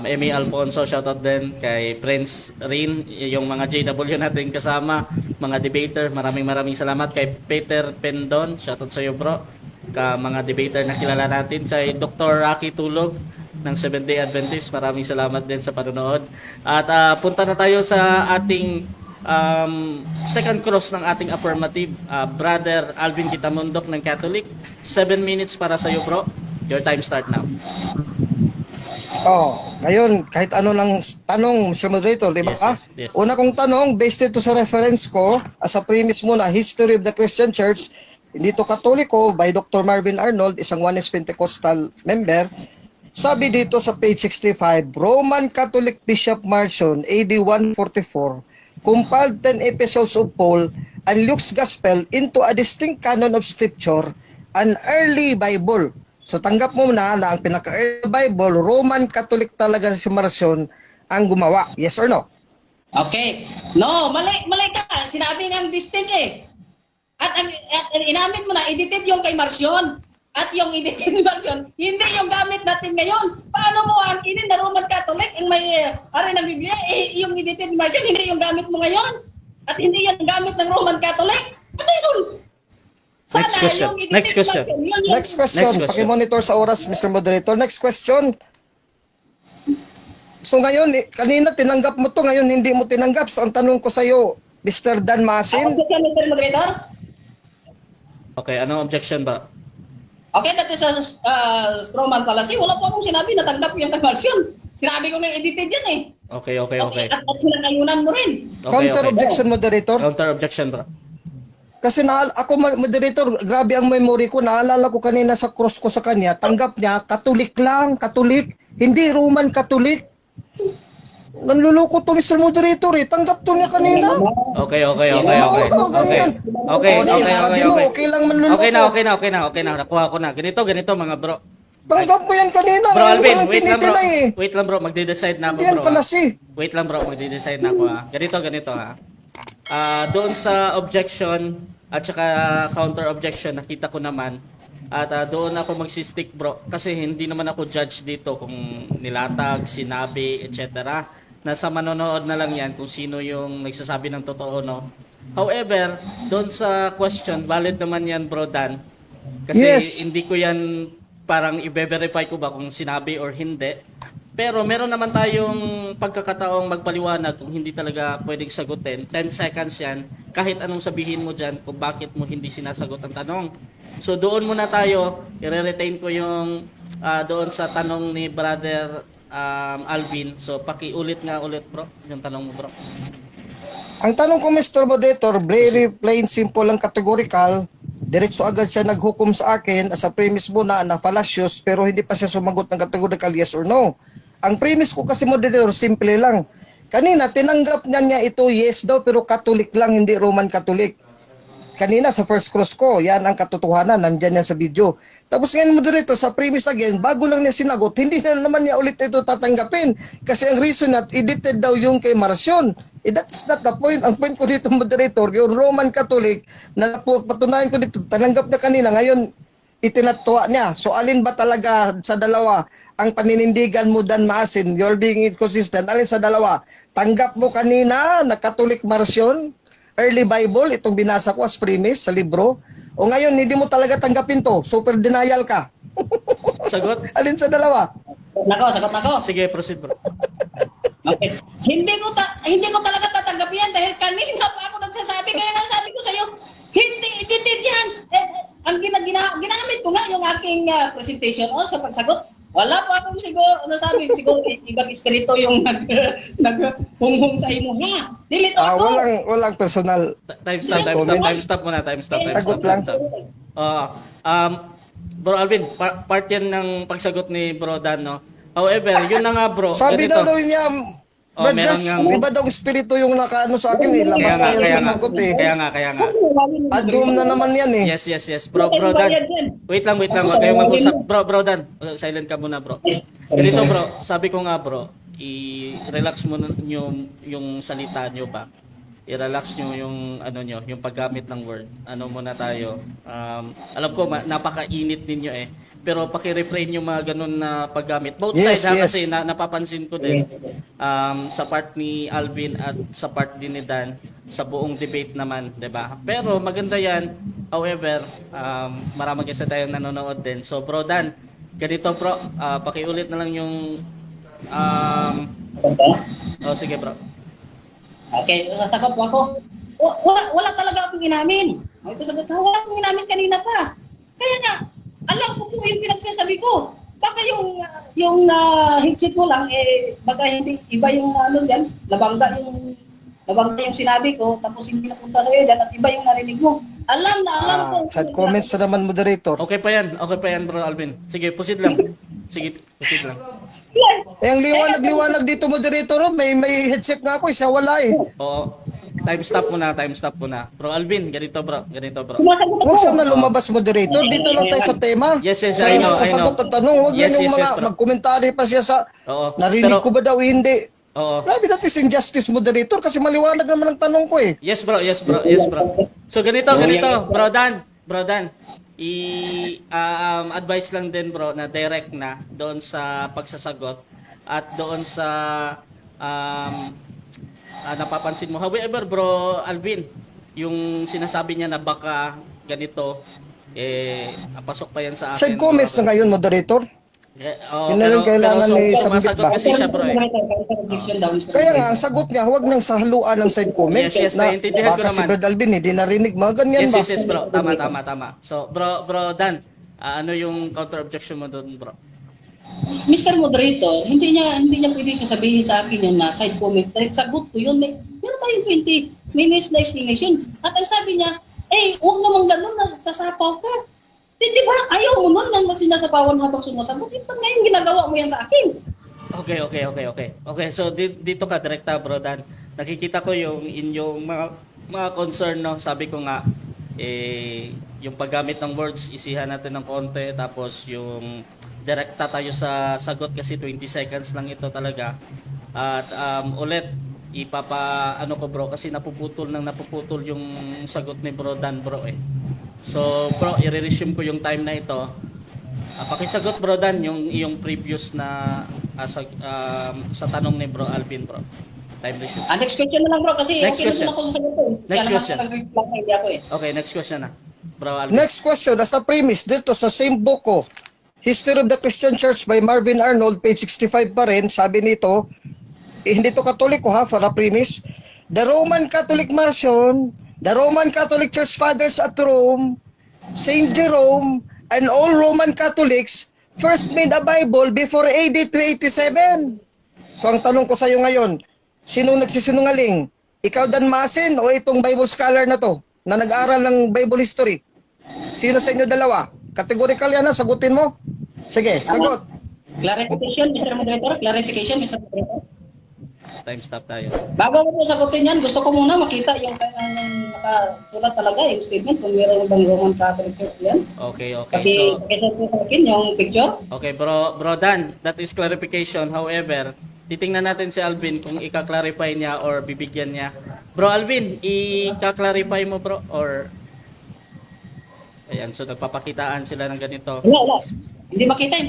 Emmy Alfonso, shoutout din kay Prince Rin, yung mga JW natin kasama, mga debater, maraming salamat kay Peter Pendon, shoutout sa iyo bro, ka mga debater na kilala natin, sa Dr. Rocky Tulog ng Seventh Day Adventist, maraming salamat din sa panonood. At punta na tayo sa ating second cross ng ating affirmative, Brother Alvin Kitamundok ng Catholic. 7 minutes para sa iyo bro, your time start now. Ngayon, kahit ano lang tanong, Mr. Moderator, di ba? Yes. Una kong tanong, based ito sa reference ko, as a premise muna, History of the Christian Church, hindi to Katoliko, by Dr. Marvin Arnold, isang Oneness Pentecostal member. Sabi dito sa page 65, Roman Catholic Bishop Marcion, AD 144, compiled 10 episodes of Paul and Luke's Gospel into a distinct canon of Scripture, an early Bible. So tanggap mo na ang pinaka-early Bible, Roman Catholic talaga si Marcion ang gumawa. Yes or no? Okay. No, mali ka. Sinabi ng distinct eh. At inamin mo na, edited yung kay Marcion. At yung edited ni Marcion, hindi yung gamit natin ngayon. Paano mo angkinin na Roman Catholic ang may aray ng Biblia? Yung edited ni Marcion, hindi yung gamit mo ngayon. At hindi yung gamit ng Roman Catholic. Ano yun? Next question. Next question. Paki-monitor sa oras, Mr. Moderator. Next question. So ngayon, kanina tinanggap mo to, ngayon hindi mo tinanggap. So ang tanong ko sa iyo, Mr. Dan Masin. Mr. Moderator? Okay, anong objection ba? Okay, that is a strawman fallacy. Wala po akong sinabi na tanggap yung Marcion. Sinabi ko nga edited yan eh. Okay. At sinangayunan mo rin. Counter objection, Moderator. Counter objection bro. Kasi ako, Moderator, grabe ang memory ko. Naalala ko kanina sa cross ko sa kanya, tanggap niya, Katolik lang, Katolik, hindi Roman Katolik. Nanluloko to, Mr. Moderator eh. Tanggap to niya kanina. Okay. Okay lang manluloko. Okay na. Nakuha ko na. Ganito mga bro. Tanggap mo yan kanina. Bro Alvin, Eh. wait lang bro. Magde-decide na ako Yan bro. pala si. Wait lang bro, magde-decide na ako ha. Ganito ha. Doon sa objection, at saka counter objection nakita ko naman. At doon ako magsistick bro kasi hindi naman ako judge dito kung nilatag, sinabi, etc. Nasa manonood na lang yan kung sino yung nagsasabi ng totoo, no? However, doon sa question, valid naman yan bro Dan. Kasi Yes. hindi ko yan parang i-verify ko ba kung sinabi or hindi. Pero meron naman tayong pagkakataong magpaliwanag kung hindi talaga pwedeng sagutin. 10 seconds yan, kahit anong sabihin mo dyan kung bakit mo hindi sinasagot ang tanong. So doon muna tayo, i-retain ko yung doon sa tanong ni Brother Alvin. So pakiulit nga ulit bro, yung tanong mo bro. Ang tanong ko, Mr. Moderator, very plain, simple lang, categorical. Diretso agad siya naghukom sa akin as a premise muna na fallacious pero hindi pa siya sumagot ng categorical yes or no. Ang premise ko kasi, Moderator, simple lang. Kanina, tinanggap niya ito yes daw pero Catholic lang, hindi Roman Catholic. Kanina sa first cross ko, yan ang katotohanan, nandyan yan sa video. Tapos ngayon, Moderator, sa premise again, bago lang niya sinagot, hindi na naman niya ulit ito tatanggapin. Kasi ang reason na edited daw yung kay Marcion. That's not the point. Ang point ko dito, Moderator, yung Roman Catholic, na patunayan ko dito, tananggap na kanina, ngayon, itinatwa niya. So alin ba talaga sa dalawa ang paninindigan mo, Dan Maasin? You're being inconsistent. Alin sa dalawa? Tanggap mo kanina na Catholic Marcion, early Bible, itong binasa ko as premise sa libro, o ngayon hindi mo talaga tanggapin to, super denial ka? Sagot? Alin sa dalawa? Sagot na ko. Sige, proceed bro. Okay. Hindi ko talaga tatanggapin yan dahil kanina pa ako nagsasabi, kaya nga sabi ko sa iyo, hindi edited yan. Ang ginamit ko nga yung aking presentation o sa pagsagot. Wala pa akong siguro siguro ibang espiritu yung naghunghung sa imo ha. Dilito ako. Walang personal. Time stop muna. Sagot lang. Bro Alvin, part yan ng pagsagot ni Bro Dan, no? However, yun na nga bro. Sabi ganito. daw niya, meron iba daw espiritu yung nakaano sa akin eh. Labas na yan sa sagot eh. Kaya nga. Adum na naman yan eh. Yes. Bro Dan. Wait lang. Huwag kayong mag-usap. Bro Dan. Silent ka muna, bro. Ganito, bro. Sabi ko nga, bro, i-relax mo yung salita nyo ba? I-relax nyo yung yung paggamit ng word. Ano muna tayo? Alam ko napakainit ninyo eh. Pero paki-refrain yung mga ganun na paggamit. Both sides kasi napapansin ko din sa part ni Alvin at sa part din ni Dan sa buong debate naman, 'di ba? Pero maganda 'yan. However, marami kasi tayong nanonood din. So Bro Dan, ganito bro, pakiulit na lang yung sige bro. Okay, sasagot ko ako. Wala talaga akong inamin. Ito sagot ko, wala akong inamin kanina pa. Kaya nga, alam ko po yung pinagsasabi ko. Baka yung headset mo lang, baka hindi, iba yung yan, labangga yung sinabi ko, tapos hindi napunta sa'yo dyan, at iba yung narinig mo. Alam ko. Sad comments na naman, Moderator. Okay pa yan Bro Alvin. Sige, proceed lang. Ang liwanag dito, Moderator, may headset nga ako, isa wala eh. Oo. Time stop muna. Bro Alvin, ganito bro. Huwag siya na lumabas, Moderator. Dito lang tayo sa tema. Yes, I know. Sasagot at tanong. Huwag yan yung mga bro. magkomentary pa siya sa narinig ko ba daw hindi. Oo. Grabe that is injustice, Moderator, kasi maliwanag naman ang tanong ko eh. Yes bro. So ganito, Bro Dan. Advice lang din bro na direct na doon sa pagsasagot at doon sa napapansin mo. However, Bro Alvin, yung sinasabi niya na baka ganito, napasok pa yan sa akin. Side comments na ngayon, Moderator. Yun na lang kailangan ni submit ba? Kasi siya, bro. Kaya nga, ang sagot niya, huwag nang sahaluan ng side comments. Yes, naiintindihan ko baka si naman. Brad Alvin, hindi narinig mga ganyan ba? Yes, bro. Tama. So, Bro Dan, ano yung counter objection mo doon, bro? Mr. Moderator, hindi niya pwede sasabihin sa akin yung side comments. Dahil sagot ko yun, meron tayong 20 minutes na explanation. At ang sabi niya, huwag naman ganun na sasapaw ka. Di ba? Ayaw mo nun nang sinasapawan habang sumasagot. Ito ngayon ginagawa mo yan sa akin. Okay, so dito ka direkta, Bro Dan. Nakikita ko yung inyong mga concern, no? Sabi ko nga, yung paggamit ng words, isihan natin ng konti. Tapos yung direkta tayo sa sagot kasi 20 seconds lang ito talaga. At ulit, ano ko bro kasi napuputol yung sagot ni Bro Dan bro eh. So bro, i-resume ko yung time na ito. Pakisagot Bro Dan yung iyong previous na sa tanong ni Bro Alvin bro. Time resume. Next question na lang bro kasi Next okay question. na ako sa sagot ko. Next question. Hindi ako eh. Okay, next question na. Bro Alvin. Next question, as a premise, dito sa same book ko, History of the Christian Church by Marvin Arnold, page 65 pa rin, sabi nito, hindi to Katoliko ha, for a premise, the Roman Catholic Marcion, the Roman Catholic Church Fathers at Rome, Saint Jerome, and all Roman Catholics first made a Bible before AD 387. So ang tanong ko sa iyo ngayon, sino nagsisinungaling? Ikaw Dan Masin o itong Bible scholar na to na nag-aral ng Bible history? Sino sa inyo dalawa? Categorical yan ha, sagutin mo. Sige, sagot. Clarification, Mr. Moderator. Clarification, Mr. Moderator. Time stop tayo. Bago ko po sagutin yan, gusto ko muna makita yung nakasulat talaga, yung statement, kung meron bang Roman Catholic Church yan. Okay. So Pakisend po sa akin yung picture. okay, Bro Dan, that is clarification. However, titingnan natin si Alvin kung ika-clarify niya or bibigyan niya. Bro Alvin, ika-clarify mo bro or ayan, so nagpapakitaan sila ng ganito. Wala. Hindi makita.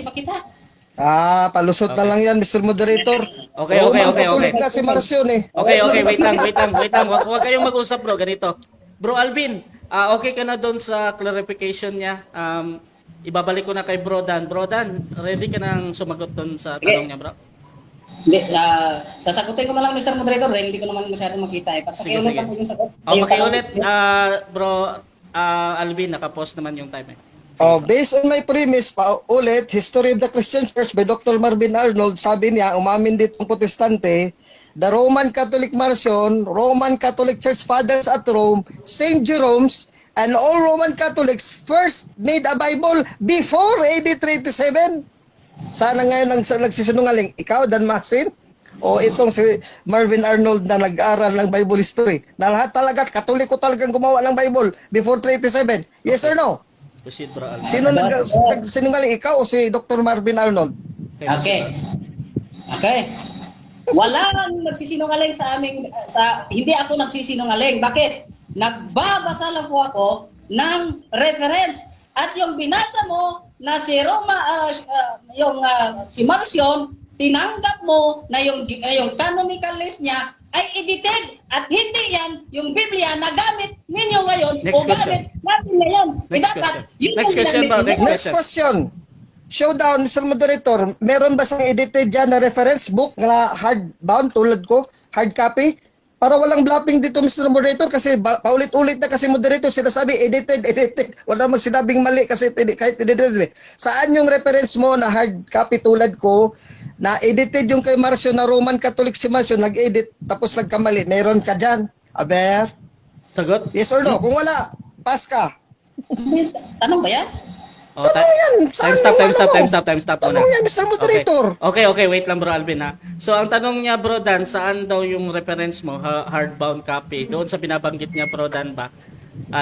Palusot na lang yan, Mr. Moderator. Okay. Katolik kasi Marcion eh. Okay, wait lang. Huwag kayong mag-usap bro, ganito. Bro Alvin, okay ka na doon sa clarification niya. Ibabalik ko na kay Bro Dan. Bro Dan, ready ka nang sumagot doon sa tanong niya bro? Hindi, sasagutin ko na lang, Mr. Moderator, dahil hindi ko naman masyadong makita eh. Sige. Pakiulit ako yung sagot. Pakiulit, Bro Alvin, naka-pause naman yung time eh. Based on my premise, ulit, History of the Christian Church by Dr. Marvin Arnold, sabi niya, umamin dito ang protestante, the Roman Catholic Marcion, Roman Catholic Church Fathers at Rome, Saint Jerome's, and all Roman Catholics first made a Bible before AD 387. Sana ngayon ang nagsisinungaling, ikaw, Dan Masin, o itong si Marvin Arnold na nag-aral ng Bible history, na lahat talaga, Katoliko talagang gumawa ng Bible before 387. Yes or no? Proceed Bro Alvin. Sino nagsinungaling, ikaw o si Dr. Marvin Arnold? Okay. Walang nagsisinungaling sa aming, hindi ako nagsisinungaling. Bakit? Nagbabasa lang po ako ng reference. At yung binasa mo na si si Marcion, tinanggap mo na yung canonical list niya ay edited at hindi yan yung Biblia na gamit ninyo ngayon Next o question. gamit natin ngayon. Next question bro, next Next question. Showdown, Mr. Moderator, meron ba sa edited dyan na reference book na hardbound tulad ko, hard copy? Para walang blapping dito, Mr. Moderator, kasi paulit-ulit na kasi moderator sinasabi edited. Wala mang sinabing mali kasi kahit edited. Saan yung reference mo na hard copy tulad ko na edited yung kay Marcion na Roman Catholic si Marcion, nag-edit tapos nagkamali? Meron ka dyan? Aber? Sagot? Yes or no? Kung wala, pass ka. Tanong ba yan? Tanong yan. Time stop muna. Tanong yan, Mr. Moderator. Okay, wait lang Bro Alvin ha. So ang tanong niya Bro Dan, saan daw yung reference mo, hardbound copy? Doon sa binabanggit niya Bro Dan ba?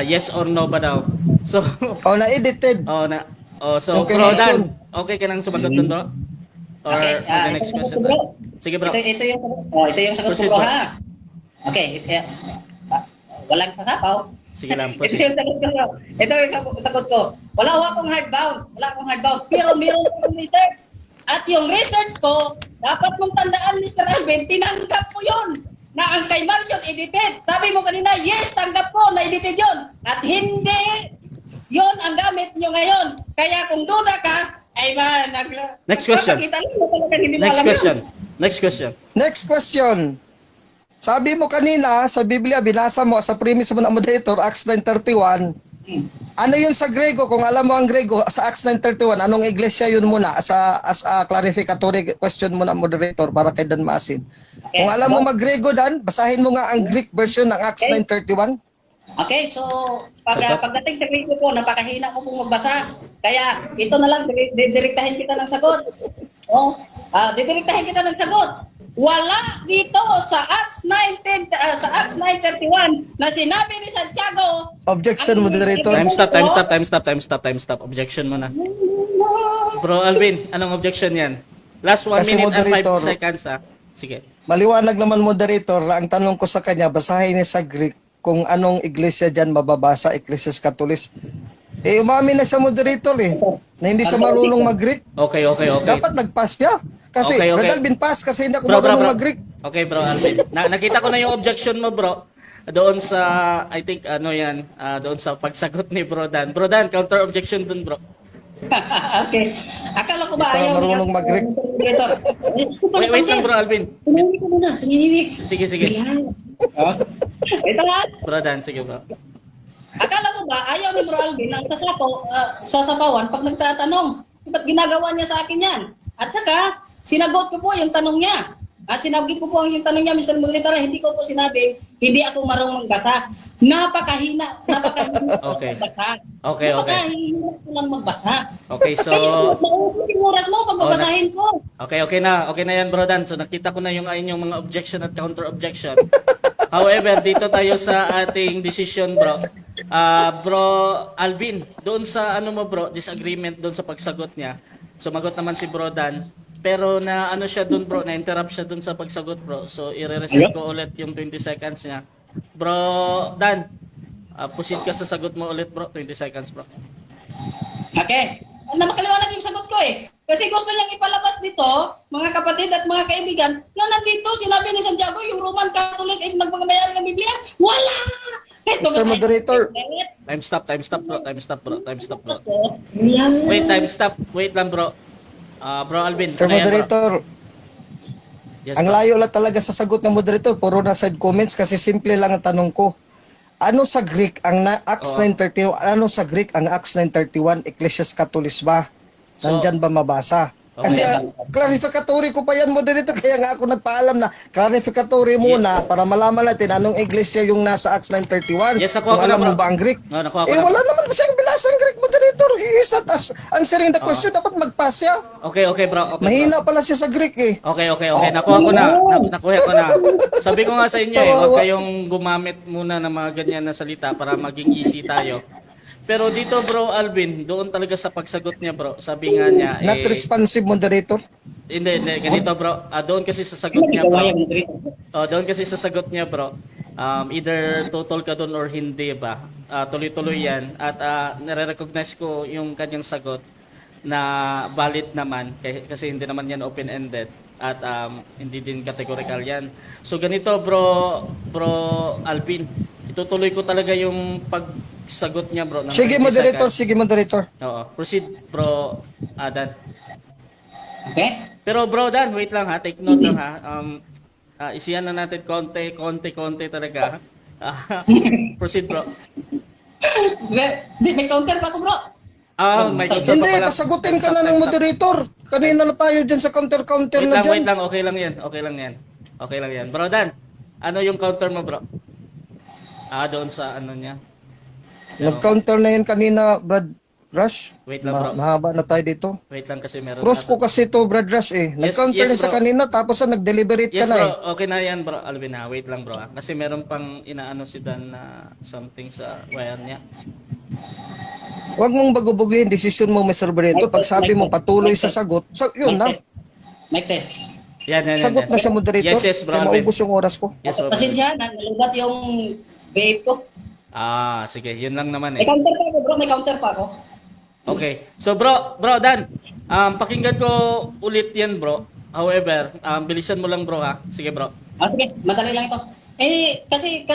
Yes or no ba daw? So Na-edited. so Okay, Bro Marcion. Dan, okay ka nang sumagot doon bro? Or Okay, the next ito question bro. bro? Sige bro. Ito yung sagot Proceed, ko bro bro. ha. Okay, walang sasapaw. Sige lang, Ito proceed. yung sagot ko. Ito yung sagot ko. Wala akong hardbound. Pero meron akong research. At yung research ko, dapat mong tandaan, Mr. Alvin, tinanggap mo yun na ang kay Marcion edited. Sabi mo kanina, yes, tanggap ko na edited yun. At hindi yun ang gamit nyo ngayon. Kaya kung duda ka, ay Next question. Next question. Sabi mo kanina sa Biblia, binasa mo sa premise mo na moderator, Acts 9:31. Ano yun sa Grego? Kung alam mo ang Grego, sa Acts 9:31, anong iglesia yun muna? As a clarificatory question mo na moderator para kay Dan Masin. Kung alam mo mag-Grego, Dan, basahin mo nga ang Greek version ng Acts 9:31. Okay, so pagdating sa Grego po, napakahina ko pong magbasa. Kaya ito na lang, didirektahin kita ng sagot. Didirektahin kita ng sagot. Wala dito sa Acts 9:31 na sinabi ni Santiago. Objection, moderator. Time stop. Objection mo na. Bro Alvin, anong objection yan? Last 1 Kasi minute and 5 moderator. seconds ha. Sige. Maliwanag naman moderator, ang tanong ko sa kanya, basahin niya sa Greek kung anong iglesia dyan mababasa, Ecclesias Catholicos. Umami na siya moderator na hindi siya marunong mag-Greek. Okay. Dapat nag-pass siya. Kasi, Okay. Brad Alvin, pass kasi hindi ako Bro. marunong mag-Greek. Okay, bro Alvin. Nakita ko na yung objection mo, bro. Doon sa, I think, doon sa pagsagot ni Bro Dan. Bro Dan, counter objection dun, bro. Okay. Akala ko ba Hindi pa ayaw marunong mag-Greek. Wait lang, bro Alvin. Tumingin ko muna. Tumingin. Sige. Ito nga. Bro Dan, sige, bro. Akala ko ba ayaw ni Bro Alvin ang sasapawan pag nagtatanong. Ba't ginagawa niya sa akin yan? At saka, sinagot ko po yung tanong niya. Sinagot ko po yung tanong niya, Mr. Moderator, hindi ko po sinabi, hindi ako marunong magbasa. Napakahina Okay. magbasa. Okay. Napakahina ko lang magbasa. Okay, so... Kaya mauubos yung oras mo pag babasahin ko. Okay na yan, Bro Dan. So nakita ko na yung inyong mga objection at counter objection. However, dito tayo sa ating decision, bro. Bro Alvin, doon sa bro, disagreement doon sa pagsagot niya. Sumagot naman si Bro Dan. Pero siya doon, bro, na-interrupt siya doon sa pagsagot, bro. So i-reset ko ulit yung 20 seconds niya. Bro Dan, proceed ka sa sagot mo ulit, bro. 20 seconds, bro. Okay. Makaliwanag yung sagot ko Kasi gusto niyang ipalabas dito, mga kapatid at mga kaibigan, na nandito sinabi ni Santiago, yung Roman Catholic ay nagpagamayari ng Biblia. Wala! Mr. Moderator. Time stop, bro. Yan. Wait, time stop. Wait lang, bro. Bro Alvin. Mr. ano yan, bro? Moderator, Yes, ang bro. layo lang talaga sa sagot ng moderator, puro na side comments kasi simple lang ang tanong ko. Ano sa Greek ang Acts 9:31? Ano sa Greek ang Acts 9:31? Ecclesias Catholicos ba? So- Nandyan ba mabasa? Kasi clarificatory ko pa yan moderator, kaya nga ako nagpaalam na clarificatory muna para malaman natin anong iglesia yung nasa Acts 9:31. Yes, nakuha Kung ko na, alam mo bro. ba ang Greek? No, nakuha ko na. Wala naman siyang binasang Greek moderator. He is not answering the question. Dapat mag-pass siya. Okay, bro. Okay, Mahina bro. pala siya sa Greek Okay. Nakuha ko na. Nakuha ko na. Sabi ko nga sa inyo huwag kayong gumamit muna ng mga ganyan na salita para maging easy tayo. Pero dito, Bro Alvin, doon talaga sa pagsagot niya, bro. Sabi nga niya, Not responsive moderator. Hindi. Ganito, bro. Doon kasi sa sagot niya, bro. Doon kasi sa sagot niya, bro. Either total ka doon or hindi ba? Tuloy-tuloy yan. At nare-recognize ko yung kanyang sagot na valid naman kasi hindi naman yan open-ended at hindi din categorical yan. So ganito, Bro Alvin, itutuloy ko talaga yung pagsagot niya, bro. ng Sige 20 moderator, seconds. sige moderator. Oo. Proceed, Bro Dan. Okay? Pero Bro Dan, wait lang ha. Take note lang ha. Isiyan na natin konti talaga. Proceed, bro. May counter pa ako, bro. May concern Hindi, pa pala. pasagutin ka na Time ng stop. moderator. Kanina na tayo dyan sa counter-counter Wait na lang. dyan. Okay lang yan. Bro Dan, ano yung counter mo, bro? Doon sa ano niya. Nag-counter na yun kanina, Brad Rush. Wait lang, bro. Mahaba na tayo dito. Wait lang kasi meron. Cross ko kasi to, Brad Rush Nag-counter yes, na sa bro. kanina, tapos nag-deliberate Yes, ka na bro. Okay na yan, bro. Alvin, ha. Wait lang, bro. Kasi meron pang inaano si Dan na something sa wire niya. Huwag mong bagubuguhin desisyon mo, Mr. Barreto. Pag sabi mo patuloy sa sagot, yun na. Mic test. Yan. Sagot na siya, moderator. Yes, bro. Kaya Alvin. maubos yung oras ko. Yes, bro. Pasensya, nalubat yung vape ko. Sige. Yun lang naman May eh. counter pa ako, bro. May counter pa ako. Okay. So bro Dan, pakinggan ko ulit yan, bro. However, bilisan mo lang, bro, ha. Sige, bro. Sige, madali lang ito. Kasi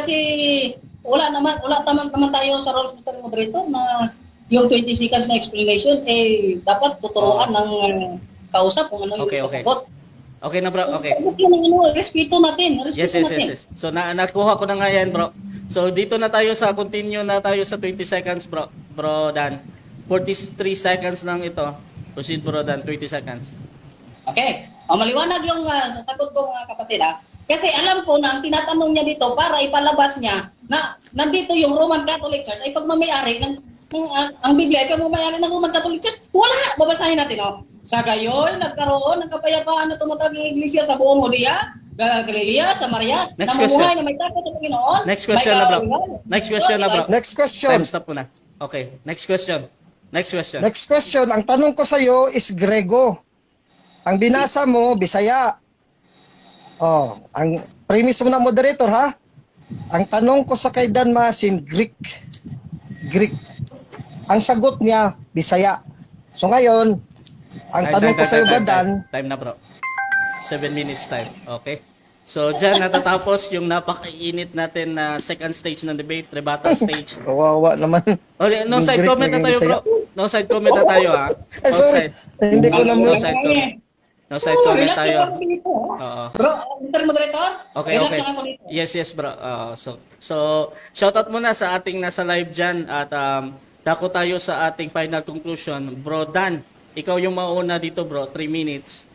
wala naman tayo sa roles Mr. Moderator na yung 20 seconds na explanation dapat tuturuan ng kausap kung ano yung Okay. sasagot. Okay na, bro. Okay. Sagot yun ang respeto natin. Yes. So nakuha ko na nga yan, bro. So dito na tayo sa continue na tayo sa 20 seconds, bro. Bro Dan. 43 seconds lang ito. Proceed, bro Dan. 20 seconds. Okay. Maliwanag yung sasagot ko, mga kapatid, ha. Kasi alam ko na ang tinatanong niya dito para ipalabas niya na nandito yung Roman Catholic Church ay pagmamayari ang Biblia ay pagmamayari ng Roman Catholic Church. Wala! Babasahin natin, Sa gayon, nagkaroon ng kapayapaan na tumatag ng iglesia sa buong Judea, Galilea, Samaria, Next namumuhay question. na may takot sa Panginoon. Next question na, bro. Next question na, bro. Next question. Time stop muna. Okay. Next question. Next question. Ang tanong ko sa iyo is Grego. Ang binasa mo, Bisaya. Oh, ang premise mo na moderator ha. Ang tanong ko sa kay Dan Masin, Greek. Greek. Ang sagot niya, Bisaya. So ngayon, ang tanong ko sa iyo ba Dan, Time na bro. 7 minutes time. Okay. So dyan natatapos yung napakainit natin na second stage ng debate, rebuttal stage. kawawa naman. Okay, no Yung side Greek comment na naging tayo bro. Bisaya. No side comment na tayo ha. Ay, sorry. Hindi ko na No mo. side comment. No side comment tayo. Oo. Bro, Mr. Moderator? Okay, relax okay. lang ako dito. Yes, bro. So shoutout muna sa ating nasa live dyan at dako tayo sa ating final conclusion. Bro Dan, ikaw yung mauna dito bro, 3 minutes.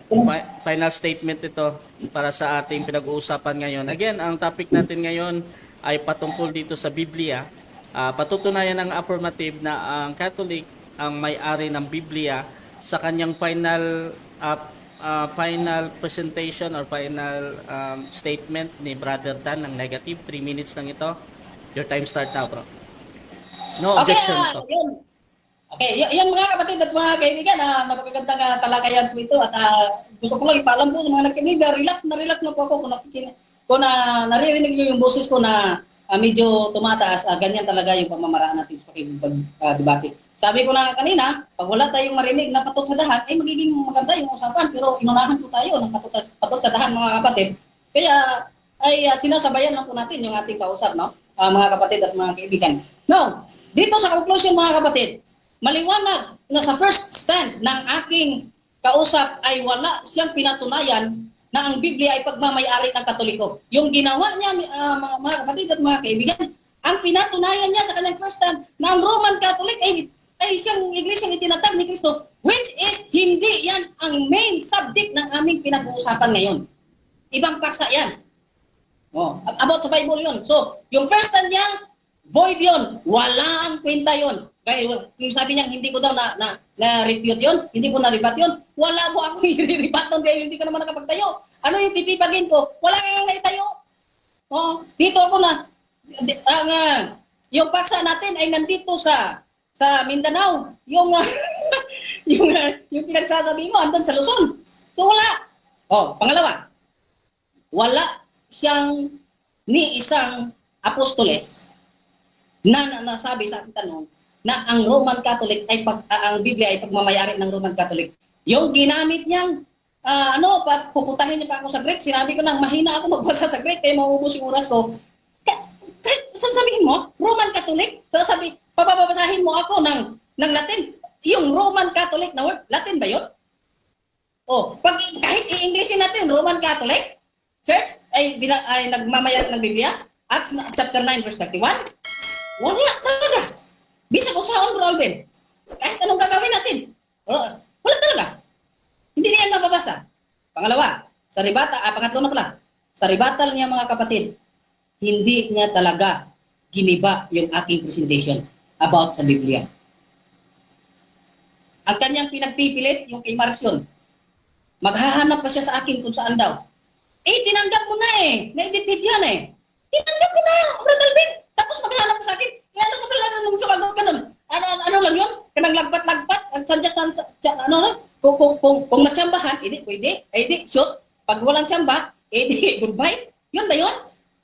Final statement ito para sa ating pinag-uusapan ngayon. Again, ang topic natin ngayon ay patungkol dito sa Biblia. Patutunayan ng affirmative na ang Catholic ang may-ari ng Biblia sa kanyang final presentation or final statement ni Brother Dan ng negative. 3 minutes lang ito. Your time start now, bro. No objection to. Yun. Okay, yan mga kapatid at mga kaibigan, napakagandang talakayan po ito at gusto ko lang ipaalam po sa mga nagkaibigan, relax na po ako kung naririnig niyo yung boses ko na medyo tumataas, ganyan talaga yung pamamaraan natin sa pakikipag-debate. Sabi ko na kanina, pag wala tayong marinig na patot sa dahan, ay magiging maganda yung usapan, pero inunahan po tayo ng patot sa dahan mga kapatid. Kaya ay sinasabayan lang po natin yung ating kausap, no? Mga kapatid at mga kaibigan. Now, dito sa conclusion mga kapatid, maliwanag na sa first stand ng aking kausap ay wala siyang pinatunayan na ang Biblia ay pagmamay-ari ng Katoliko. Yung ginawa niya, mga kapatid at mga kaibigan, ang pinatunayan niya sa kanyang first stand na ang Roman Catholic ay siyang iglesyang itinatag ni Kristo, which is hindi yan ang main subject ng aming pinag-uusapan ngayon. Ibang paksa yan. Oh, about sa Bible yun. So, yung first stand niya, void yun. Wala ang kwenta yun. Kaya yung sabi niya, hindi ko daw na-refute yun, hindi ko na-rebut yun, wala mo ako i-rebut nun dahil hindi ko naman nakapagtayo. Ano yung titipagin ko? Wala kang naitayo. Oh, dito ako na, yung paksa natin ay nandito sa Mindanao. Yung pinagsasabi mo, andun sa Luzon. So wala. Oh, pangalawa, wala siyang ni isang apostoles na nasabi sa ating tanong na ang Roman Catholic ay ang Biblia ay pagmamayari ng Roman Catholic. Yung ginamit niyang puputahin niya pa ako sa Greek, sinabi ko nang mahina ako magbasa sa Greek kaya mauubos yung oras ko. Sasabihin mo, Roman Catholic? Papabasahin mo ako ng Latin. Yung Roman Catholic na word, Latin ba yun? Oh, kahit i-Englishin natin, Roman Catholic Church ay nagmamayari ng Biblia, Acts chapter 9 verse 31. Wala talaga. Bisag kung saan, Bro Alvin. Kahit anong gagawin natin. Wala talaga. Hindi niya mababasa. Pangalawa, pangatlo na pala. Sa rebuttal niya mga kapatid, hindi niya talaga giniba yung aking presentation about sa Biblia. Ang kanyang pinagpipilit, yung kay Marcion, maghahanap pa siya sa akin kung saan daw. Tinanggap mo na na-edited yan Tinanggap mo na, Bro Alvin. Tapos maghahanap pa sa akin. Kaya ano ka pala nung sumagot ka nun? Ano lang yun? Kanang lagpat-lagpat? Kung matsambahan, hindi pwede. Hindi, shoot. Pag walang tsamba, hindi, goodbye. Yun ba yun?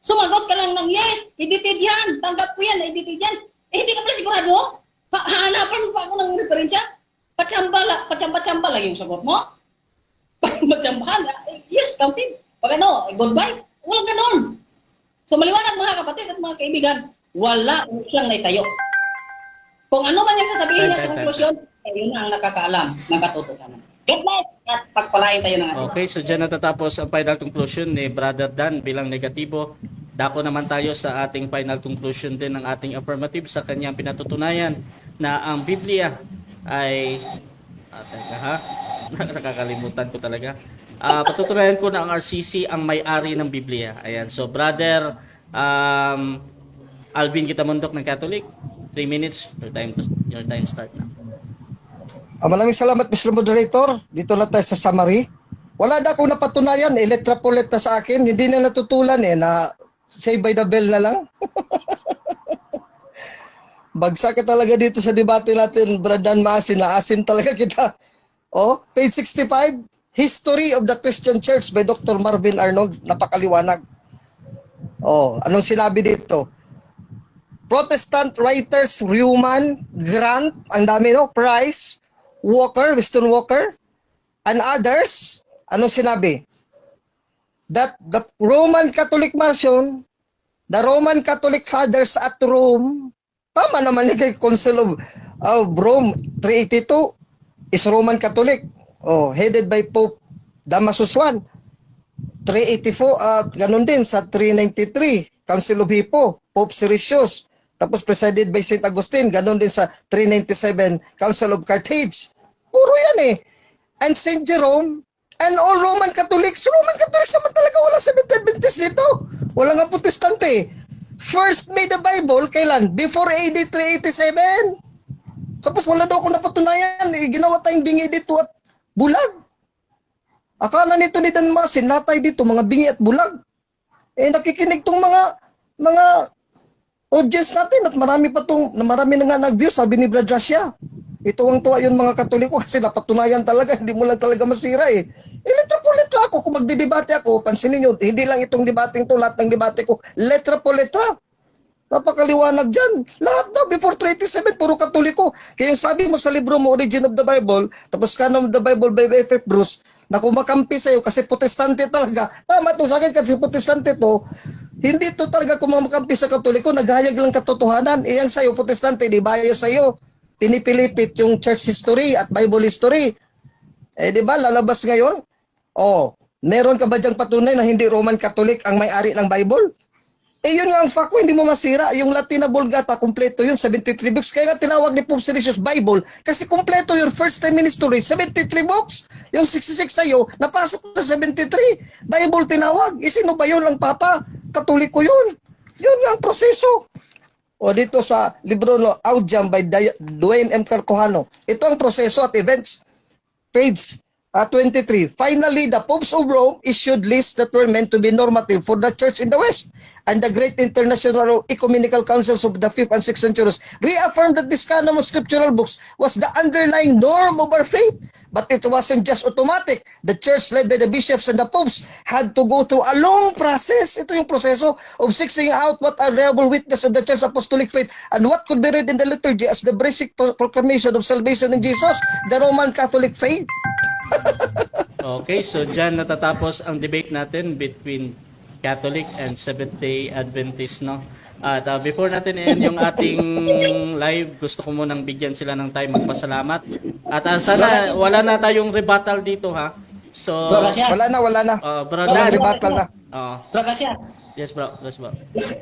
Sumagot ka lang ng yes, edited yan. Tanggap ko yan, edited yan. Hindi ka pala sigurado? Hahanapan pa ako ng referensya? Patsamba lang yung sagot mo? Pag matsambahan, yes, counted. Pag goodbye. Walang ganon. So maliwanag mga kapatid at mga kaibigan, wala siyang naitayo. Kung ano man yung sasabihin niya sa konklusyon, yun ang nakakaalam ng katotohanan. God bless at pagpalain tayo ng ating. Okay, so dyan natatapos ang final conclusion ni Brother Dan bilang negatibo. Dako naman tayo sa ating final conclusion din ng ating affirmative sa kanyang pinatutunayan na ang Biblia ay nakakalimutan ko talaga. Patutunayan ko na ang RCC ang may-ari ng Biblia. Ayan, so Brother Alvin Kitamundok ng Catholic, 3 minutes, your time start na. Maraming salamat Mr. Moderator. Dito na tayo sa summary. Wala na akong napatunayan, letra po letra sa akin, hindi na natutulan na say by the bell na lang. Bagsak ka talaga dito sa debate natin, Bradan Masin, na asin talaga kita. Oh, page 65, History of the Christian Church by Dr. Marvin Arnold. Napakaliwanag. Oh, anong sinabi dito? Protestant writers, Reumann, Grant, ang dami no, Price, Walker, Winston Walker, and others, anong sinabi? That the Roman Catholic version, the Roman Catholic Fathers at Rome, tama naman yung Council of Rome 382 is Roman Catholic, headed by Pope Damasus I. 384, ganun din sa 393, Council of Hippo, Pope Siricius, tapos presided by St. Augustine, ganun din sa 397, Council of Carthage. Puro yan eh. And St. Jerome, and all Roman Catholics naman talaga, wala Seventh Adventist dito. Wala nga Protestante. First made the Bible, kailan? Before AD 387. Tapos wala daw ako napatunayan, ginawa tayong bingi dito at bulag. Akala nito ni Dan Masin, natay dito, mga bingi at bulag. Nakikinig tong mga audience natin at marami na nga nag-view, sabi ni Brad Rasha. Ito ang tuwa yun mga Katoliko kasi napatunayan talaga, hindi mo lang talaga masira eh. Letra po letra ako, kung magdidebate ako, pansinin nyo, hindi lang itong debating to, lahat ng debate ko, letra po letra. Napakaliwanag dyan. Lahat daw, before 387, puro Katoliko. Kaya yung sabi mo sa libro mo, Origin of the Bible, tapos Canon of the Bible by F.F. Bruce, na kumakampi sa'yo kasi Protestante talaga. Tama to sa akin kasi Protestante to, hindi to talaga kumakampi sa Katoliko, naghayag lang katotohanan. Iyang sa'yo, Protestante, di bias sa'yo. Pinipilipit yung church history at Bible history. Di ba, lalabas ngayon? Meron ka ba dyang patunay na hindi Roman Catholic ang may-ari ng Bible? Yun nga ang fact ko, hindi mo masira. Yung Latina Vulgata, kompleto yun, 73 books. Kaya nga tinawag ni Pope Siricius Bible, kasi kompleto yun, first time in history, 73 books. Yung 66 sa'yo, napasok sa 73. Bible tinawag. Sino ba yun ang Papa? Katoliko yun. Yun nga ang proseso. Dito sa libro no, Audiam by Dwayne M. Cartojano. Ito ang proseso at events. Page 23. Finally, the popes of Rome issued lists that were meant to be normative for the church in the West, and the great international ecumenical councils of the 5th and 6th centuries reaffirmed that this canon of scriptural books was the underlying norm of our faith. But it wasn't just automatic. The church led by the bishops and the popes had to go through a long process. Ito yung proseso of sifting out what are reliable witness of the church apostolic faith and what could be read in the liturgy as the basic proclamation of salvation in Jesus, the Roman Catholic faith. Okay, so dyan natatapos ang debate natin between Catholic and Seventh-day Adventist, no? At before natin end yung ating live, gusto ko munang bigyan sila ng time magpasalamat. At sana wala na tayong rebuttal dito, ha? So, wala na. Bro, Walang rebuttal na. Bro, Kasya. Yes, bro. Yes, bro.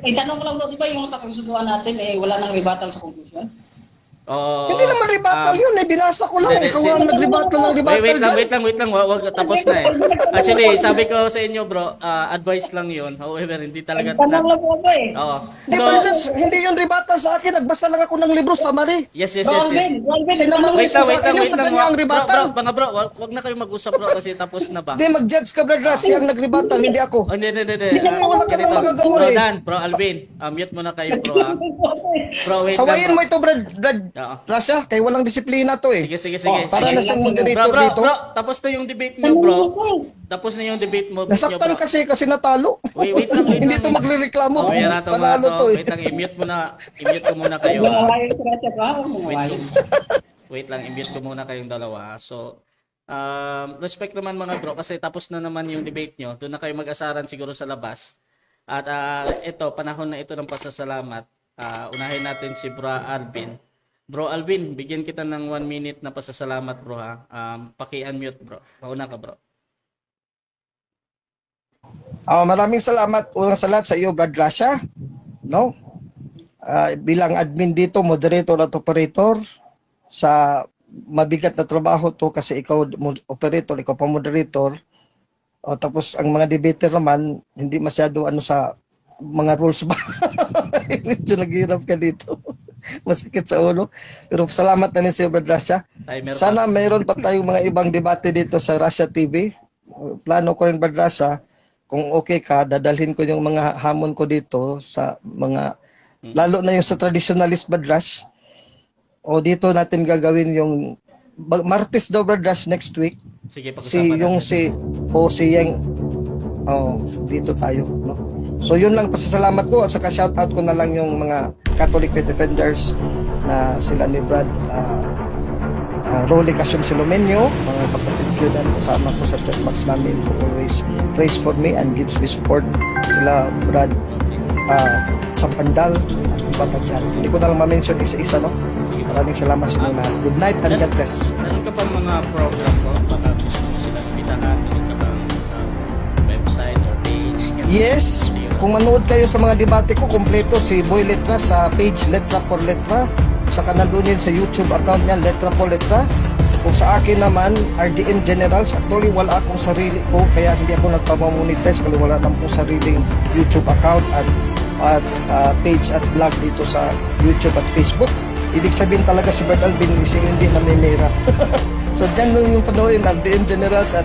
Itanong ko lang bro, di ba yung pagkasunduan natin, wala nang rebuttal sa conclusion? Hindi naman rebuttal yun binasa ko lang. Ikaw ang nag-rebuttal ng rebuttal wait lang. Wag tapos na eh. Actually, sabi ko sa inyo bro, advice lang yun. However, hindi talaga. Tanong lang po ako eh. Oo. Hindi yun rebuttal sa akin. Nagbasa lang ako ng libro summary. Yes. Sinamaris mo sa akin yung sa kanya ang rebuttal. Bro, wag na kayo mag-usap bro kasi tapos na ba? Hindi, mag-judge ka brother. Siya ang nag-rebuttal, hindi ako. Hindi. Wala ka nang magagawa eh. Bro Alvin, mute mo na kayo bro ha. Bro, wait lang. Sawayin mo ito Brad Rasha, kaya walang disiplina to eh. Sige. Para na siyang moderator dito. Bro, tapos na yung debate mo bro. Tapos na yung debate mo. Nasaktan kasi natalo. Wait lang. Hindi to magrereklamo. Panalo to eh. Wait lang, i-mute ko muna kayo. Wait lang, i-mute ko muna kayong dalawa. So, respect naman mga bro kasi tapos na naman yung debate nyo. Doon na kayo mag-asaran siguro sa labas. At ito, panahon na ito ng pasasalamat. Unahin natin si Bro Alvin. Bro Alvin, bigyan kita ng 1 minute na pasasalamat bro ha. Paki-unmute bro. Mauna ka bro. Maraming salamat unang sa lahat sa iyo Brad Rasha. No? Bilang admin dito, moderator at operator sa mabigat na trabaho to kasi ikaw operator, ikaw pa moderator. Tapos ang mga debater naman hindi masyado sa mga rules ba. Medyo naghirap ka dito. Masakit sa ulo. Pero salamat na rin sa iyo, Brad Rasha. Sana mayroon pa tayong mga ibang debate dito sa Rasha TV. Plano ko rin, Brad Rasha, kung okay ka, dadalhin ko yung mga hamon ko dito sa mga, lalo na yung sa traditionalist, Brad Rash. O dito natin gagawin yung Martes daw Brad Dash next week. Sige, Si pag-usapan yung natin. si Yang dito tayo, no. So yun lang pasasalamat ko at saka shout out ko na lang yung mga Catholic Faith Defenders na sila ni Brad Rolly Casion Silomenyo, mga kapatid ko na kasama ko sa chat box namin who always prays for me and gives me support. Sila Brad sa Pandal at iba pa dyan. Hindi ko na lang ma-mention isa-isa, no. Sige, Maraming salamat sa inyo lahat. Good night and God bless. Meron ka pa mga program ko? Baka gusto mo sila bitahan. Meron ka bang website or page? Yes, Sige. kung manood kayo sa mga debate ko, kompleto si Boy Letra sa page Letra por Letra. Saka nandun yun sa YouTube account niya, Letra por Letra. Kung sa akin naman, RDM Generals, actually wala akong sarili ko, kaya hindi ako nagpapamonetize kasi wala naman akong sariling YouTube account at page at blog dito sa YouTube at Facebook. Ibig sabihin talaga si Brad Alvin hindi na may mera. So dyan nung yung panoorin, RDM Generals at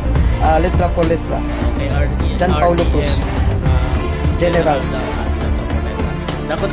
Letra por Letra. Okay, Jan Paulo Cruz. Generals. Dapat